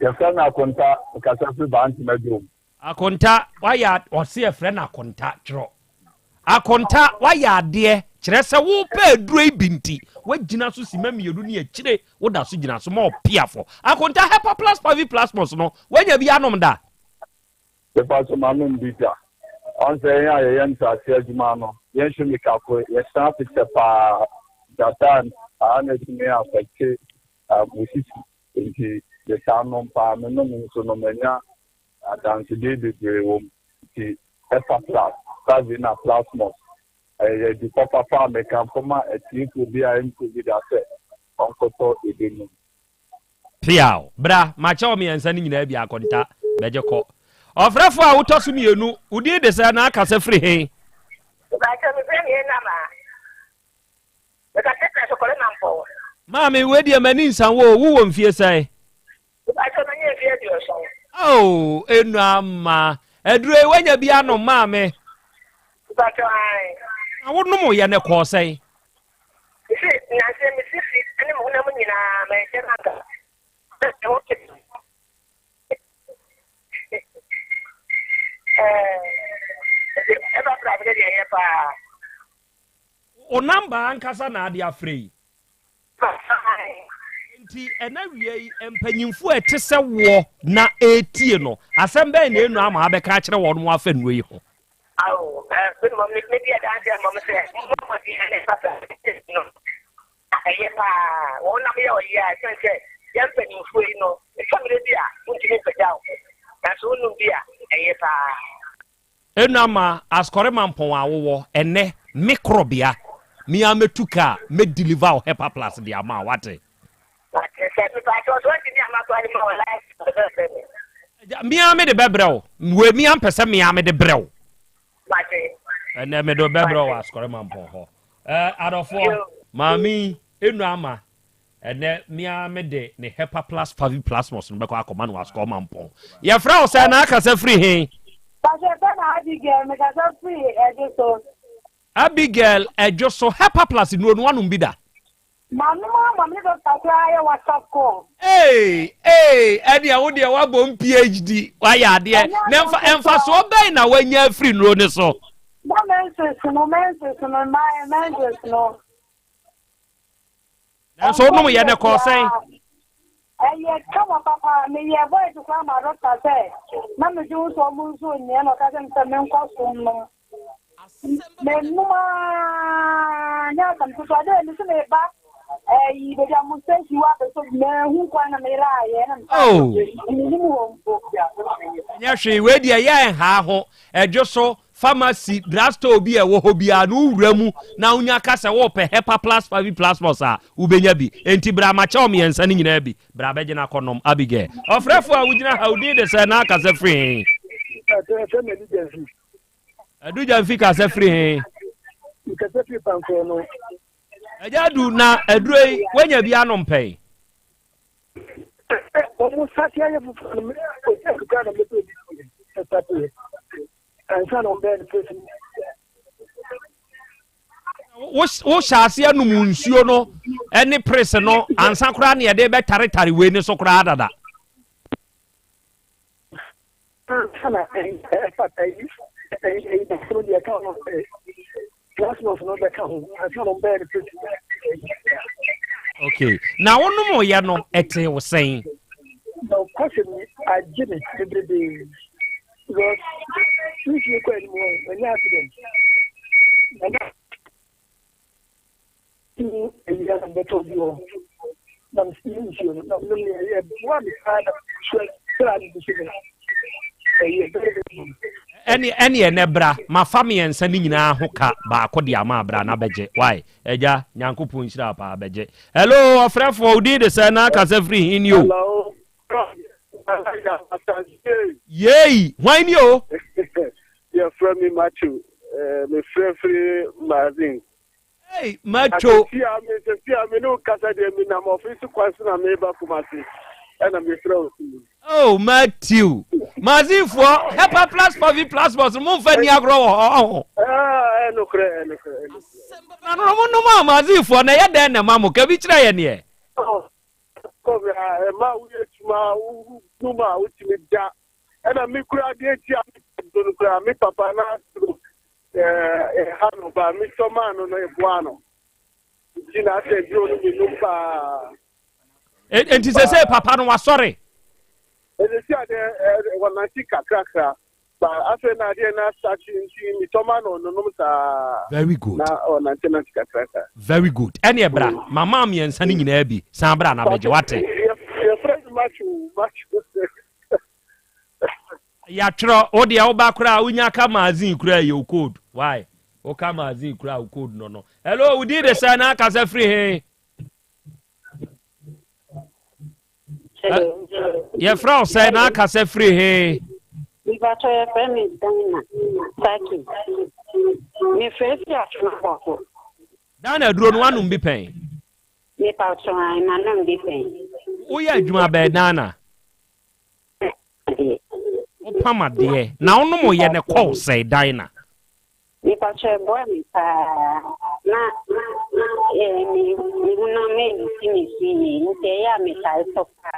ye friend akonta aka free banti medrum akonta waya o se friend akonta tro akonta waya ade kire se wo pa aduro ibinti wagina so sima mienu nie kire oda so gina so ma opiafo akonta hepa plus pavi plasmos no wanya bi anom da the person manum bita on say ya yenta tia juma no yen shumi ka ko ye sta picture pa datan ana timi afeke musisi nti ye sanom pa me no so no menya adanse de wo ti efa plus savina plasmos ye di papa fa me kan poma eti ko bi a nko bi da se onkoto edenu piao bra ma chawo mi ansa ni nyina bi akonta beje ko ofrefo a wotoso mienu udi de say na aka se free he Mami wedi amani nsanwo wo wo mfie sai Oh enu ama edure wanya bia no mami awo no mo ye ne ko sai o number ankasa na ade afrei nti ena wie empanyimfo ete se wo na etie no asem be na enu ama abeka kire wo no afa nuo yi ho awo bin mo me dia da dia mo se mo di ene papa no aye pa wo na me yo ya se ya mpanyimfo yi no e family dia untini pedawo na so nu bia aye pa enu ama askore mampon awowo ene Krobea mi ametuka me deliver HEPA plus di ama wate mi ame de bebrel we mi am pese mi ame de brel ene me do bebrel askore mampon ho adofo mami enu ama ene mi ame de ne HEPA plus 5 plus mos no be ko akoma no askore mampon ye fra o se na aka se free he Abigail ejoso HEPA plus no anum bi da Mama do takra WhatsApp call edi a wo de wa bom PhD wa ya de emfa so ben na wanya free no ne so so no ye ne ko sen come papa me ye boy to come my doctor say na me do so mu so nye no ka sem sem nko so no me numa nya kan to so de ni se me ba yi be ja mu se si wa so me hu kwa na me ra ye na ni mu wo nya hwe we dia ye ha ho ejo so pharmacy drugstore bi e wo ho bia no wuramu na unya ka se wo pe HEPA plus 5 plus plus a ubenya bi enti bra ma cha o me yansa ni nyina bi bra beje na konom Abigail ofrefo a wugina ha udi de se na ka se free adu jamfi ka se free ka se free panko no ajadu na adurei wanya bi anom pei o sati aye fu me o ka na me to bi wo shase anum nsuo no ene press no ansan kura na yede be tare we ni so kura dada okay na wonum ye no ete wo sen no question I give it every day because if you go anymore when you accident and you have better view than you no one any enebra ma family ensa ni nyina ho ka ba ko dia ma bra na beje why eja nyankopon nhira pa beje hello ofrefo udi de say na ka se free in you hello yay why ni o you're from me Matthew me free magazine hey Matthew me no kasa de me na office kwanso na me ba kumasi and me throw oh Matthew mazifo HEPA plus 5 plus boss mo fa ni agro no kre no ma mazifo na ye den na mamo ka bi kire ye ne Krobea ma we tuma numa utimi da and me kura de tia do kura me papa na hano ba me somano no ebuano jina se dio no me numba enti se papa no wasori sia de wananti kakrakra ba afa na de na start nti me somano no numsa very good na wananti na kakrakra very good any ebra mama me ensa ni nyina bi san bra na beje wate ya tro o de o ba kura unya ka magazine kura ye code why o ka magazine kura o code no hello we did the sign aka se free he hello ye fra say na aka se free he we ba to ye friend me dana saki me face ya tuma ko dana duro no anum bi pen me pa to na nam bi pen wo ya adwuma be dana pama de na ono mo ye ne call say dina ni pa che boy mi pa na mi na me si nte ya mi ta so pa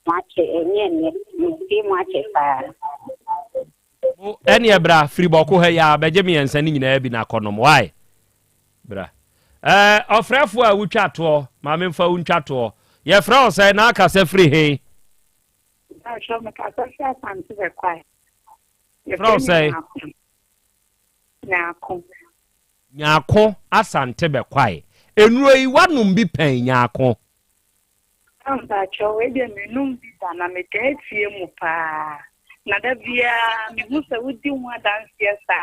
ma che enye mi ma che pa eni ebra free boko he ya beje mi ensa ni nyina bi na konom why bra Ofrefo a wutwa to ma me mfa wuntwa to ye fra o say na aka se free he show me ka Yaw Asante be kwai fra o say Nyako Asante be kwai enuro yi wanum bi pen Nyako amba cho we de menum bi da na me ka tie mu pa na da bia me hu se wudi hu dance sa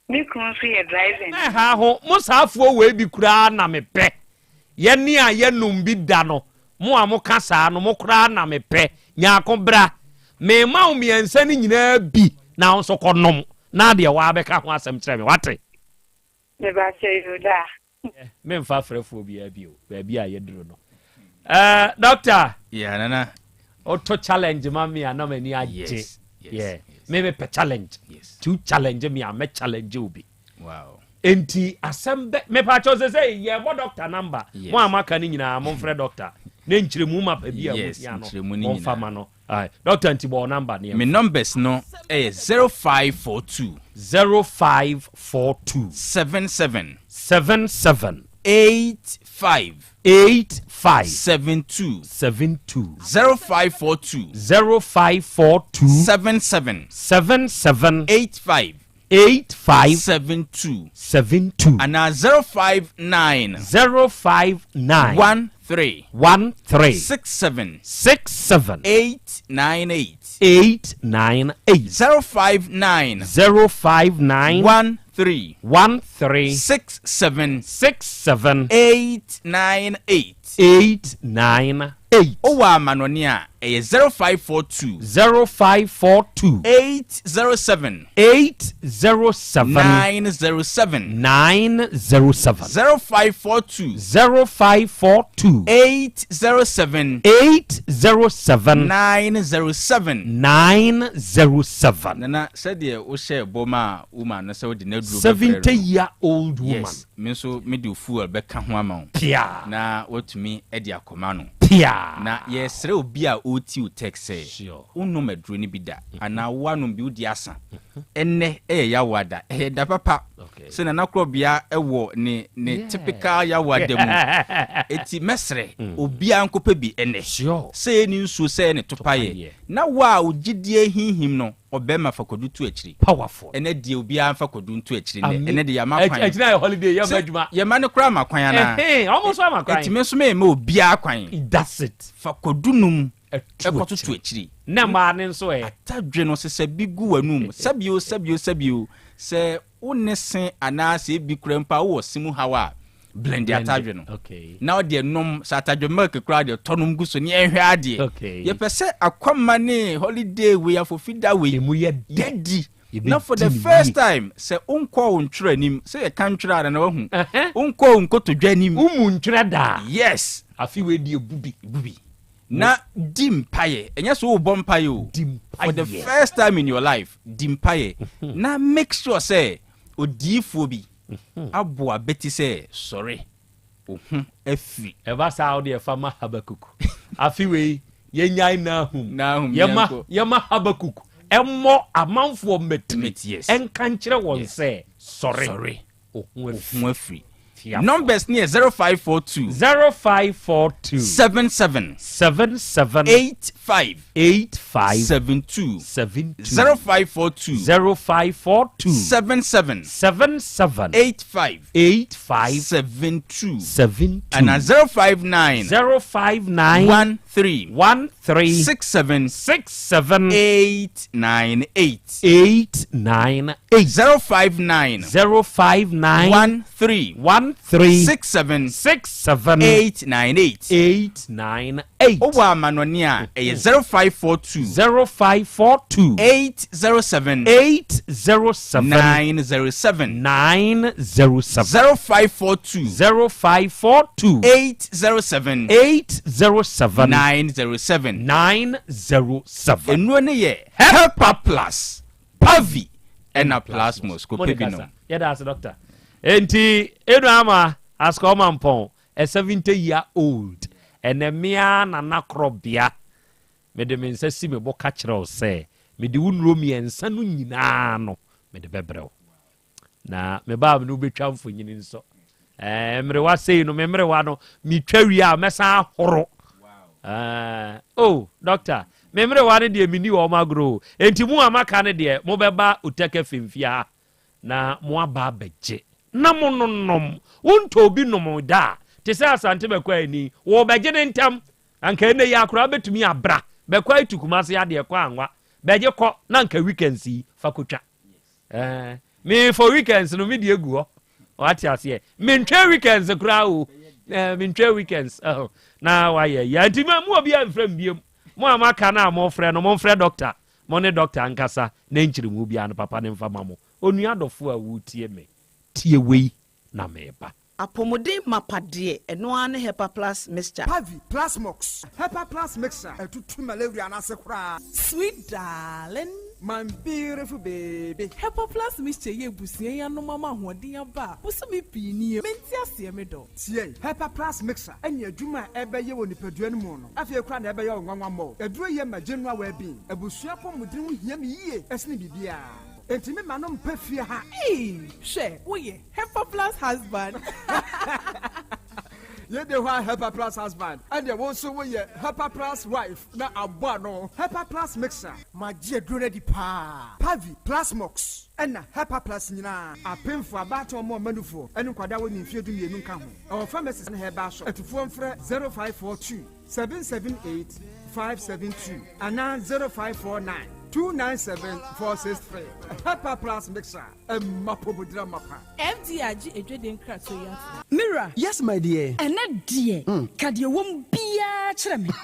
me kun fi driving ha ho musafo we bi kura na me pe ye ni a ye num bi da no mo a mo kasa no mo kura na me pe Nyako bra me ma o miensa ni nyina bi na onso konom na de wa be ka ho asem kire me wate me ba che yuda me mfa frefo bi a bio ba bi a ye duro no doctor yeah nana auto challenge mami anomani aje yeah me pe challenge to challenge me am challenge obi wow enti asembe me pa cho say ye mo doctor number mo amaka ni nyina mo frɛ doctor na nkyiremu ma pa bi a mo no mo fama no ai doctor nti bo number ne me numbers no 0542 77 85 72 0542 77 85 72 and 059 13 67 898 059 13 67 898 Owa manonia 0542 0542 807 907 0542 807 907 Nana said the Oshe Boma woman na so the nedro 70-year-old woman yes me so me do fool beka ho ama pia na what me e dia koma no pia na yesre obi a oti o text unu medro ni bida ana wanu bi udi asa enne ya wada da papa so na Krobea ewo ne typical ya wada mu eti mesre obi a nkopa bi enne say ni nsu say ne topaye na wa ogidie hinhim no obema fakodu tu akiri powerful ene die obi a fakodu ntu akiri ne ene de ya makwan akiri holiday ya madwuma ya mane kra makwan na almost makwan eti me so me obi a kwan that's it fakodu num ekoto tu akiri na ma ne nso atadwe no se bigu wanum sabio se unese ana se bi krempa wo simu hawa blend atadwe no now de nom sa atadwe milk kra de tonum guso ne ehwe ade ye pese akwama ne holiday we afofida we mu ye daddy now for the first time se unko untwere nim se ye kan twere na wahu unko unkoto dwanim umu ntwere da yes afi we die bubi na dimpaye enya so wo bompaye o for the first time in your life dimpaye na make sure say odifo bi aboa beti say sorry afi eva saudi e fama Habakkuk afi we yenya na hum yema Habakkuk emmo amanfo metimeti yes enka nkire won say sorry afi numbers near 0542 77 85 72 0542 77 85 72 and 059 13 67 898 059 13 67 898 Owa manonia 0542 807 907 0542 807 907 Enwo ne ye Helper Plus Pavi ena plasmos ko pebino yeda as doctor enti enu ama asko mampon a 70-year-old ene mia na Krobea me de mensa si me boka kire o se me de wunro miensa no nyina no me de bebrɛw na me ba no betwa mfonyini nso mrewa sei no mrewa no mitwa wi a mesa horo oh doctor mrewa ne de mini wo magro enti mu amaka ne de mo beba uteke fimfia na mo aba beje na mo nonnom wonto bi nom da te se asante bekwa ani wo beje ne ntam anka ne ya akora betumi abra bekwa itukuma se ade kwa anwa beje ko na anka weekends yi fakotwa me for weekends no me de egu ho what you say mentwe weekends kura o mentwe weekends na why ya ntima mu obi amfrem biem mo amaka na mo frɛ no mo frɛ doctor mo ne doctor ankasa na nkyiri mu bia no papa ne mfa mamo onua dɔfo a wutie me tie wei na meba apomodin mapade eno ane hepa plus mixture Pavi plus mox hepa plus mixture etutu malaria na se kura sweet darling my beautiful baby hepa plus mixture ye busie ya no mama hoden aba usumi pini menti ase me do tie hepa plus mixture anya adwuma ebeye wo nipadua no mu no afie kura na ebeye onwanwa mo aduro ye ma general well-being abusua pomodin ho hia me yie esne bibia enti me manom pafie ha she oye hepa plus husband ye de wa hepa plus husband and they won so we hepa plus wife na abua no hepa plus mixer magie duro di pa pavi plus mox and hepa plus nyina apemfo abato mo manufo enu kwada wo ni mfie du mienu nka ho our pharmacies na heba so atufo mfre 0542 778 572 and 0549 297-463. Pepper Plus Mixer. Mapobudra mapa. MDRG Edwin Krato ya. Mira. Yes, my dear. And that dear. Kadia won't be a tremor.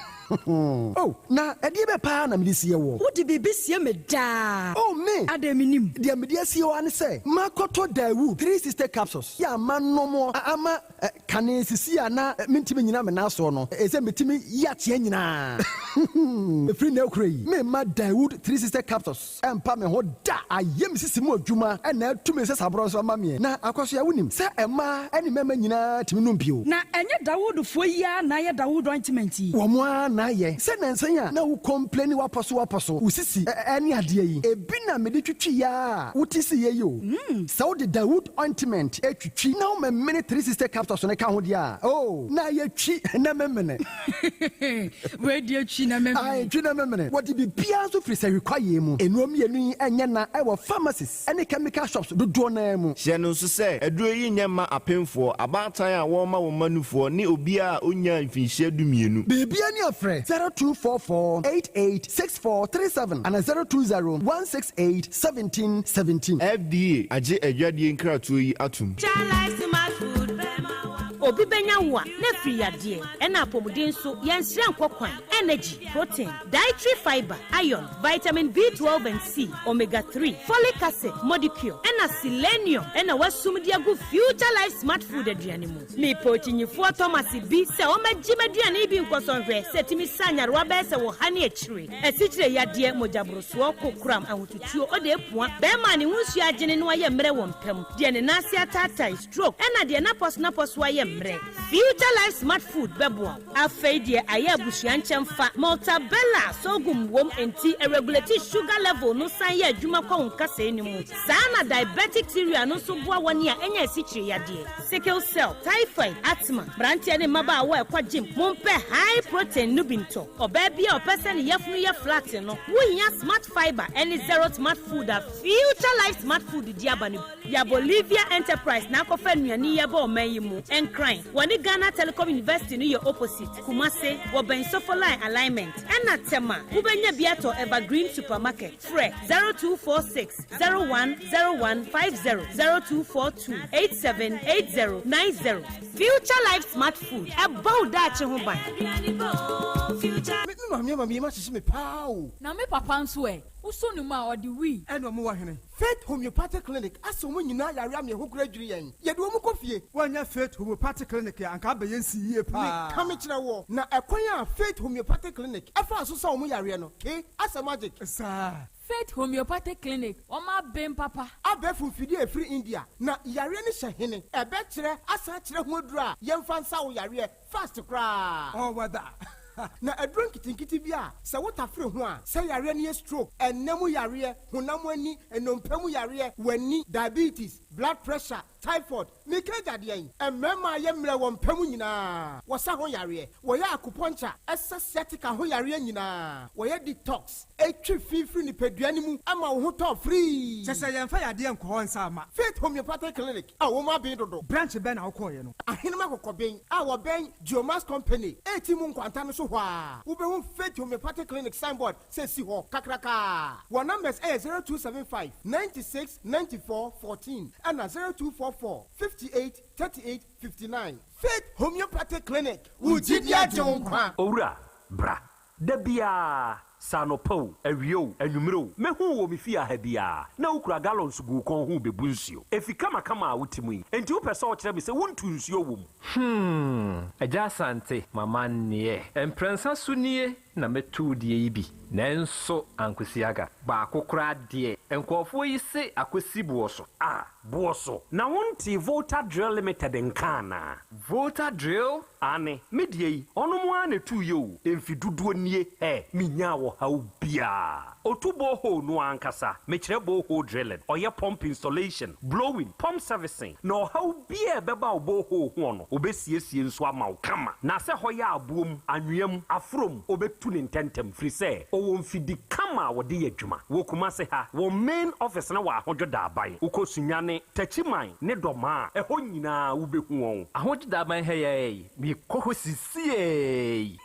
Oh, na edi be pa na medisi ye wo. Wo di bibi sie me da. Oh me. Ademinim. Dia medisi ye wan say, makoto dawu 3 sister capsules. Ya manomo ama kane sisi ana mentimi nyina me na so no. Ese metimi ya tie nyina. Free na okrai. Me ma dawu 3 sister capsules. Empa me ho da. Ayem sisi mu adwuma na tumi se sabro so ma me. Na akoso ya wonim. Se ema eni mema nyina timi no bio. Na enye Dawud fo ya na ye Dawud ointment yi. Wo mo na ye se nansan ya na wo complain waposo usisi ani ade yi ebi na me de twitwi ya wutisi ye yo so the Dawood ointment etwitwi na wo me 3 sister capsules ne ka ho dia oh na ye twi na memene we dia twi na memene ai twi na memene what be bia so free say require mu enuom yenu enye na e wo pharmacies any chemical shops dodo na mu hye no so say eduro yi nyema apemfo abatan a wo ma wo manufo ni obi a onya mfinhye dumienu bibia ni afre 0244886437 and 02016871717 FDA age adwadie nkratoyi yi atum obi benya wo na free ade na apomuden so yensire nkokwan energy protein dietary fiber iron vitamin B12 and C omega 3 folic acid molecule na selenium na wasum dia go future life smart food aduane mu me pochinyifo Thomas bi se o magimaduane bi nkosonhwe setimi sanyarwa be se wo hane akire asikyire yade mojabroso kokram ahotutuo o de epua be ma ne hunsu agene no aye mre wo mpam de ne nase atata stroke na de na pos aye future life smart food bebo afeidie aya busuan chemfa maltabella sogum wom enti regulate sugar level no san ya adwuma kwa nkasa enimu sana diabetic theory no so boa woni a enya sikyire yade sickle cell typhoid asthma brantia ne maba wa ekwa gym mompe high protein nubinto oba bia opese ne yafunu ya flat no wohia smart fiber any zero smart food a future life smart food diabani ya Bolivia enterprise na kofa nuani ya ba o mayimu enkran wani Ghana Telecom University ni your opposite Kumase woben sofoline alignment ena tema ubenya biato Evergreen Supermarket fre 0246 010150 0242 878090 future life smart food about that ho ban mami ma sisi me pao na me papa nso usonu ma odi wi eno mo wahene Faith Homeopathic Clinic aso mo nyina yare am ye hokura dwiri yen ye de wo mo kofie wanya Faith Homeopathic Clinic anka ba yensi yie pa me kame kire wo na ekwan a Faith Homeopathic Clinic afa so so mo yare no ke asa magic sa Faith Homeopathic Clinic oma bem papa abefu fidi e free India na yare ni hye ebe kire asa kire ho dura ye mfa nsa wo yare fast kra oh wada Na adron kitinkiti bia se wotafre ho a se yare ne stroke enemu yare honam ani enompemu yare wani diabetes blood pressure typhoid mikaja de emema ye mre wo mpemu nyina wosa ho yare wo ya acupuncture sciatica ho yare nyina wo ya detox etwi fifiri ni peduani mu ama wo ho to free sese ye mfa yade enko ho nsa ama Faith Homeopathic Clinic a wo ma bin dodo branch be na wo koye no ahenema kokoben a wo ben Geomas Company etimu nkwanta no so ho a wo be Faith Homeopathic Clinic signboard say si ho kakraka wo numbers 0275 96 94 14 and 0244 58 38 59 Faith Homeopathic Clinic Ujidia Jonkwa Owura bra Debia Sanopo, Awio, Enumero, Mehu wo mifia hebia, na ukura gallons gu kon hu bebunsio. Efi kama wutimi, enti wo pese o kire me se wontu nsuo wom. Yaw Asante mama nie. Emprensa sunie na metu die ibi. Nenso ankwesiaga. Ba akokra die. Enkofo yi se akwesi buoso. Ah, buoso. Na wonti Volta Drill Limited nkana. Volta Drill? Ane, medie yi, ono mo ane tu yo. Emfi duduo nie, minya wo haubia. Otubo ho no ankasa. Mechire bo ho drilling. Oye pump installation, blowing, pump servicing. No haubia beba obo ho hono. Obesiesie nso ama kama. Na se hoya abuom, anwem, afrom, obetu ne ntentem firi se. Owo mfidi kama wode yadwuma. Wo kuma se ha, wo main office na wa ahodwo da aban. Ukosunyane, tachiman, ne doma. Eho nyina ubehu won. Ahodwo da aban heye. Mi koko sisie.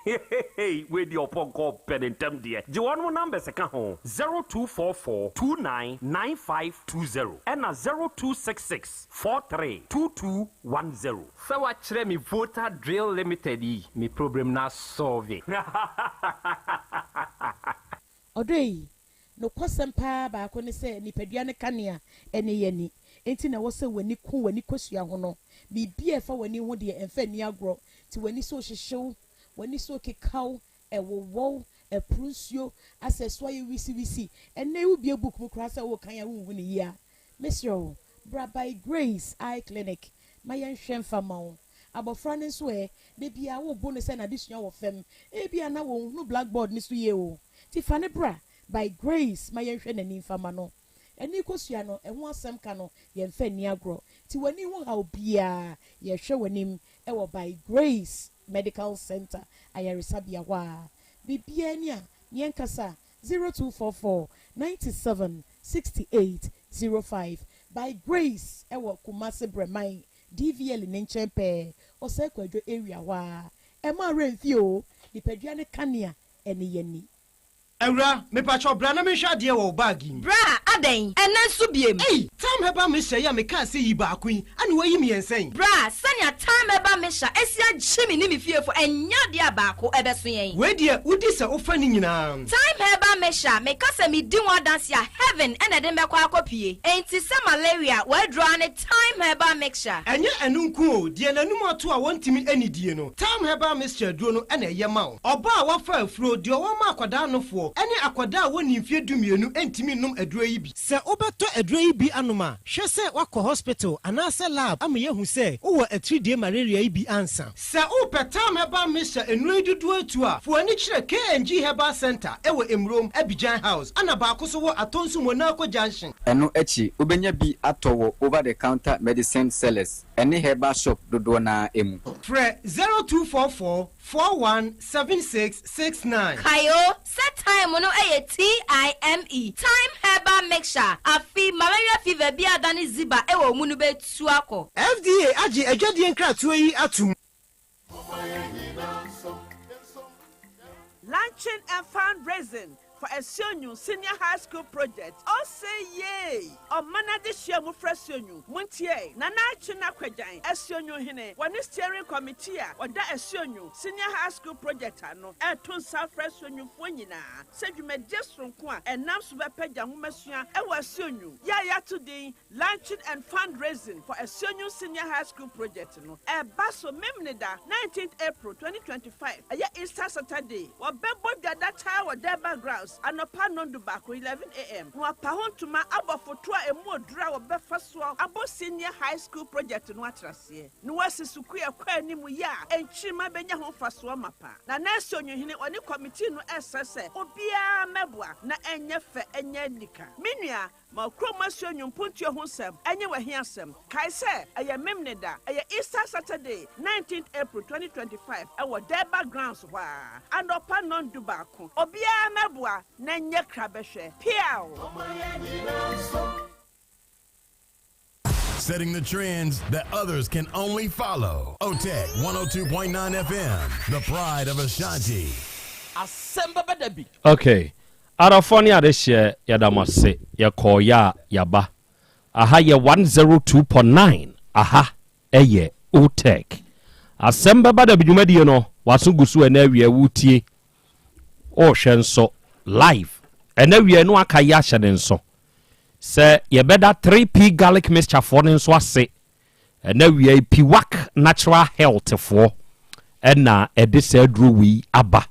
Hey, we di oponko penentem die. Jiwon mo number se ka ho. 0244 299520 and 0266 432210. So what chere mi Volta Drill Limited mi problem na solve. Odoi no kwasem pa ba ko ne se nipadua ne kanea ene yani enti na wo se wani ku wani kosua ho no bibia fa wani ho de emfa ni agro ti wani so hyehyew wani so kekaw ewowo eprunsio aseswa ye wisi ene u bia book mu krasa wo kan ya wu ni ya Mr. Bra by Grace Eye Clinic mayen hwemfa mawo abofra ne so de bia wo bo ne se na disua wo fem e bia na wo no blackboard ni so ye o ti fa ne bra by Grace mayen hwe nani mfama no eni kosua no eho asem ka no ye mfa ni agro ti wani ho ha obia ye hwe wanim e wo by Grace Medical Center ayaresabia wa bibia ni a nyenkasa 0244 97 68 05 by Grace ewo Kumasi Bremai DVL nenchempe osekwadwo area wa ema renfio dipadua ne kanea ene yani Ewra me pacho bra na me hwa de wo bag yi bra aden ena so biem tam heba me hye ya me ka se yi ba akun ane wayi me yensen bra sanya tam heba me hya esia gyemi ni me fiefo enya de abaako ebeso yen we de udi se ofa ni nyina time heba me hya me ka se me di wa dance ya heaven ena de mekwa akopie enti se malaria we draw ne time heba mixture enye enu nku o de nanum ato a wontimi anidie no time heba mixture duo no ena ye ma o oba a wafa afuro de o ma akwada nofo ene akwada woni mfie dumienu entimi num aduro yi bi se obeto aduro yi bi anoma hwe se wakọ hospital anase lab am ye hu se wo a 3D malaria yi bi ansa se opetam heba misha enu dudu atu a fo ani kire KNG Herbal Center ewo Emrom Abidjan House ana ba akoso wo atonsu Monaco Junction eno echi obenya bi atowo over the counter medicine sellers ene herbal shop dodo na emu Fre 0244 417669 Kayo set time no TIME time herbal mixture afi malaria fever bi adani ziba ewo mu no betu akọ FDA agi adwadie nkratoa yi atum Launching and fundraising for a senior high school project. Oh, say yay! Oh, mana this year, mu fresh Muntie, Nana China Kwajan, Essionyu Hine, one steering committee, or that Essionyu, senior high school project, no, and Tun South Fresh Wenina. Said you made just from Kwan, and now Subapeja Mumasia, and was Sunyu. Ya today, launching and fundraising for a senior high school project, no, a basso memnida, 19th April 2025, a year Easter Saturday, or Bebo Gada Tower, their background. Lagos anopa nondu bako 11 a.m. no apahontuma abofoto a emu odura wo befa so abo senior high school project no atrase no wasisuku ekwa animu ya enchima benya ho faso mapa na nurse onyohene oni committee no esese obia meboa na enye fe enye nika menua ma kroma sonyo mpuntuo ho sem enye wahiasem kai se eye memneda eye Easter Saturday 19th April 2025 ewo Deba grounds wa anopa nondu bako obia meboa na enye krabehwe piao. Setting the trends that others can only follow. OTEC 102.9 FM, the pride of Ashanti. Asem Beba Dabi. Okay. Arafoni adeshe yadamase yakoya yaba. Aha ye 102.9. Aha eye OTEC. Asem Beba Dabi jumedi no wasungusu enewie wutie. O shenso live. Enewie no akaya shenso. Se ye beda 3P garlic mixture for nso ase. Enewie piwak natural health for. Ena edise druwi aba.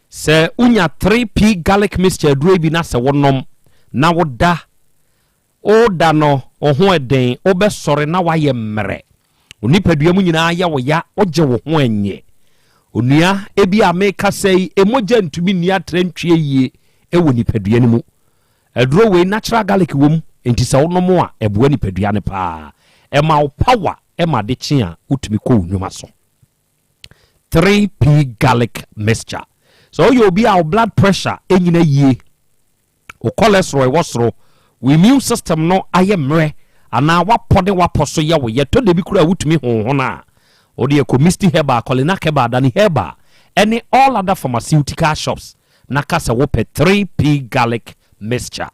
Se unya 3P garlic mixture duro bi na se wonom na woda oda no oho eden obesore na waye mmere onipadua mu nyina ya wo ya oje wo ho enye onua ebi ameka sei emoja ntumi nia trentwie yie ewo nipadua ne mu eduro we natural garlic wom enti se wonom a eboa nipadua ne pa ema wo power ema de chi a utumi ko nnwuma so 3P garlic mixture. So you'll be our blood pressure in ye. O cholesterol wasro. We immune system no ayemre. And now what pode waposo ya we yet to the bikura with me hona. Or the comisti heba, colina heba, dani heba. Any all other pharmaceutical shops. Nakasa wope 3P garlic mixture.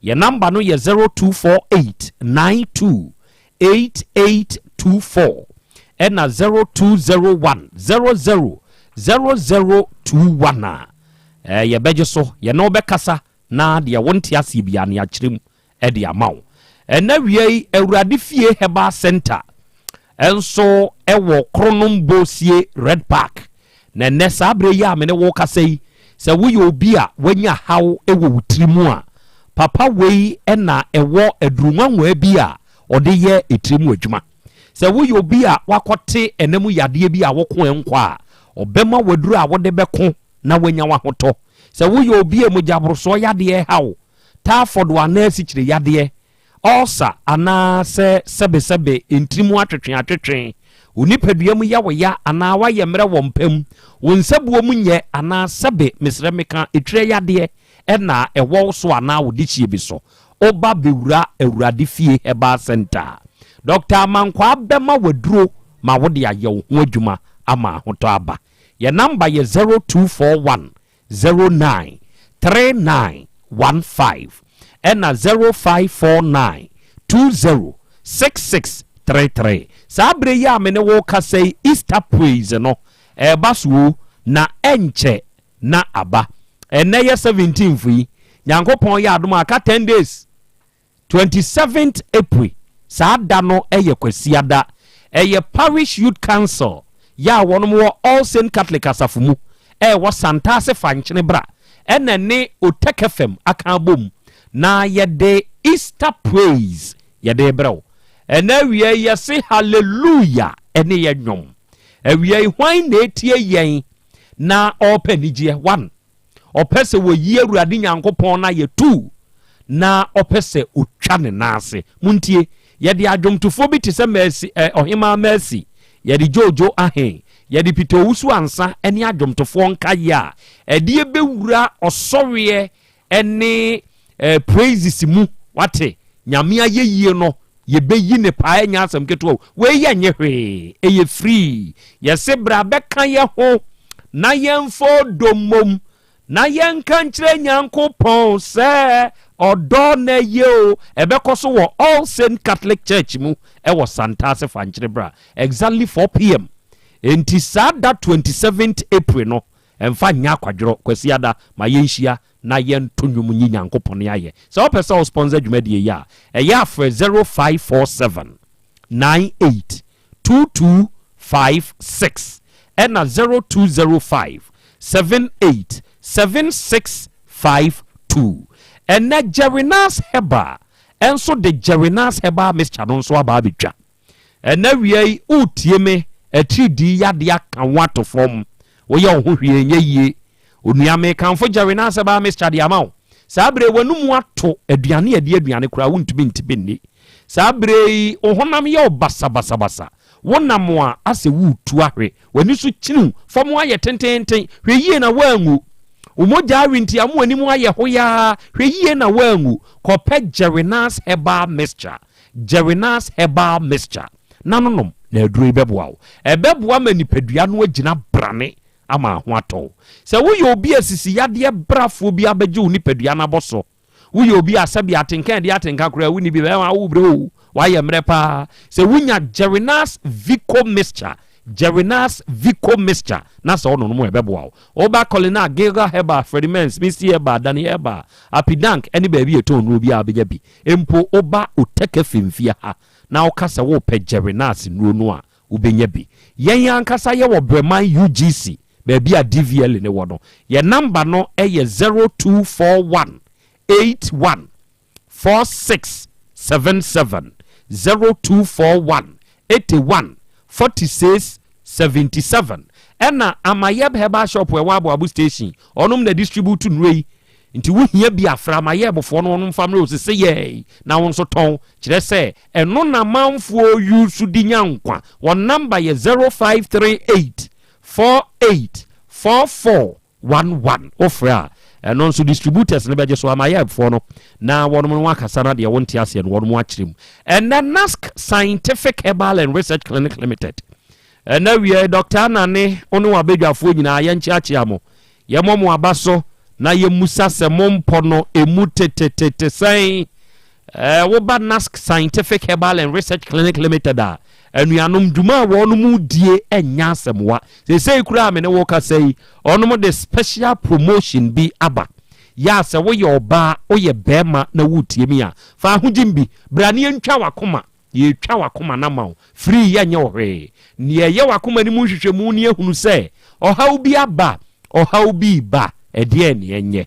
Your number no ye 0248 92 8824. And 0201 0021 ye beje so ye no bekasa na de wonte ase bia na akyerem e de amaw na wiei awurade fie heba center enso ewo kronom bosie red park na nesa abre ya me ne wo kasai se wo ye obi a wanya haw ewo wutirimu a papa wei na ewo adurunwanwa bi a ode ye etirimu adwuma se wo ye obi a wakote enamu yade bi a woko enkwa obema waduru a wode beko na wanya wahoto se wo ye obi emujabroso yade hawo ta fodo anasi kire yade osa ana se sebe entrimu atwetwe onipadua mu ya wo ya ana wa ye mre wo mpam wonsabuo mu nye ana sebe misremeka etire yade na ewo so ana wodi chie bi so oba bewura awurade fie heba center Dr. Mankwa bema waduro ma wode ayew ho adwuma ama hoto aba. Your number is 0241 09 3915 and 0549 20 6633. Sabre ya mene wo ka say Easter praise no basu na enche na aba. Ene ye 17th yi Nyankopon ya adom aka 10 days 27th April saada no eye kwasiada eye parish youth council ya wono all saint catholic asafumu wo santase fanchene bra enene otek fm aka bom na yede Easter praise yede bro ena wie yesi hallelujah ene ye nwom awie hwan na etie yen na openije 1 opese wo yi awurade Nyankopon na ye 2 na opese otwa ne nase muntie yedi adwomtofo bi te se mercy ohima mercy yedi jojo ahen yedi pito wusu ansa eni adwomtofo nka ya edie bewura osoriye eni praises mu wate nyame ayeyie no ye beyi ne pae nya asem keto we ye nye hwe eye free ye se bra beka ye ho na yemfo domom na yenka nkyere Nyankopon se odo na yo ebekoso wo All Saint Catholic Church mu wo santase fankyere bra exactly 4 p.m. enti sada 27th April no emfa nya kwadworo kwasiada ma yenhia na yentonwum nyi Nyankopon aye so opesa o sponsor dwumadie ya eya for 0547 98 2256 and 0205 78 76 0244 ene Jerinas Heba enso de Jerinas Heba Mr. no so aba betwa ene wiei utieme atridi yade aka wato form wo ye ho hwie nyeye onuame kanfo Jerinas Heba Mr. de amawo sabre wanum ato aduane ade aduane kura wontumi ntibe ni sabre ohonam ye obasa wonam a ase wutu ahwe wani so kyinu fom aye tententen hwe yie na wangu umoja awinti amu animu aye hoya hwe yie na wangu kope Jerinas Heba Mixture Jerinas Heba Mixture nanonom na aduru beboa wo ebeboa manipadua no agina brane ama ho ato se wo ye obi asisi yade brafo bi abeje unipadua na boso wo ye obi asabi atenkan de atenkan kura woni bi ba wo bre waye mrepa se wunya Jerinas Vico Mixture Jerinas Vico Mixture na so no mo ebeboa oba colina Giga Heba Fredimens Mr. Heba Dani Heba Apidank any baby eton no bi abeja bi empo oba oteke fimfia ha na okasa wo pe Jerinas no no a ubenya bi yen ankasa ye wo Breman UGC baby a DVL ne wono ye number no eye 0241 81 4677 0241 81 46 77 ena amayeb Heba shop we wa abu station onum na distribute nrei nti wo hia bi afra amayeb fo no onum family o se ye na won so ton kire se eno na manfo yusu di nyankwa won number ye 0538 48 4411 ofra eno so distributors ne beje so amayeb fo no na won mo akasa na de won tiase no won mo akyerem and Nask Scientific Herbal and Research Clinic Limited and now we Dr. Nane onu abedwafo nyina ye nchiachia mo ye momo abaso na ye musa se mompono emutetete sai wo ba Nask Scientific Herbal and Research Clinic Limited a anuanom duma wonu mu die enya asemwa se kura me ne wo ka sei onum the special promotion bi aba ya se wo ye oba o ye bema na wutie mi a fa hujimbi brane ntwa wakoma ye twa wakoma na mawo free ya nye ohwe ne ye wakoma ni mu hwehwemu ne ehunu se ohaw bi aba ohaw bi ba ede ne enye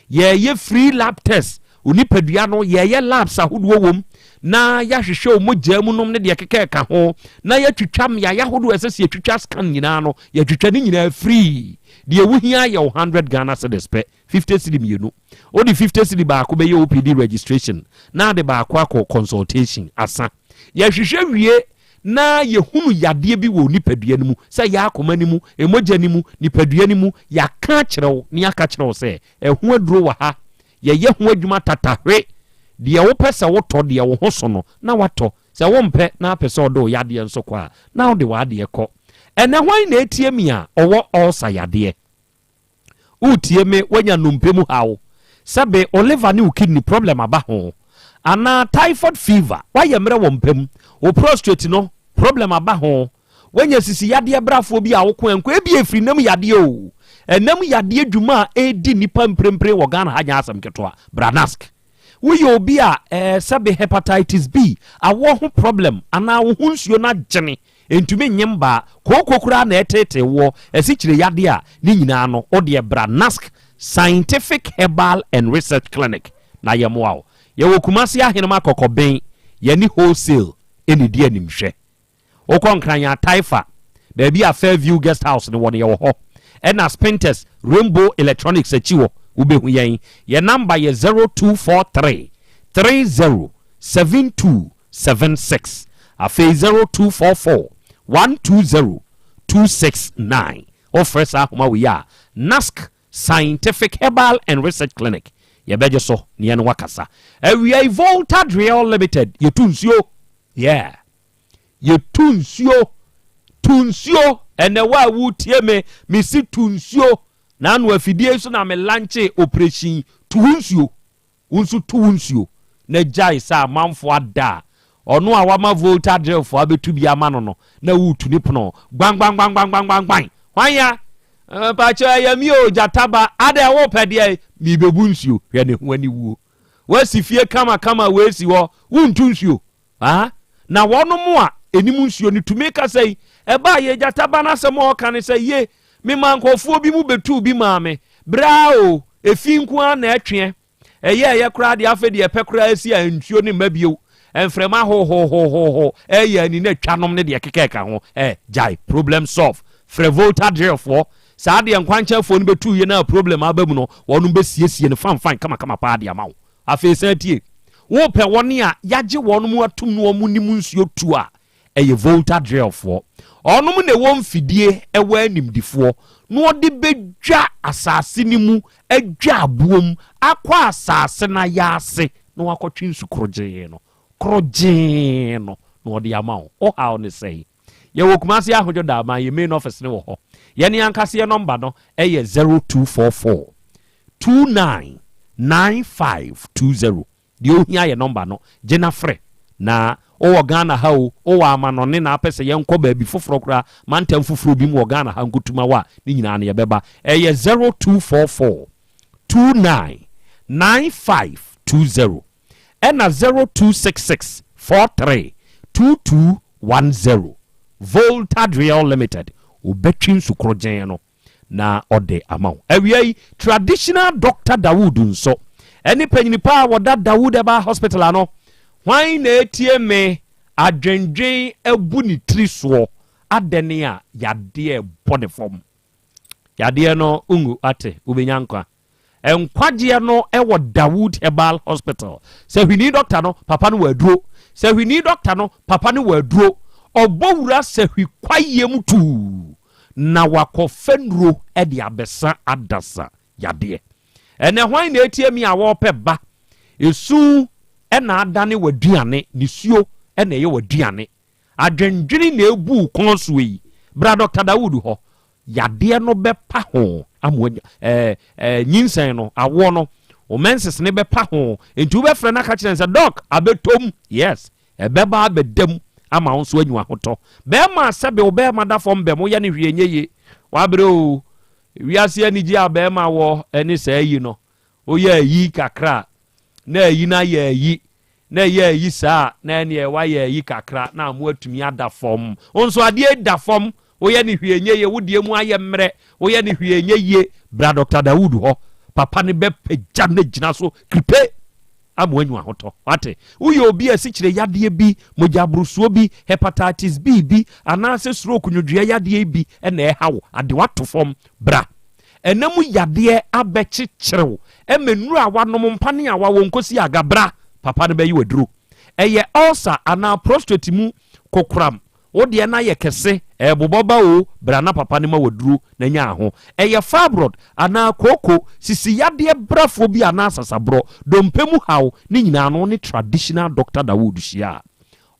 ye free lab test unipadua no ye labs ahodo wom na ya hwehwe o mogya mu nom ne de keke ka ho na ya twitwam ya hodo esese ya twitwa scan nyina no ya twitwa ni nyina free de wuhia ya 100 Ghana cedis pe 50 cedi mienu o di 50 cedi ba ko be ye OPD registration na de ba ko consultation asa ya hwehwe wie na ye hunu yade bi wo nipadua nimu se ya akoma nimu emogya nimu nipadua nimu ya ka kyerɛw ni aka kyerɛw se ehu aduro wa ha ye hu adwuma tatahwe de wo pese wo to de wo ho so no na wato se wo mpe na pese odo yade nso kwa na wo de wa de ko ene hwan na etie mi a owo ulcer yade utie me wanya numpemu hawo sabe oliver ni kidney problem aba ho ana typhoid fever waye mre wo mpem o prostate no problem aba ho wanya sisi yade brafo bi a wo ko enko ebi efri nam yade o enam yade adwuma edi nipa mprempre wo Ghana hanya asem ketwa Branask we obi a sabe hepatitis B awo ho problem ana wo hunsuo na gyene entumi nyemba kokokura na etete wo esikyire yade a ni nyina no ode Branask Scientific Herbal and Research Clinic na yemoa ye wo Kumasi ahenema kokoben ye ni wholesale eni die nimhwe okonkranya Taifa baby a Fairview Guest House ne wona ye wo ho ena Spinters Rainbow Electronics achiwo ubehu yen ye number ye 0243 307276 afi 0244 120269 offers ahoma we ya Nask Scientific Herbal and Research Clinic ye beje so ne en wakasa we Volta Real Limited ye tunsio yeah ye tunsio ene wa wutie me si tunsio na anu afidie so na me lanche operation tunsio unsu tunsio na jai sa manfo ada ono a wa ma Volta drill fo abetu bi ama no na wutu ni pono gbang hwanya pacha ya mi o jataba ada wo pede mi bebu nsuo hwe ne ho ani wuo wasifie kama wesi wo wuntu nsuo na wono mo a enimu nsuo ni tumi ka sei eba ye jataba na se mo ka ne sei ye me mankofuo bi mu betu bi maame brao efi nko a na etwe eye kura de afa de epe kura asi a ntuo ne mabio enfrema ho eye ni na twanom ne de kekeka ho jai problem solve frevolta therefore saa de nkwancha fo no betu ye na problem abamu no wonu besiesie ne fan kama pa de amawo afa esantie wo pe woni a yaje wonu mu atum no mu nim nsuo tu a eye volta therefore onum ne won fidie ewa animdifo no de bedwa asase ni mu adwa abuom akwa asase na yaase no akotwe nsukrogye no no de amawo o how ne say ye wokumase ahojo da ma ye main office ne wo ho ye ne ankase number no eye 0244 299520 de ohia ye number no gena frɛ na o Ghana ha o amanone na apese ye nkɔ ba bi foforo kra mantam foforo bi mu Ghana ha nkutuma wa ni nyina na ye beba eye 0244 299520 ena 0266 43 2210 Volta Real Limited obetwin sukrogen no na ode amaw awiai traditional Dr. Dawood nso eni panyini pa woda Dawood Eba Hospital ano hwan na etie me adwendwen abu ni triso adene a yade body form yade no ungu ate ubenyankwa enkwagye no ewo Dawood Eba Hospital se hwini doctor no papa no waduro se hwini doctor no papa no waduro obowura se hwi kwayem tu na wakofenro e de abesa adasa yade ene hwan na etie me a wo pe ba esu ena adane waduane nisuo ena ye waduane adwendwene na ebu konso yi bra Dr. Dawood ho yade no bepa ho amwa nyinsen no awo no o menses ne bepa ho entu be frɛ na ka kyerɛ sɛ doc abetom yes ebeba abedam ama wo so anyu ahoto be ma sebe wo be ma da fom be mo ye ne hwie nyeye wa bre o wiase ani gi abe ma wo eni sa yi no o ye yi kakra na yi na ye yi na ye yi sa na ne wa ye yi kakra na mo atumi ada fom onso ade da fom o ye ne hwie nyeye wo die mu aye mre o ye ne hwie nyeye bra Dr. Dawood ho papa ne be pagya na gina so kripe amwanyu ahoto wate uye obi asikyire yade bi mogabrusuo bi hepatitis B bi anase stroke nyodua yade bi ena ehawo ade wato fom bra enamu yade abekyekyereo emenuru a wanom mpane a wawonkosi agabra papa ne be yi waduro eye ulcer ana prostate mu kokram wode na ye kese boboba o bra na papa ne ma waduro na nya ho eye fibroid ana koko sisi yade brafo bi ana sasabro dompemu hawo ni nyina no ne traditional Dr. Dawood hia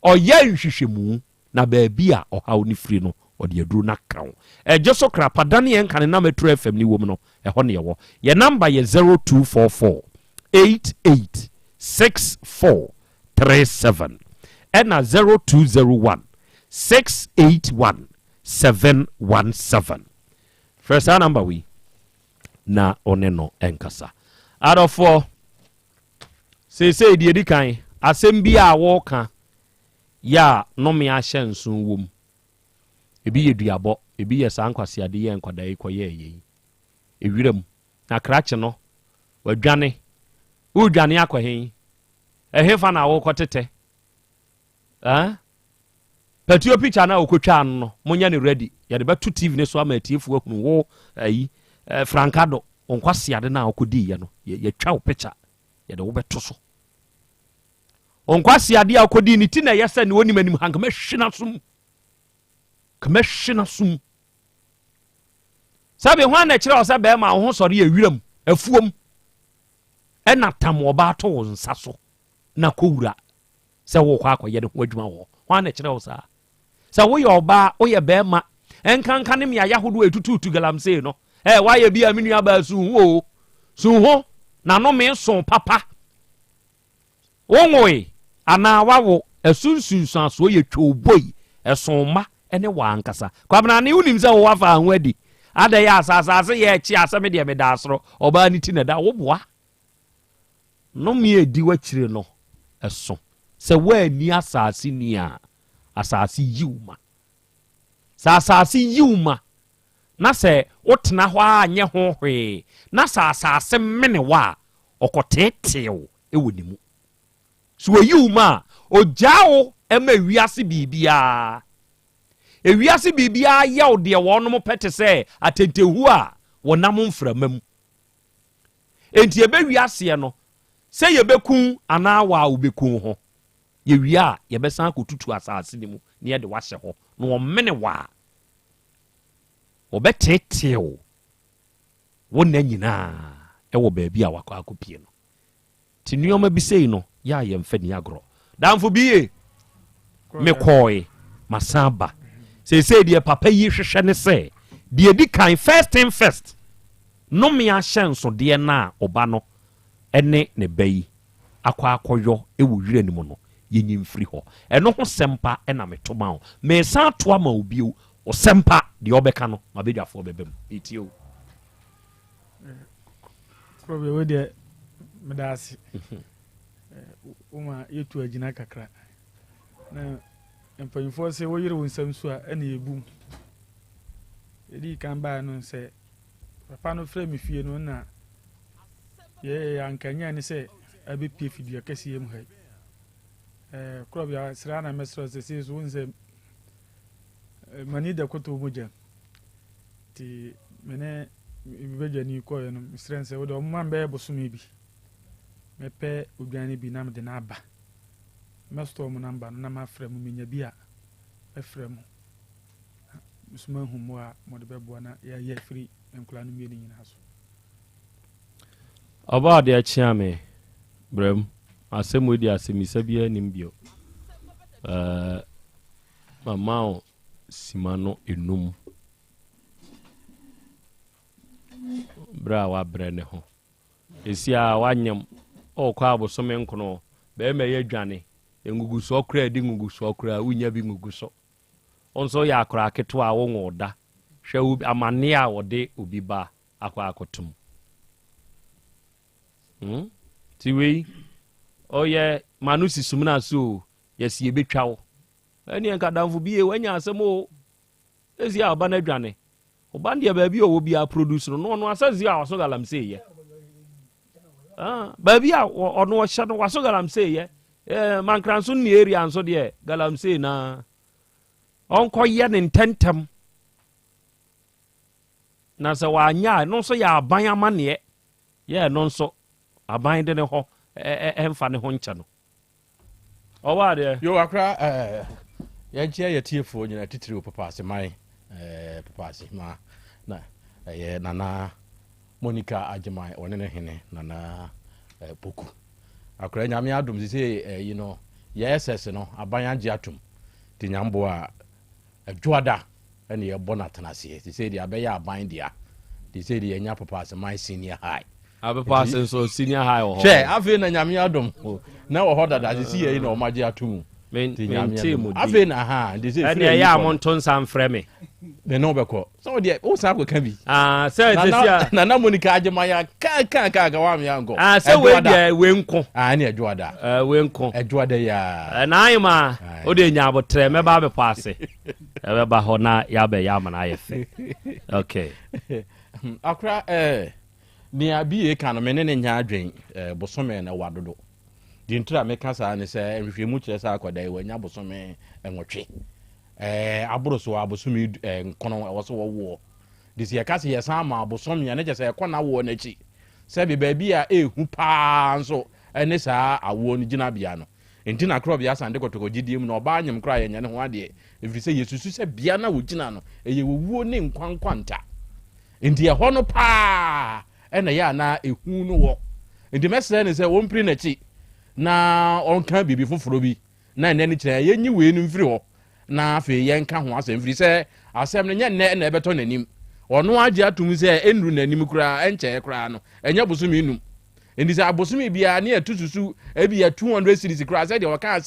oye nhwehwemu na baabi a ohawo ni free no ode aduro na kan ejoso krapa dane en kan na metro FM ni wom no ho ne yewo ye number ye 0244 886437 ena 0201 681-717. First number we na oneno enkasa. Out of 4 say di edikan asem bi a wo ka ya no me ahye nson wom. Ebi yeduabo, ebi ye sankwase ade ye enkwada ekoye ye. Ewiram na krache no wadwane. Udwane akwahen. Ehefa na wo kotete. Petio picture na okotwa no munya ne ready ya de beto TV ne so ama atiefo ahunu wo ayi frankado onkwase ade na okodi ye no ye twa wo picture ya de wo beto so onkwase ade akodi ni ti na yesa ne woni manim hanga mehwina sum sabe hwan na kire o se be ma ho sori ewiram afuom ena tam oba to wo nsa so na kowura se wo kwa akoye de ho adwuma wo hwan na kire o sa sa wo ye oba wo ye bema enkanka ne me ayahodo etututu galamse no wa ye bia menu aba su ho na no me so papa wonwe ana wawo esunsunsu aso ye twoboi esonma ene wa ankasa kwabna ne unim se wo wafa ho adi ada ya asase ye chi aseme de me da asoro oba ni ti na da wo boa no me edi wakire no eso se wa ni asase ni a asasi yiuma sa asasi yiuma na sɛ wotena hɔ a nyɛ ho hwee na sɛ asase mene wa ɔkɔteeteew ɛwɔ ne mu so wɔyiw mu a ɔgyaa wo ɛma ewiase biribiaa ewiase biribiaa yɛw deɛ wɔnom pɛ te sɛ atentehu a wɔnam mframa mu enti yɛbɛwiaseɛ no sɛ yɛbɛku anaa wɔ a wobɛku ho yɛwie a yɛbɛsan akɔtutu asase no mu na yɛde wahyɛ hɔ na wɔmene wɔ a wɔbɛteeteew wo nna nyinaa ɛwɔ baabi a wakɔ akɔpie no nti nneɔma bi sei no yɛ a yɛmfa ni agorɔ damfo bie mekɔe masan ba seesei deɛ papa yi hwehwɛ ne sɛ deɛ di kan first thing first nome ahyɛ nsodeɛ no a ɔba no ɛne ne ba yi akɔyɔ ɛwɔ werɛ no mu no yɛnyi mfiri hɔ ɛno ho sɛmpa ɛna metoma wo mesan toa ma wo bio ɔsɛmpa deɛ ɔbɛka no mabɛdwafoɔ bɛbɛm ɛtie o Krobea we deɛ meda ase woma yɛtu agyina kakra na mpanyimfoɔ sɛ wɔyere wo nsɛm so a ɛne yɛbum yɛdi kan baa no sɛ papa no frɛ me fie no na yɛyɛ ankanya ne sɛ abɛpie fidua kɛseɛ mu ha Krobea sra na mɛsrɛ sɛ sɛ so wo nsɛ mani da koto mu gya nti mene mebɛgyani kɔɛ no mesrɛ sɛ wode ɔmoma mbɛyɛ bosome bi mɛpɛ odwane bi na mede no aba mɛstɔ mu namba no na mafrɛ mu menya bi a mɛfrɛ mu mesoma hu mu a mɔde bɛboa na yɛayɛ firi nkora no mmienu nyinaa so ɔba de akyea me brɛm asɛm odi asɛmisa biara nim bio mama o sima no enum bra wa brɛ ne ho esi a wanyam ɔkɔ abosome nkono bɛɛma yɛ dwane nguguso kra di nguguso kra unya bi nguguso onso yɛ akra keto a wo ngoda hwɛ amane a wɔde obi ba akɔ akotum tiwei ɔyɛ manusi sumna so yɛsi ebetwa wo ɛne nkadamfo bi wanya asɛm o esi a ɔba na dwane ɔba ndeɛ baabi ɔwɔ bi a produce no no asɛzi a ɔso galamsey yɛ baabi a ɔno ɔhyɛ no waso galamsey yɛ mankranso ne area nso deɛ galamsey na ɔnkɔ yɛ ne ntɛntɛm na sɛ wanya no nso yɛ aban amaneɛ yɛ no nso aban de ne hɔ ɛmfa ne ho nkyɛ no ɔwɔ adeɛ yo akra yɛnkyɛ yɛtiefoɔ nyina titiri wo papa ase man papa ase ma na ɛyɛ nana Monica Ajeman ɔne ne hene nana poku akra nyame adom sɛ you know yɛsɛs no aban agye atom ti nyambo a adwoada ɛne yɛbɔ na tenaseɛ sɛ deɛ abɛyɛ aban dia sɛ deɛ yɛnya papa ase man senior high abɛpa ase so senior high wɔ hɔ hwɛ afei na nyame adom na wɔ hɔ dada sɛ yɛyi na ɔmagye atom afei na ha ɛne ɛyɛ a monto nsa mfrɛ me ne no bɛkɔ sɛ wodeɛ wo sa akɔka bi sɛ nana Monica Ajeman ya ka wa me ankɔ sɛ wei deɛ wenko ne adwoada wenko adwoada ya na ayema wode nya abotrɛ mɛba bɛpa ase ɛbɛba hɔ na yɛabɛyɛ amana ayɛ fɛ okay akra ni abi ka no mene ne nya adwen bosome na wadodo di ntura meka saa ne sɛ nhwehwɛmu kyerɛ sɛ akɔda yi wanya bosome enwotwe aboro so abosome nkono ɛwɔ so wɔwɔ de sɛ yɛka sɛ yɛsan ma abosome ya ne kyerɛ sɛ ɛkɔ na wɔ n'akyi sɛ be baabi a ehu paa nso ɛne saa awo no gyina bia no enti na Krobea Asante kɔtɔkɔ gidiem na ɔba anyem kra yɛ nyane ho adeɛ ɛfiri sɛ yesusu sɛ bia na wɔgyina no ɛyɛ wɔwuo ne nkwankwanta enti ɛhɔ no paa ɛna yɛ ana ehu no wɔ enti mɛsrɛ ne sɛ wɔmpiri n'akyi na ɔnka bibi foforo bi na ɛnɛ ne kyerɛ yɛnyi wei no mfiri hɔ na afei yɛnka ho asɛm firi sɛ asɛm no nyɛ nnɛ na ɛbɛtɔ n'anim ɔno agye atom sɛ ɛnuru n'anim koraa ɛnkyɛɛ koraa no ɛnyɛ bosome num enti sɛ abosome biara ne yɛto susu ebi yɛ 200 series koraa sɛ deɛ wɔkaa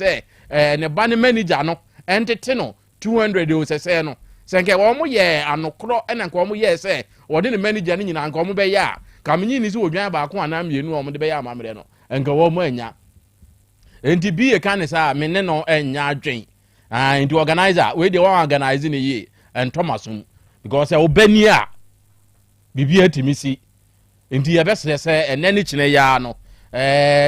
sɛ ne ba ne manager no ɛntete no 200 o sɛsɛ no sɛ nkɛ wɔn mo yɛ anokorɔ ɛna nkɛ wɔn mo yɛ sɛ wɔde ne manager no nyinaa nkɛ wɔn bɛyɛ a kamenyi ni sɛ odwan baako anaa mmienu wɔn de bɛyɛ amammerɛ no nkɛ wɔn mo anya enti bi yɛ ka ne saa me ne no anya adwen enti organizer we de wɔn organize ne yie ɛntɔmasom because obani a bibia timisi nti ye besere se enani kine ya no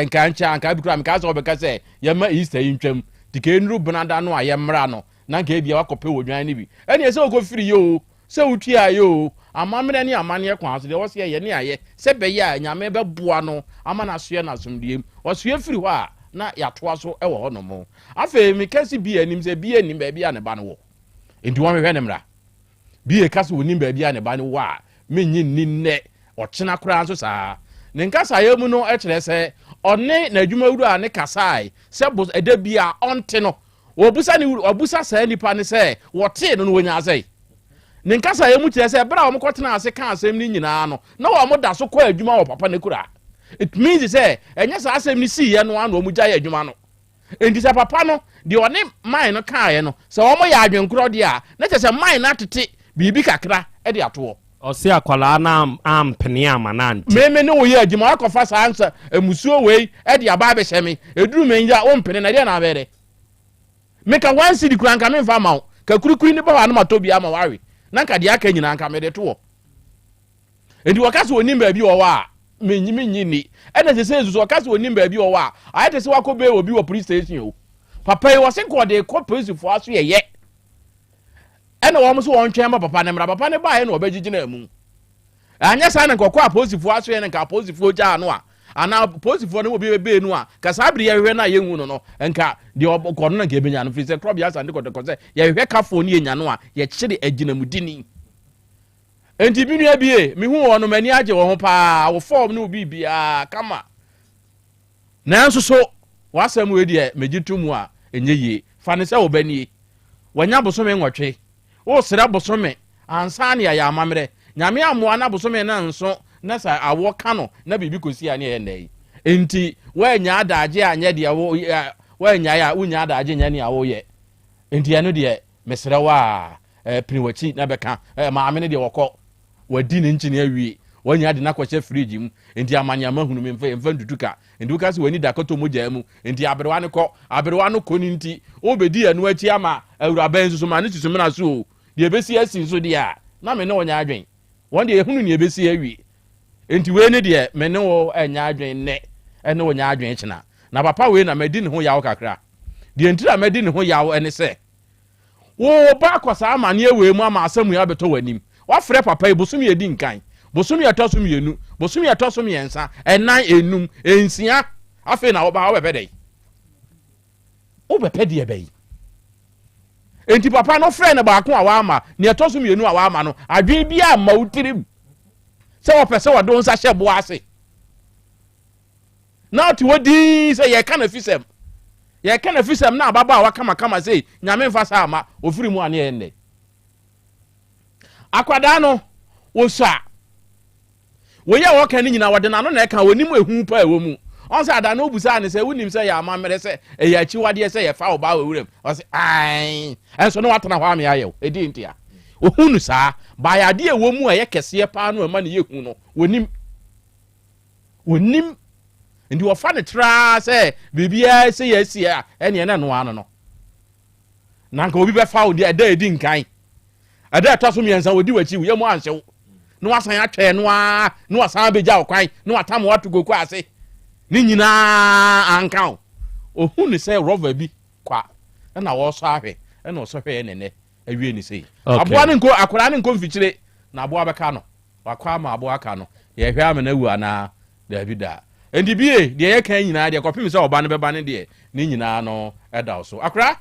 nka ncha nka bikura mka so obeka se ye ma Easter yintwam dike nru benada no a ye mra no na nka bia wakope wodwan ni bi ene se okofiri yo se utua yo amamre ne amane kwa so de wo se ye ne aye se be ya nyame be boa no amana soye na somdiem osoye firi ho a na yatoa so e wo ho no mo afa mi kasi bi anim se bi anim ba bia ne ba no wo enti wo hwe ne mra bi e kasi wonim ba bia ne ba ne wo a menyi ni ne ochena kura nso saa ne nkasa ye mu no e kire se one na adwumawuru a ne kasai se bo eda bia onte no obusa ni obusa saa nipa ne se wote no wonya asai ne nkasa ye mu kire se bra wo mkotena ase ka asem ni nyina no na wo mo da so kwa adwuma wo papa ne kura it means say enya saa asem ni si ye no an wo mu gya ye adwuma no enti se papa no de one mine no ka ye no se wo mo ya adwenkro de a na che se mine na tete bibi kakra e de ato ɔse akwala na ampene amanante meme ne wo ye adwuma akɔfa saa ansa emusuo wei e de aba be hyeme eduru menja wo mpene na de na abere meka wansi di kuranka me mfa ma wo ka kurukuri ni ba wa no matobi ama wawe na nka de aka nyina nka me de to enti wakase onim ba bi wo wa menyi ni ena se sezu wakase onim ba bi wo wa ayete se wakobe obi wo police station o papa yi wose ko de ko police fo aso ye ena wo mo so won twɛn ma papa ne mra papa ne ba ye na obegigina mu anya sa na nkɔkɔ aposifo aso ye na nka aposifo gya no a ana aposifo ne obi be nu a ka sabri ye hwɛ na ye hu no nka de ɔkɔ no na ke benya no fi se Krobea Asante kɔtɔkɔ se ye hwɛ kafo ne enya no a ye kyere agina mu dini enti bi nua bie me hu wɔ no mani agye wɔ ho pa wo form ne obi bia kama na nso so wasɛm we de megitu mu a enye ye fa ne se obani wanya bosome nwɔtwe o sira bosome ansa ne ya amamre nyame amoa na bosome na nso na sa awo kano na bibi kosi ane ye nei enti wanya adaje anye de wo wanya ya unya adaje nya ne awo ye enti eno de mesere wa priwachi na beka maame ne de wokɔ wadi ne nchine awie wanya de na kwɔhye fridge mu enti amanya mahunu me mfa ndutuka enti ukasi wani dakoto moja mu enti aberewa no kɔ ni nti obedi anu achi ama awuraban so ma ne susum na so de ebesi asi so de a na me ne wonya adwen won de ehunu ne ebesi awie enti we ne de me ne wo anya adwen ne ene wonya adwen chena na papa we na medi ne ho yawo kakra de entira medi ne ho yawo ene se wo ba kwasa amane ewe mu ama asamu ya beto wanim wa frɛ papa ibusum ye di nkan bosum ya tosum yenu bosum ya tosum yensa enan enum ensia afi na wo ba wo bepɛ dai wo bepɛ de ebe enti papa no frɛ ne ba ko a wa ama ne tosum yenu a wa ama no adwen bia ma utirim sɛ wo pɛ sɛ wo don sa hye bo ase na ti wodi sɛ ye kana fisem na baba wa kama sɛ nyame mfa sa ama ofiri mu ane enne akwada no wo sa wo ye wo kan nyina wode na no na ka wonim ehu pa ewo mu on sa da no busa ne sɛ wonim sɛ ya amamere sɛ eya chi wade sɛ ye fa wo ba wo wuram o sɛ ai enso no watena hɔ ame ayew edi ntia wo hunu saa ba ya de ewo mu a ye kese pa no ma ne ye hu no wonim ndi wo fa ne tra sɛ bibia sɛ ye sia ene na no ano no na nka obi be fa wo de edi nkan ada to so miensa wodi wachi wo ye mu anhyew no wasan atwe no a no wasan beja okwan no atam watu goku ase ni nyina ankan ohu ni say rover bi kwa na wo so ahwe na wo so hwe nene awie ni sei aboa ne nko akora ne nko mfikyire na aboa beka no wakwa ma aboa aka no ye hwe am na wu ana Dabi da endi bie de ye kan nyina de kopim se oba ne beba ne de ni nyina no eda so akora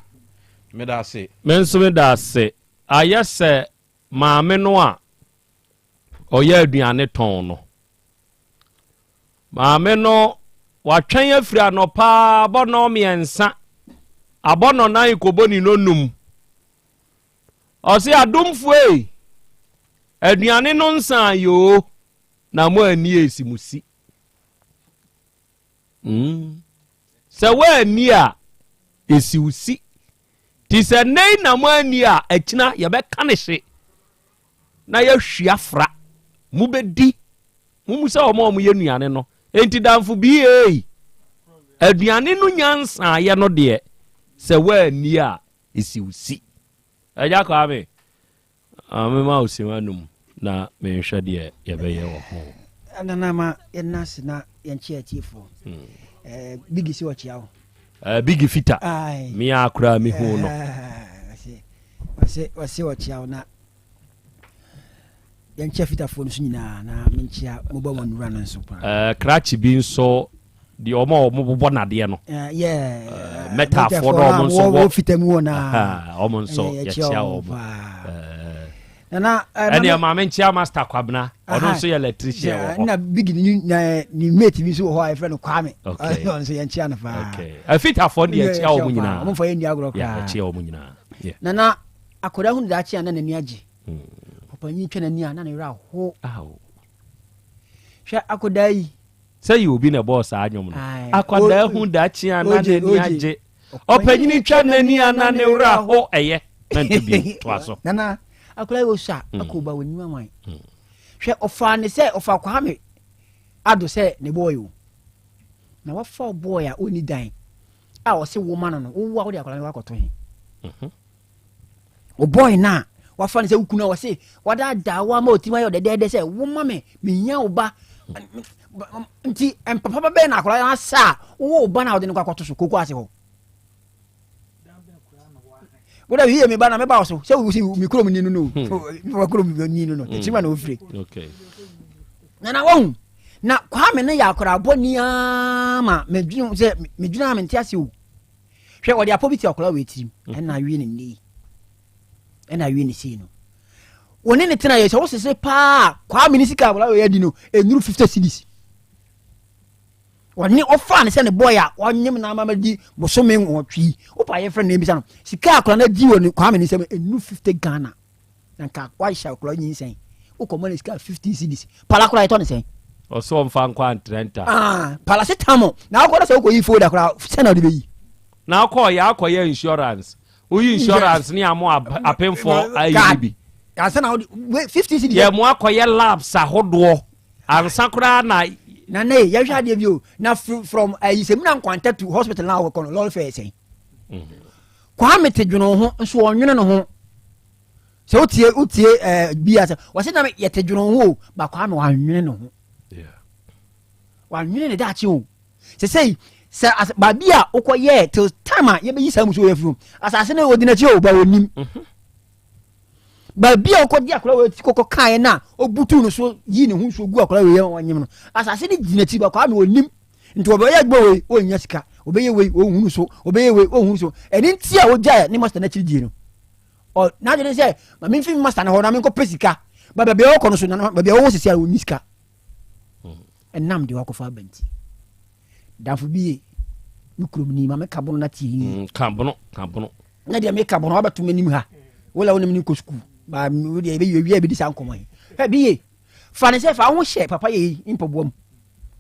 me da se menso me da se ayese maame no a oya aduane ton no maame no watwen afiri anopa abono miensa abono nan koboni no num osi adomfo aduane no nsan yo na mo ani esimusi se wa ani a esiusi ti se nei na mo ani a akina ye be kanehye na ya hwia fra mu bedi mu musa o mo ye nuane no enti danfo bi aduane no nyansa ye no de se wa ani a esiusi eja ko ame Mema osimanum na menhwɛ deɛ yɛbɛyɛ wɔ ho. Ananama yenasi na yenchia tifo. Bigi si wachiao. Bigi fita. Mi akura mi hu no. Wase wachiao na yenchia fita fo nso nyina na menchia moba wanura na nso pa. Krachi bi nso di omo bobɔ nade no. Metaphor do omo nso wo fita mu na. Omo nso yɛchia omo. Na ɛne maame nkyia master kwabna ɔno nso yɛ electrician wɔ hɔ na big ni mate bi so wɔ hɔ a friend kwame ɔno nso yɛ nkyia no fa afitafo de yɛkyia wɔ mu nyinaa ɔmo fa yɛ ndi agorɔ kwa yɛkyia wɔ mu nyinaa na akɔda hu da kyia na n'ani agye ɔpanyin twɛ n'ani a na ne wura ho hwɛ akɔda yi sɛ yi obi na bɔɔ saa anyɔm no akɔda hu da kyia na n'ani agye ɔpanyin twɛ n'ani a na ne wura ho ɛyɛ na ntibi to aso nana akula wo sha akoba woni maman hwe ofa ne se ofa kwame ado se ne boy o na wa fa boy a oni dan a wo se wo man no wo wa wo de akula ne wakoto he o boy na wa fa ne se ukuna wo se wada da wa ma otima yo de se wo mame menya wo ba nti empapa ba be na akula na sa wo ba na wo de ne kwakoto so koko ase ho What you me bana me ba so say we see me krom ni no we krom ni no tima na ofre okay na won na kwame ne yakora boni ama medwin say medwina me ntiase o hwe wo de apobiti akora we tirim na wi ne ni na wi ne sei no woni ne tena ye so wo sese pa kwame ni sika akora we yadi no enuru 50 cedis wani ofa ne se ne boy a wonyem na mama di bosome nwotwi opa ye friend na ebisa no sika akora na di woni kwame ni se enu 50 Ghana nka kwa sha akora nyin sen ukomo ne sika 50 cedis pala akora ito ne sen o so mfa nkwa trenta pala se tamo na akora se ukoyi foda akora se na de beyi na akora insurance uyi insurance ni amo apemfo ayibi asa na 50 cedis ye mo akoye labs ahodo ansa kora na ne ya hwa de bio na from yisemna nkwanta to hospital na wo kono lol fe sen kwa mete dwono ho nso onwene no ho se utie bia se wase na ye te dwono ho ba kwa me wanwene no ho wanwene ne da chi o se ba bia ukoye till time ye be yisa muso ye furu asase na odina chi o ba onim ba bia okodi akora we koko kan na obutu no so yi ne hu so gu akora we wanyem no asase ni ginati ba kwa me onim nti obeye gbo we onya sika obeye we ohunu so obeye we ohunu so eni nti a oja ni master na chiri no o na je say ma me fi master na ho na me ko pesika ba be o kono so na ba be o sisi a oni sika enam de wakofa banti danfo biye nukrum ni ma me kabono na ti kabono na de me kabono abatu manim ha wala wona me ko school ba we de be bi san komo he biye fa ne se fa ho hye papa ye impobom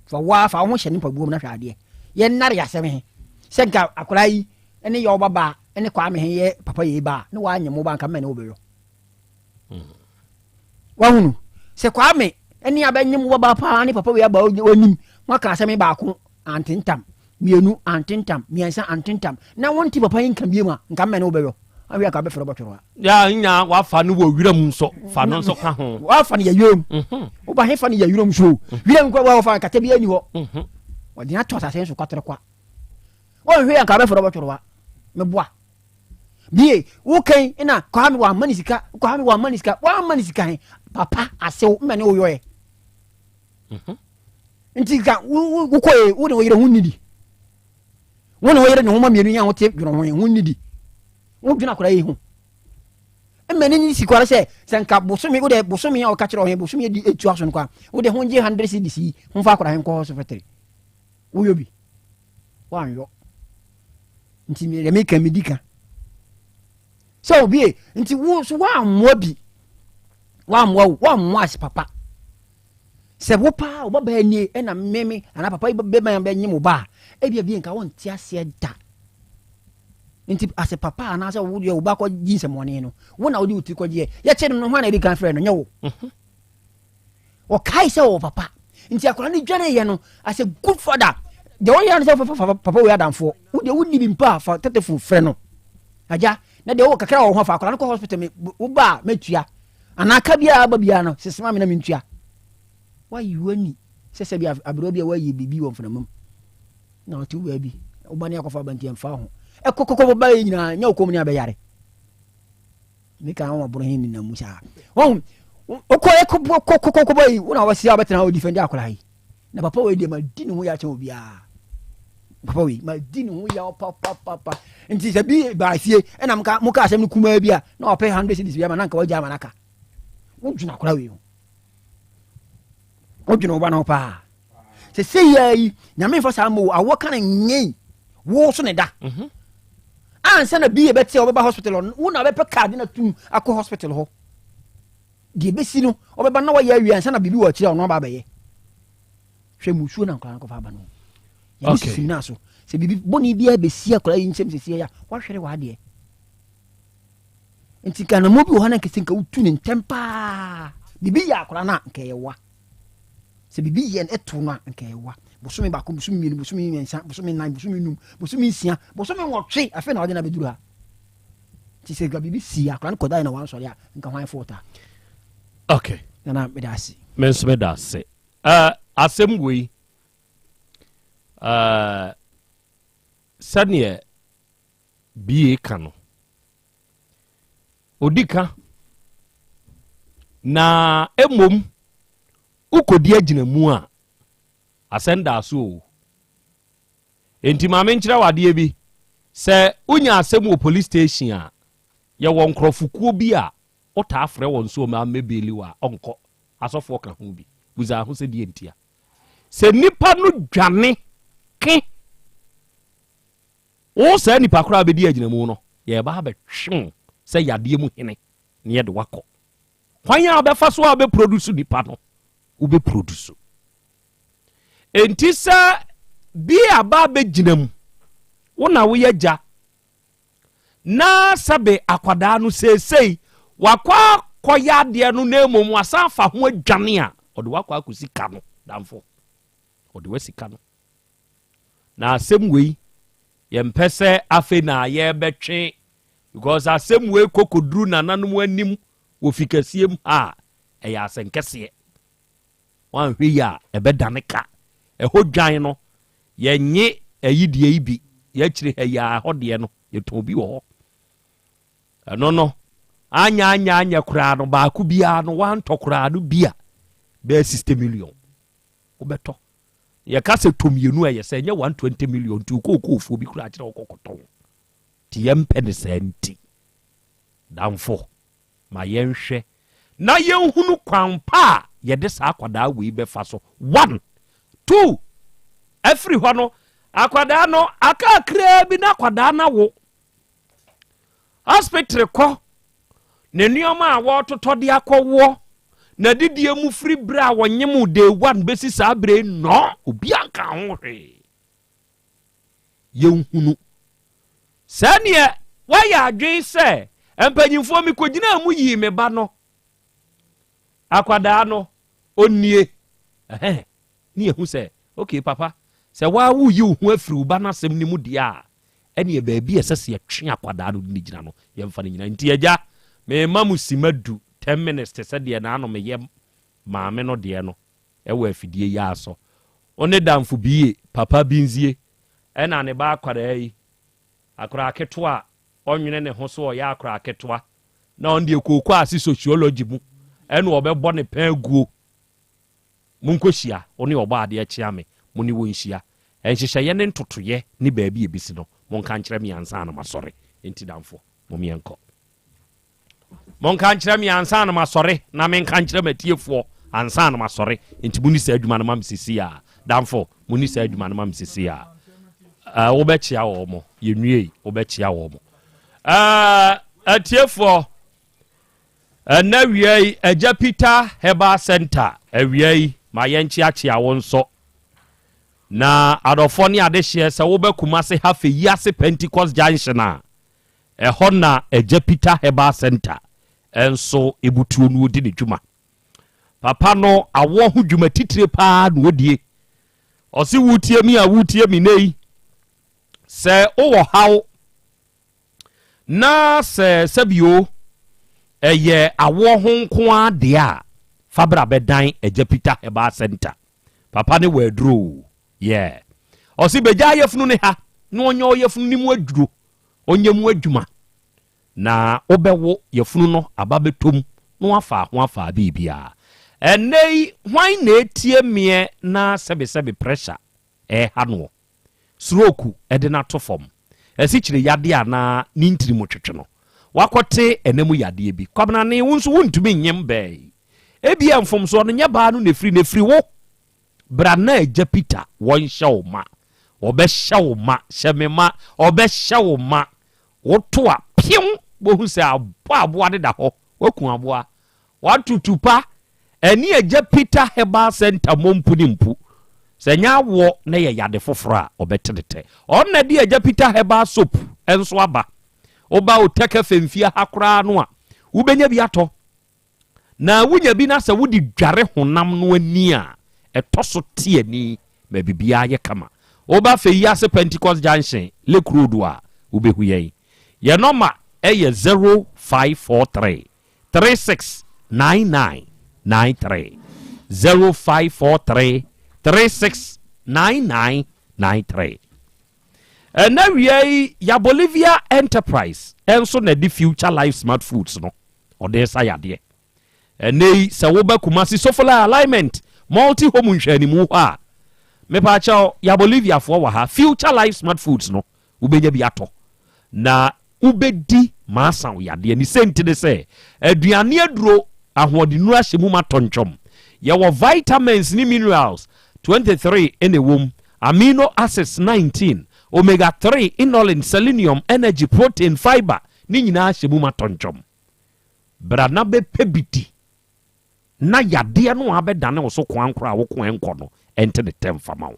fa ho hye impobom na hwa ade ye nnare yasem he se nka akora yi ene ye obaba ene kwa me he ye papa ye ba ne wa anyem ba nka me ne obeyo wa hunu se kwa me ene abanyem wo ba pa ne papa we ba onim waka asem ba ko antentam mienu antentam miensa antentam na wonti papa yin kan biema nka me ne obeyo awi aka be fere botoro ya nya wa fa no wo wiram nso fa no nso ka ho wa fa ne yawem wo ba he fa ne yawem so wiram kwa wa fa ka tabi ani ho wa dia to asase nso kwatere kwa wo hwe aka be fere botoro me boa biye wo kan ina kwa me wa manisika wa manisika he papa asew me ne wo yoye nti ka wo koye wo ne wo yire hunnidi wo ne wo yire ne ho ma mienu nya ho te dworo ho hunnidi wo dwuna kora yi hu emene ni sikwara se nka bosomi wo de bosomi a o ka kire ho bosomi di etu aso no kwa wo de ho nje 100 cedis ho fa kora hen ko hospital wo yobi wa anyo nti me me kan medika so bi nti wo so wa amwa bi wa amwa as papa se wo pa wo ba ni e na meme ana papa be ba nyim ba e bi nka won ti ase da nti ase papa ana se wo de wo ba ko jinse mone no wo na wo de uti ko je ye che no ho na bi kan frɛ no nyewo o kai se wo papa nti akora ni dwane ye no ase good father de wo ya no se papa wo ya danfo wo de wo ni bi mpa fa tetefu frɛ no aja na de wo kakra wo ho fa akora no ko hospital me wo ba metua anaka bia ba bia no sesema me na mentua why you ani sese bia abro bia why bibi won fenamam na oti wa bi obani akofa banti mfa ho ekokoko ba nyina nya okom ni abeyare me kan wa bro hin ni na musa won okoye kokoko ba yi una wasi abetena o defend akola yi na papa we de ma di ne ho ya che obia papa we ma di ne ho ya papa nti se bi ba fie na muka asem ni kuma bia na ope 100 cedis bia ma na nka waja manaka wonjuna akola we wonjuna oba na pa se yi nyame fo sa mo awo kan nyen wo so ne da ansa na bi e beti obeba hospital wo na be pe card na tum akọ hospital ho di be si no obeba na wa ya wi ansa na bibi wo kire ono ba be ye hwe musuo na nkran ko fa ba no okay si na so se bibi boni bia be si akora yi nchem se si ya wa hwere wa de enti kana mo bi wo na kese nka utu ne ntempa bibi ya akora na nke ye wa se bibi ye eto no nke ye wa bosumi ba ko bosumi mienu bosumi mensa bosumi nan bosumi num bosumi sia bosumi nwotwe afi na ode na beduru ha ti se bibi si akora ko dai na wan sori a nka hwan fota okay na medasi menso medasi asem we sanye bie kano odika na emom ukodi agina mu a asenda so enti ma me nkyira wade bi se unya asem wo police station a ye won krofukuo bi a ota afre won so ma mebeli wa onko asofo ka ho bi buza ho se die ntia se nipa no dwane ke o se nipa kra be di agina mu no ye ba be hwe se yade mu hene ne ye de wako kwan ya be fa so a be produce nipa no wo be produce enti sa bi aba be ginam wona wo yaja na sabe akwada no sesei wakwa koya de no na emom wasa fa ho adwane a ode wakwa akosi ka no damfo ode wasika no na asem wei yempese afe na ye betwe because asem wei kokoduru nananum anim wo fikasiem ha eya asenkese wan hwe ya ebedane ka ehodwan no yenye ayidie ibi ya kire ya hode no yeto bi wo no anya kura no ba ku bia no wan tokura no bia be 60 million obeto ye ka se tomienu eye se nya 120 million tu ko ofu bi kura kire okokoton ti yempe de senti damfo ma yenhwe na yenhunu kwampa ye de sa akwada we be fa so 1 2 every hono akwada no aka kra bi na akwada na wo hospital ko ne nioma a wo totode akọwo na didie mu free bra wonyem day 1 besi sa bre no obi anka ho hwe yenhunu sanie waya adwen se empanyimfo mi kogina mu yi me ba no akwada no onnie ni ehu se okay papa se wa wu yi hu afiri uba na sem ni mu dia ene e baabi esese yetwe akwada no ni gina no yemfa ni nyina nti agya me mamu simadu 10 minutes te se de na no me ye maame no de no e wa afidie ya aso one damfo biye papa binzie ena ne ba akwada yi akora aketo onwene ne ho so ya akora aketo na on de kokko asi sociology mu ene obebọ ne paguo munkohia oni oba ade achia me muni wonhia enhyehye ne ntotoye ne baabi ebisi no monka nkyerɛ me ansa na masɔre enti damfo momienko monka nkyerɛ me ansa na masɔre na menka nkyerɛ matiefo ansa na masɔre enti muni sa adwuma no mamsisi a damfo muni sa adwuma no mamsisi a wobɛkyia wo mo yenwie wobɛkyia wo mo atiefo na wiei Agya Peter Herbal Center awiei ma yenchiachia wonso na adofo ne adehye se wo bakuma se hafe yiase Pentecost Junction a ehọ na Agya Peter Herbal Center enso ebutuo no odi ne dwuma papa no awo ho dwuma titire pa no odie osi wutie mi a wutie mi nei se owo hawo na se sabio ɛyɛ awo ho nko ade a fabra bedan Eja Peter Herbal Center papa ne waduro yeah osi beja yefunu ne ha no onyo yefunu ni mu aduro onye mu adwuma na obewo yefunu no ababetom no afa ho afa bibia enei hwan na etie mie na sebe pressure ha no stroke de na to fom esi kire yade ana ni ntiri mo twetwe no wakote enemu yade bi kwabna ne wonso wontumi nyem bai ebia mfom so no nya ba no nefri wo brana Eja Peter won hyew ma obehyew ma hyemema obehyew ma woto a pium bohu se abo ade da ho waku aboa watutupa eni Eja Peter Herbal Center mompuni mpu se nya wo na ye yade foforo a obetedete on na di Eja Peter Herbal soap enso aba oba oteka femfia hakora no a ubenya bi ato na wunya bi na se wudi dware honam no ani a etoso tie ni ma bibia ye kama oba fe yi ase Pentecost Junction Lake Road a ubehu ye ye noma eye 0543 369993 0543 369993 na wiei ya Bolivia Enterprise enso na di Future Life Smart Foods no odesa yade nei se wo ba Kumasi Sofola Alignment multi home nhwani mu ha me pa cha ya Bolivia fo wa ha Future Life Smart Foods no ubenya bi ato na ubedi masa yade ni senti de se aduane aduro ahodinu ahyemu matonchom ye wo vitamins ni minerals 23 in a womb amino acids 19 omega 3 inulin selenium energy protein fiber ni nyina ahyemu matonchom brana be pebiti na yade no abedane wo so kwankora wo kwenko no ente de temfama wo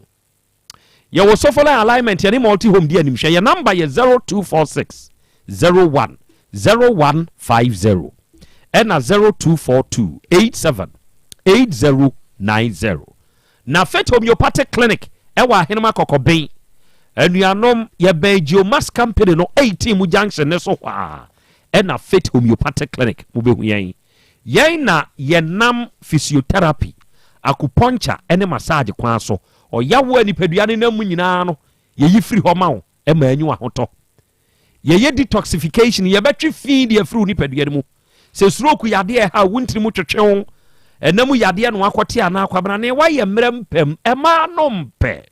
ye wo Sofola Alignment ye ni multi home di animhwe ye number ye 0246 01 0150 ena 0242 87 8090 na Faith Homeopathic Clinic ewa Ahenema Kokoben anuanom ye Bengiomas Company no 18 mu junction ne so hwa ena Faith Homeopathic Clinic mu behu yen na yenam physiotherapy acupuncture ene massage kwan so oyawo anipaduane na mu nyina no ye yifiri homa wo e ma anyu ahoto ye detoxification ye betwe feed ye firi anipaduane mu se stroke yade ha wuntiri mu twetwe enamu yade no akote ana akwabra ne wa ye mrempem e ma no mpe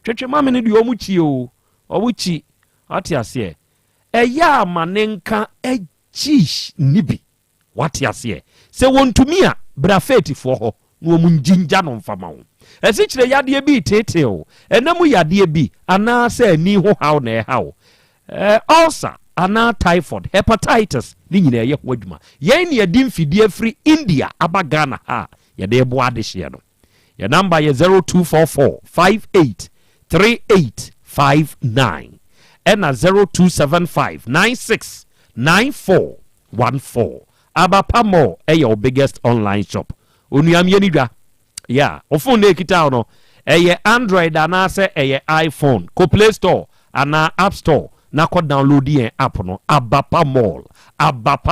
twetwe ma me ne de omuchi o obuchi ati ase e ya manenka ejish nibi wati ase se wontumi a brafeti fo ho no munjinja no mfama wo esi kire yade bi tete o enamu yade bi ana se ani ho haw na e haw ulcer ana typhoid hepatitis ni nyina ye ho adwuma yen ne yadi mfidie free India abagana ha ye de bo adehye no ye number ye 0244 58 3859 ena 0275 96 9414 Abapamo your biggest online shop onuam ye nidwa yeah ofun na kita no eye Android ana se eye iPhone ko Play Store ana App Store na ko download yen app no Abapa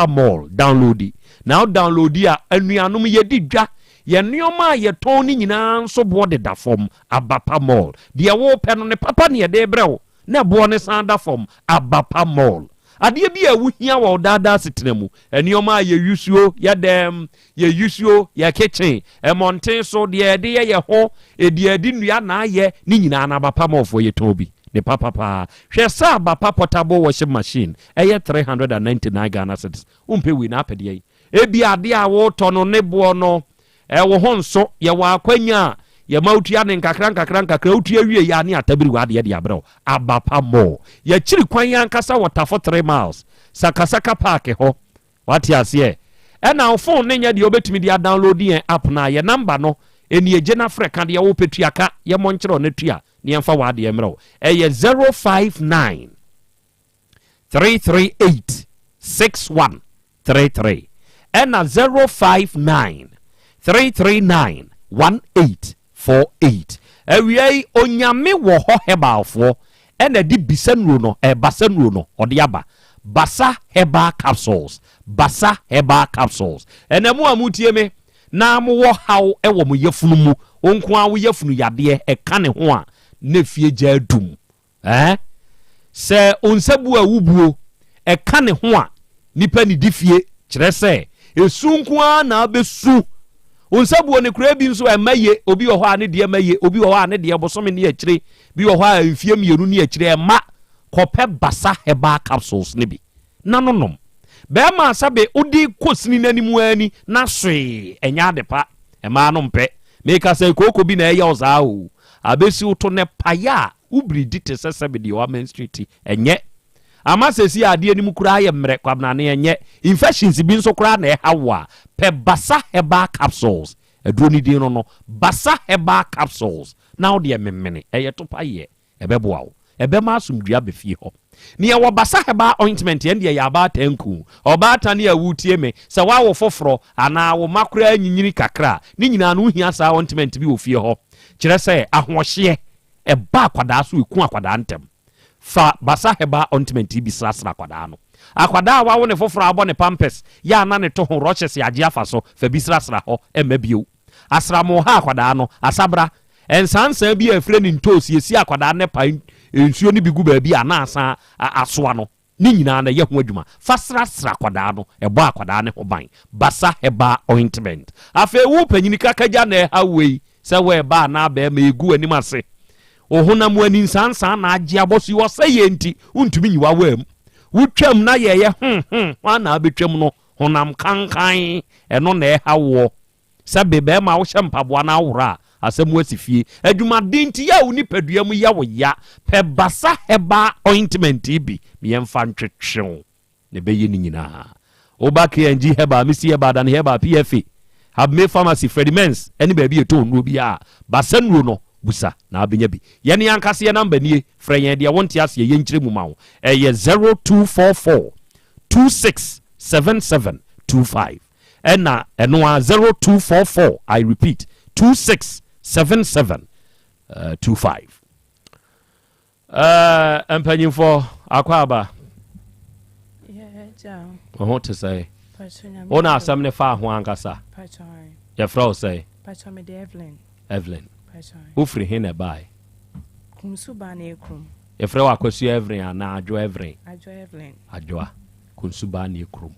Mall download now download ya anuanom ye didwa ye nneoma ye ton ni nyina nso bo de da fom Abapa Mall de wo pe no ne papa ne de brew na bo ne san da fom Abapa Mall ade bi a wuhia wo dada setenemu nneoma ye yusuo ya dem ye yusuo ya kitchen monten so de ye ho de adi nnua na aye ni nyina na Abapa Mall fo ye ton bi ne papa hwe sa Abapa portable washing machine 399 Ghana cedis umpe wi na apede ebi ade a wo tono ne bo no wo ho nso ye wa akwanya ye mautua ne nkakra utua wie ya ne atabiri wa de abrɛ Abapa Mall ye chiri kwan yankasa water for 3 miles sakasaka park ho wati ase na phone ne nya de obetumi de download yen app na ye number no eni eje na freka de wo petuaka ye monkyerɛ na tua ne yemfa wa de emrɛ ye 059 338 6133 ena 059 339 1848 awiei onyame wo ho hebalfo ena di bisanuro no basanuro no ode aba basa herbal capsules basa herbal capsules ena mu amutie me na mo wo haw e wo mo yefunu mu onko a wo yefunu yade e ka ne ho a na fie gya adum se onsabu awubuo e ka ne ho a nipa ni difie kire se esunko a na abesu onsabu ne kura bi nso emaye obi wo ho a ne de emaye obi wo ho a ne de bosome ne akire bi wo ho a mfie mienu ne akire ma kope basa herbal capsules ne bi nanonom be ma sabe udi kosini nanimu ani na hwe enya de pa e ma no mpe meka say koko bi na eya oza o abesi uto ne paya ubri dite sesebe de wa main street enye ama sesi ade ani mu kura aye mre kwabna ne enye infections bi nso kura na e hawa pe basa herbal capsules eduro ni din no basa herbal capsules now de memene eye to paye ebeboa o ebe ma asumdua be fie ho ni e basa heba ointment ye ndie ya ba tanku obata ne awutie me se wa wo foforo ana wo makura anyinyini kakra ni nyina no hia sa ointment bi wo fie ho kire se ahohye e ba kwada so eku akwada ntem fa basa heba ointment bi srasra kwada no akwada wa wo ne foforo abo ne pampers ya na ne to ho roches ya age afa so fa bi srasra ho emabio asramo ha akwada no asabra ensansa bi afre ni ntos yesi akwada ne pa ensuo ni bigu ba bi anasa asoa no ni nyina na ye ho adwuma fasrasra akwada no ebo akwada ne ho ban basa heba ointment afa wu panyini kakaja na ha wei se we ba na ba ma egu anim ase ohuna mu ani nsansa na age aboso wo se ye nti untumi nyiwa wam wutwam na ye wa na abetwam no honam kankan eno na ha wo sabe be ma wo hyempaboa na awora asem wasifie adwuma dinti ya uni padua mu ya wo ya pe basa heba ointment bi miemfa ntwetwew ne beye ni nyina obake anji heba misi heba dan heba pfa have me pharmacy fredimens eni ba bi eto nuro bia basa nuro no busa na abenya bi ye ne yankase ye number nie freyen de wonte ase ye nkyire mu mawo eye 0244 267725 ena eno 0244 I repeat 267725 empanyimfo akwaba ho to say ona asam ne fa ho ankasa ye fra say Evelyn ufri hin e bai kunsuba na ekrum ye fra wa kwasu Evelyn ana adwo Evelyn adwoa kunsuba na ekrum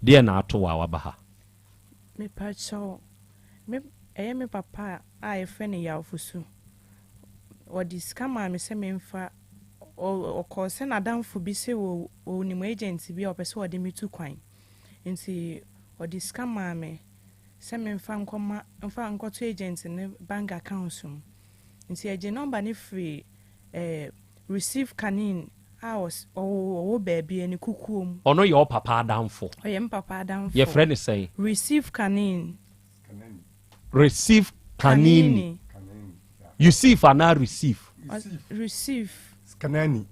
de na ato wa wabaha me pacho me papa a efe ne Yaw Fusu o diskama me se memfa o ko se na danfo bi se wo ni mo agency bi o pese o de metu kwan nti o diskama me se memfa nkoma mfa nkoto agency ne bank account nti eje number ne free receive canin house o baby eni kukuom ono your papa danfo o ye papa danfo your friend is say receive canin receive kanini. You see if I now receive. Receive. Scanani.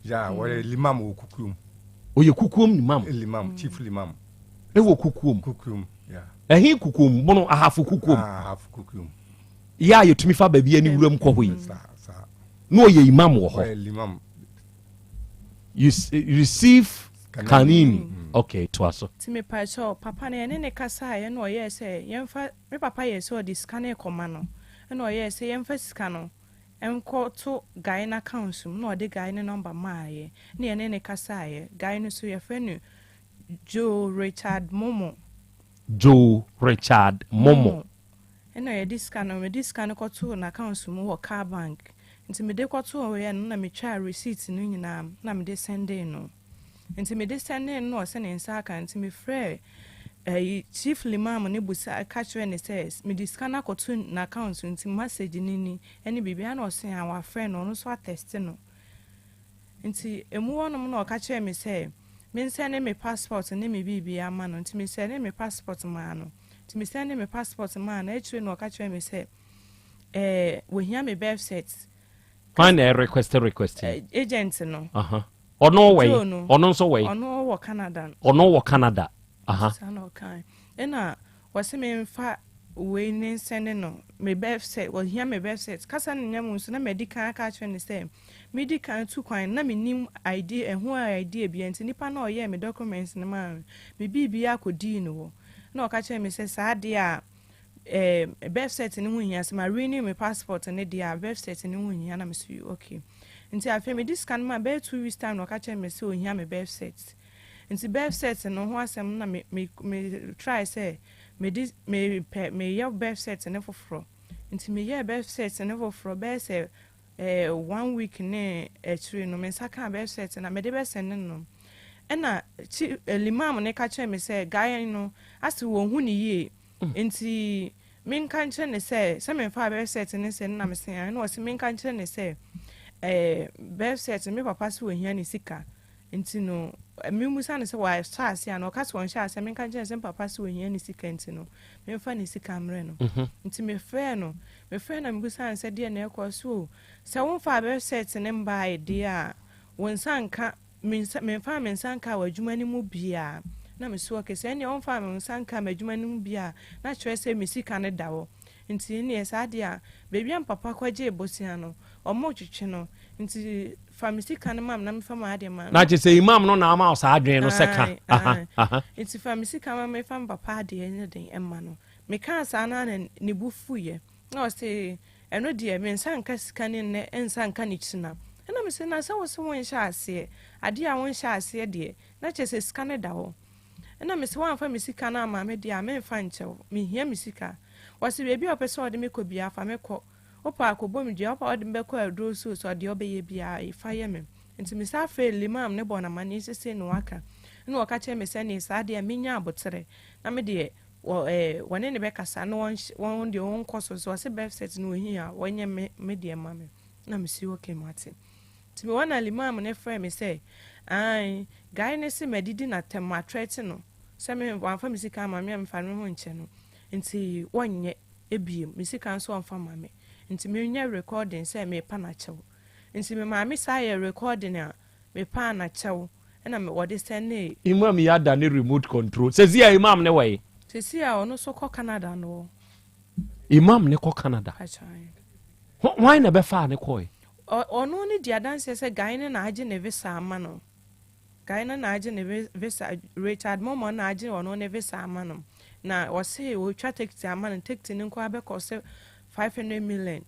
Yeah, where limam o kukum. O ye kukum limam. Limam, chief limam. E wo kukum. Kukum, yeah. E he kukum, bono a half kukum. Half kukum. Yeah, you to me fa baby any room ko hui. No ye imam wo ho. Limam. You receive kanini. Okay, twaso. Ti me pa so papa na ne kasa ye no ye say yemfa me papa ye so di scan e koma no. No ye say yemfa sika no. Enko to guy na council no de guy ne number ma ye. Ne ne kasa ye. Guy no so ye fenu Joe Richard Momo. Joe Richard Momo. No ye di scan no me di scan ko to na council mo wo car bank. Nti me de ko to ye no na me twa receipt no nyina na me de send no. Nti me de send no se ne nsa aka nti me frɛ chief limam ne busa catch when it says me discana kotu na account nti message ni ene bibia na ose an wa frɛ no no so attest no nti emu wonom na catch me say me send me passport ne me bibia ma no nti me send me passport ma no nti me send me passport ma na actually no catch me say we hear me birth set find a request agent no ono way ono so way ono wo Canada aha sana okay ena wase me mfa we ne send no me birth set well here me birth set kasa ne nyam so na medical ka atwe ne say medical tu kwan na me nim idea ho idea bi enti nipa na oye me documents ne ma me bibia akodi no wo na o ka che me say sa de a birth set ne ho hia se ma renew me passport ne de a birth set ne ho hia na me so okay nti afi me this can ma be 2 weeks time no ka che me say o hia me birth set nti birth set no ho asem na me try say me your birth set ne for nti me your birth set ne for be say 1 week ne actually no me saka birth set na me de be send no na limam ne ka che me say guy no asi wo hu ni ye nti me kan che ne say me fa birth set ne say na me say no si me kan che ne say birth set me papa si wo hia ni sika nti no me musa ne say wa stars ya no ka so nsha say me kan che say papa si wo hia ni sika nti no me fa ni sika mre no nti me frɛ na me musa say de na ekɔ so say won fa birth set ne mba idea won sanka me fa me sanka wa adwuma ni mu bia na me so ke say ne won fa me sanka ma adwuma ni mu bia na kyerɛ say me sika ne dawo nti ne yesa de a bebi am papa kwaje ebosia no omo twetwe no nti famisi kan mam na me fam ade ma na je say imam no na ama o sa adwen no seka nti famisi kan me fam papa ade ne den emma no me kan sa na ne bufuye na o say eno de me nsanka sika ne nsanka ne china na me say na sa wo so won sha ase ade a won sha ase de na che say sika ne dawo na me say wan famisi kan na ma me de a me fa nchew me hia misika wasi bebi opeso ode me ko bia fa me ko opa akobo me dia opa ode me ko adro so ode obeye bia ifa ye me nti me sa fe limam ne bona mani sese no waka na waka che me se ne sa de menya abotere na me de wone ne be kasa no won de won koso so se birth set no hia wonye me de ma me na me si okay mate nti me wana limam ne frɛ me se ai guy ne se medidi na tema threat no se me wan fa me sika ma me fa me ho nche no nti wonye ebiem misika nso onfa mame nti me nya recording say me pa na chew nti me mame say recording a me pa na chew na me wode send imam ya da ne remote control sezi ya imam ne way sezi ya ono so ko Canada no imam ne ko Canada why na be fa ne ko ono ni dia dance say guy ne na age ne visa ama no guy na age ne visa Richard Momo na age ono ne visa ama no na wase wo twa ticket amana ticket ni nko abekọ se 500 million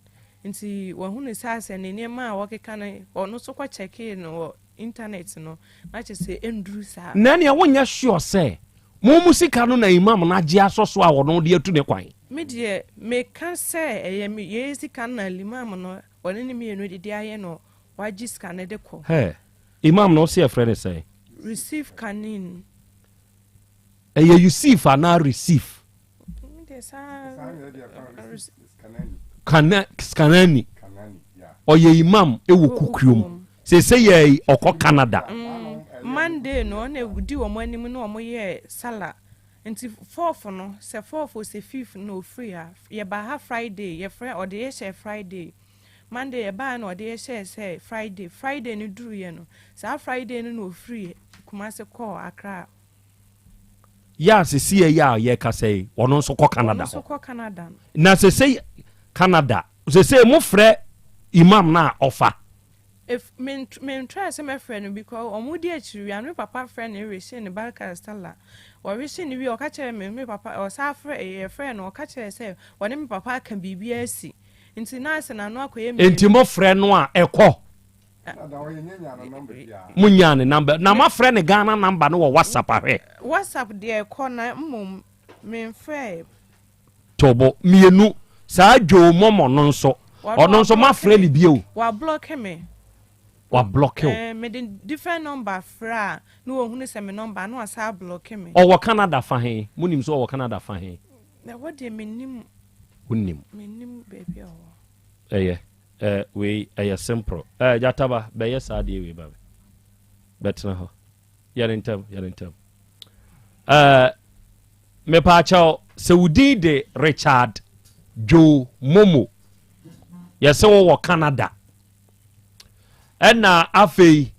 nti wo hu ne sase ne ne ma wo keka na ono so kwa check no internet no na che se endru sa na ne wonya sure se mo musika no na imam na agi asoso a wono de atu ne kwan me de me kan se eye me ye sika na imam no woni ne me no de aye no wagi sika ne de ko imam no se friend say receive canin you see for now receive kanani oye imam ewo kukuom se ye okọ Canada Monday no na edi wo manim no omo ye sala nti 4th no se 4th se 5th no free a ye ba ha Friday ye free or dey share Friday Monday ye ba no dey share say Friday ni duru ye no sa Friday no free kuma se call Accra ya se sie ya ye ka say ono so ko Canada so ko Canada na se say Canada se mo frɛ imam na offer if men try say my friend because omudi achiri anu papa friend e reshi ne barka stella or reshi ni wi o ka chere me papa o sa frɛ friend o ka chere say woni me papa kan bibia asi nti na ase na no akoye me nti mo frɛ no a ekɔ munya ne number na ma frɛ ne Ghana number no wo WhatsApp ahwe WhatsApp de ekɔ na mmom me frɛ tobo mienu sa jo momo no nso ono nso ma frɛ ni bio wa block me wa block you me the different number fra no wo hunu se me number no asa block me o wo Canada fa he munim so wo Canada fa he na what dey menim unim baby o we simple jataba be yes ade we ba better ho yarentem me pa chao se wudi de Richard Joe Momo yese wo Canada ena afei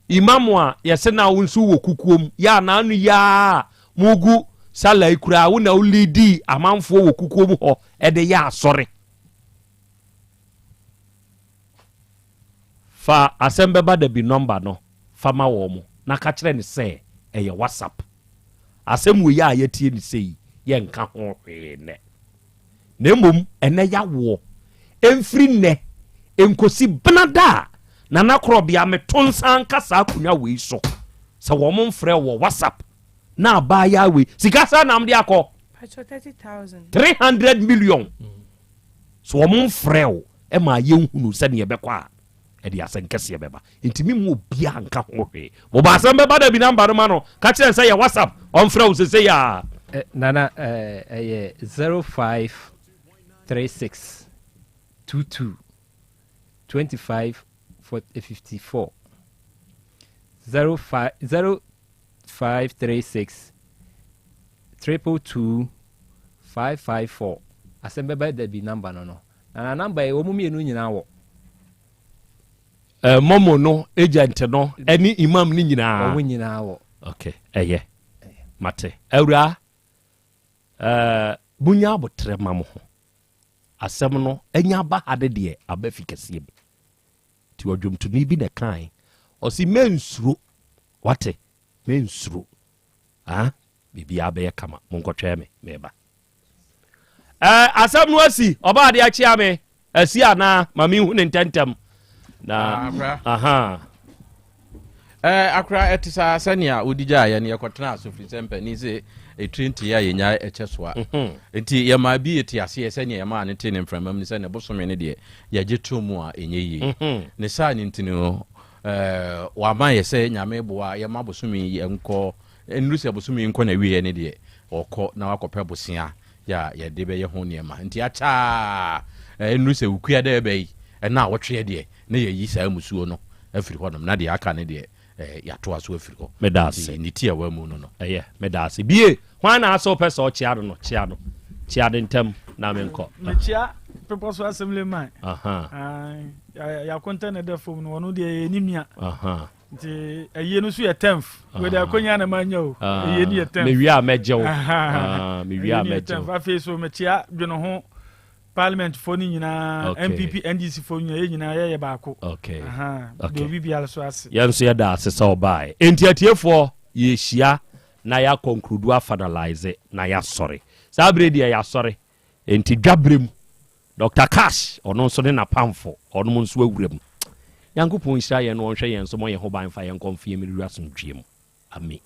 imamu a yese na wonsu wo kukuom ya na anu ya mugu sala ikura wo na ulidi amanfo wo kukuo mu ho ede ya asore fa Asem Beba Dabi number no fa ma wo mu na ka kire ne se eye WhatsApp asem wo ya yetie ni sei ye nka ho hwe ne nemum ene ya wo emfri ne enkosi benada na Krobea me tonsan kasa akunya we so se wo mo mfrɛ wo WhatsApp na ba ya we sika sa na mde akɔ 30,000 300 million so wo mo mfrɛ wo e ma ye nhunu se ne yebekɔ a e dia senkese beba intimi mu bia nka ho hwe wo ba Asem Beba Dabi number no ma no ka kire se ya WhatsApp on mfrɛ wo se ya nana 0536 22 25 54 0536 222 554 Asem Beba Dabi number no na number e wo mu mienu nyina wo momo no agent no any imam ni nyina wo nyina wo okay eye mate awura bunya abotre mamo ho asem no enya ba hade de aba fikase bi ti odwomto ni bi na kan osi mensuro wate mensuro bibi abe kama monkotwe me meba asem no asi oba de achi ame asi ana mami hu ne ntentem na akra etisa sania odija ya ne yakotena asofri sempe ni se etrinti ya yenya echesoa enti ya ma bi etiase sania ya ma ne te ne mframam ni se ne bosome ne de ya getomu a enye yi ne sa ni ntino wa ma ye se nyame boa ya ma bosome enko enrusi bosome enko na wiye ne de okọ na wakọpẹ bosia ya de be ye ho ne ma enti acha enrusi ukua de be yi na wotwe de na ye yi sa musuo no afiri hɔ nom na de aka ne de ya to aso afiri hɔ medase ni tie wa mu no eye medase bie hwan na aso pesa o chia no chia de ntem na menko me chia purpose assemblyman ya content de form no wono de enimia nti eye no so ye 10th we de akonya na manya o eye ni ye 10th me wi a meje o me wi a meje o fa so me chia dweno ho Parliament for nyina MPP NDC for nyina ye baako do bibia so ase yanso ye da ase so bai entiatiefo ye hia na ya conclude finalize na ya sorry sabredi ya sorry enti dwabrem Dr. Cash ono so ne na pamfo ono nso awurem yankopon hira ye no onhwe ye nso mo ye ho ban fa ye nkonfie me ruasomdwiem amen